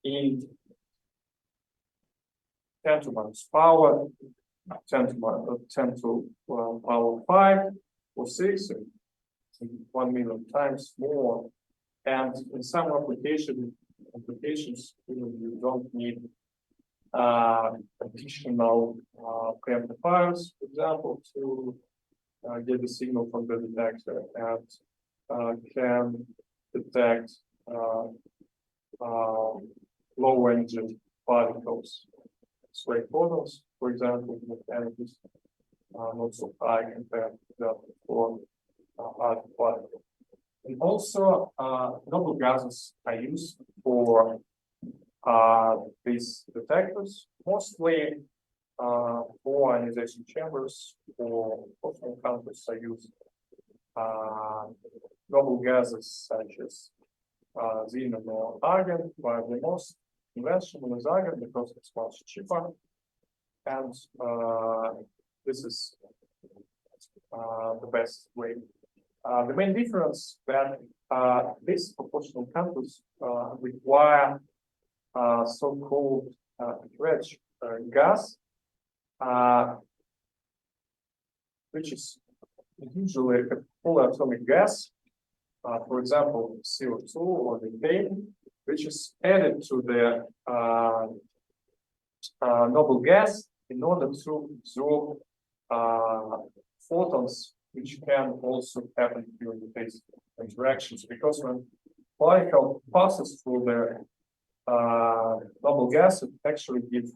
in 10 to minus power, 10 to power 5 or 6, 1 million times more. And in some applications, you don't need additional preamplifiers, for example, to get the signal from the detector and can detect low energy particles, like photons, for example, with energies not so high compared to that for other particles. And also, noble gases are used for these detectors, mostly for ionization chambers or photon counters are used. Noble gases such as xenon or argon, but the most conventional is argon because it's much cheaper, and this is the best way. The main difference that these proportional counters require so-called rich gas, which is usually a full atomic gas, for example, CO2 or methane, which is added to the noble gas in order to absorb photons, which can also happen during the phase interactions. Because when particle passes through the noble gas, it actually gives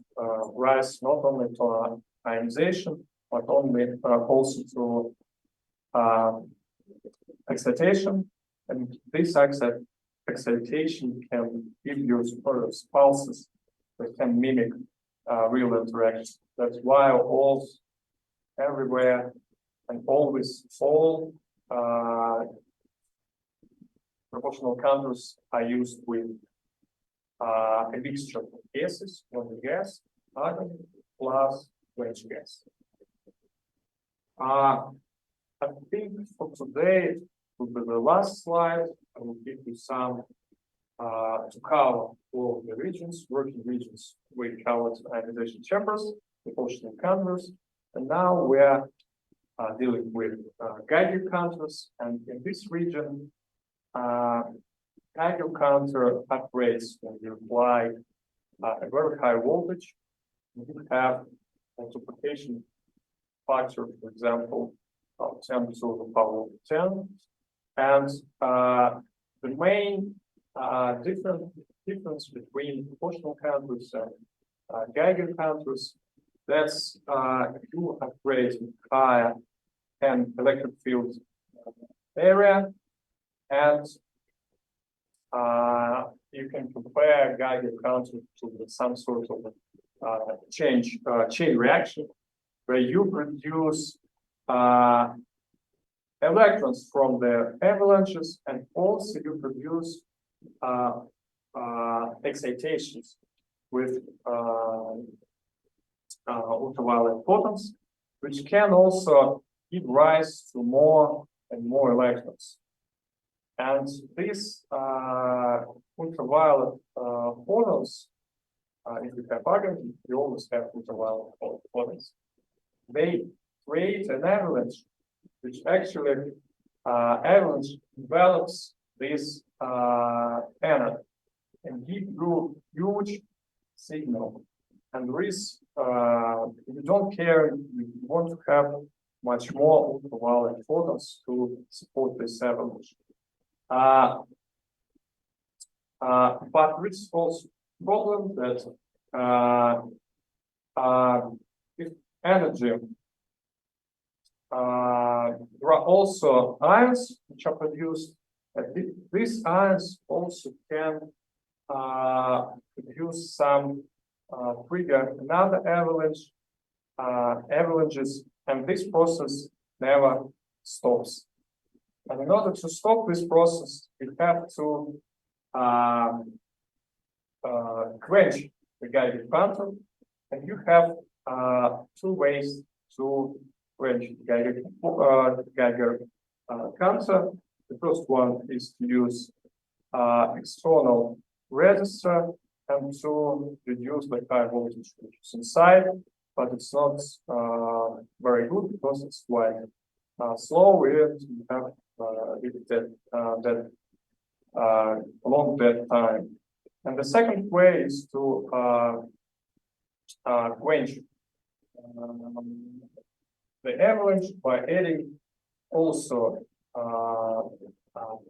rise not only to ionization, but also to excitation. And this excitation can give you sort of pulses that can mimic real interaction. That's why all everywhere and always all proportional counters are used with a mixture of gases, noble gas, argon, plus French gas. I think for today will be the last slide. I will give you some to cover all of the regions, working regions. We covered ionization chambers, proportional counters, and now we are dealing with Geiger counters. And in this region, Geiger counter operates when you apply a very high voltage. You have multiplication factor, for example, 10 to the power of 10. And the main difference between proportional counters and Geiger counters, that's you operate in higher and electric field area, and you can compare Geiger counter to some sort of chain reaction where you produce electrons from the avalanches and also you produce excitations with ultraviolet photons, which can also give rise to more and more electrons. And these ultraviolet photons, if you have argon, you always have ultraviolet photons. They create an avalanche, which actually avalanche develops this anode and give you huge signal. And there is, you don't care, you want to have much more ultraviolet photons to support this avalanche. But there is also problem that if energy, there are also ions which are produced. These ions also can produce some trigger another avalanches, and this process never stops. And in order to stop this process, you have to quench the Geiger quantum, and you have two ways to quench the Geiger quantum. The first one is to use external resistor and to reduce the high voltage which is inside, but it's not very good because it's quite slow and you have that long dead time. And the second way is to quench the avalanche by adding also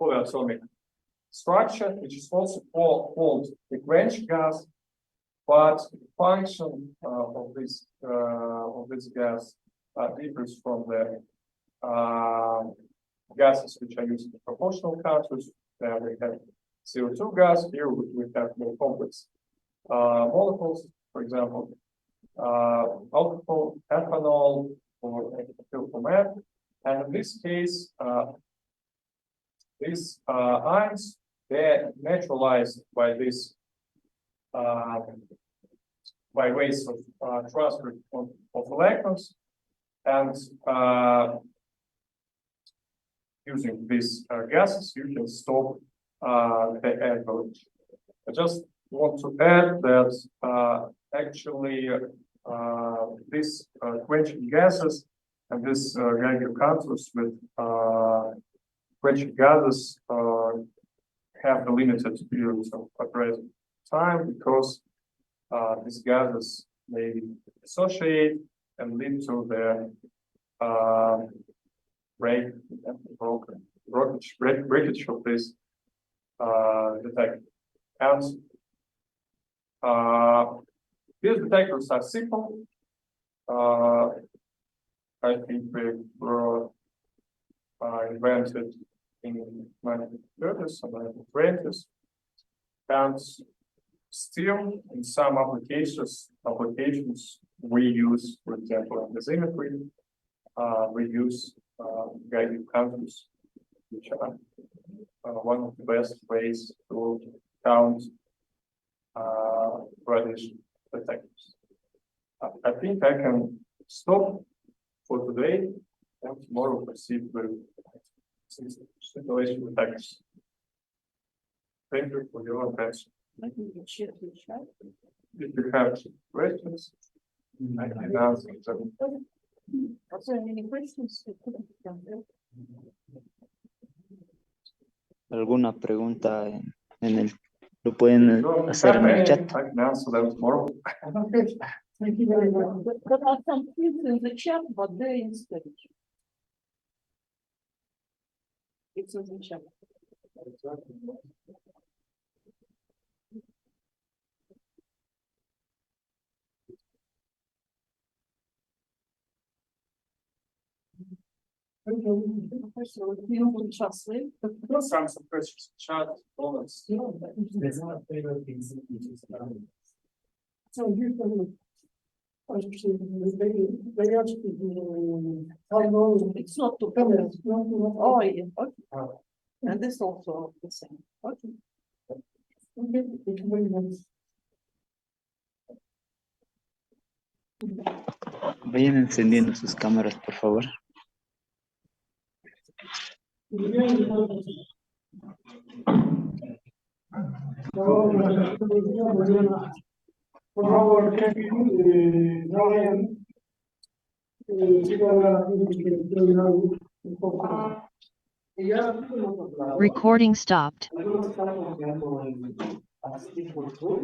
polyatomic structure, which is also called the quench gas, but the function of this gas differs from the gases which are used in proportional counters. There we have CO2 gas. Here we have more complex molecules, for example, alcohol, ethanol, or ethyl format. And in this case, these ions, they're neutralized by this by ways of transfer of electrons, and using these gases, you can stop the avalanche. I just want to add that actually these quenching gases and this Geiger counters with quenching gases have a limited period of operating time because these gases may dissociate and lead to the breakage of this detector. And these detectors are simple. I think they were invented in 1930s and 1920s, and still in some applications we use, for example, in dosimetry, we use Geiger counters, which are one of the best ways to count radiation detectors. I think I can stop for today, and tomorrow proceed with scintillation detectors. Thank you for your attention. If you have questions, I can answer them. Are there any questions? ¿Alguna pregunta en el, lo pueden hacer en el chat? I can answer them tomorrow. Thank you very much. There are some things in the chat, but they're in stage. It's in the chat. Some questions, chat, comments. So you can. They actually, how long? It's not too bad. Oh, yeah. Okay. And this also the same. Okay. Okay, thank you very much. Vayan encendiendo sus cámaras, por favor. Por favor, Kevin, Ryan, un poco. Y ya, Recording stopped. algunos están confiando en así por todo.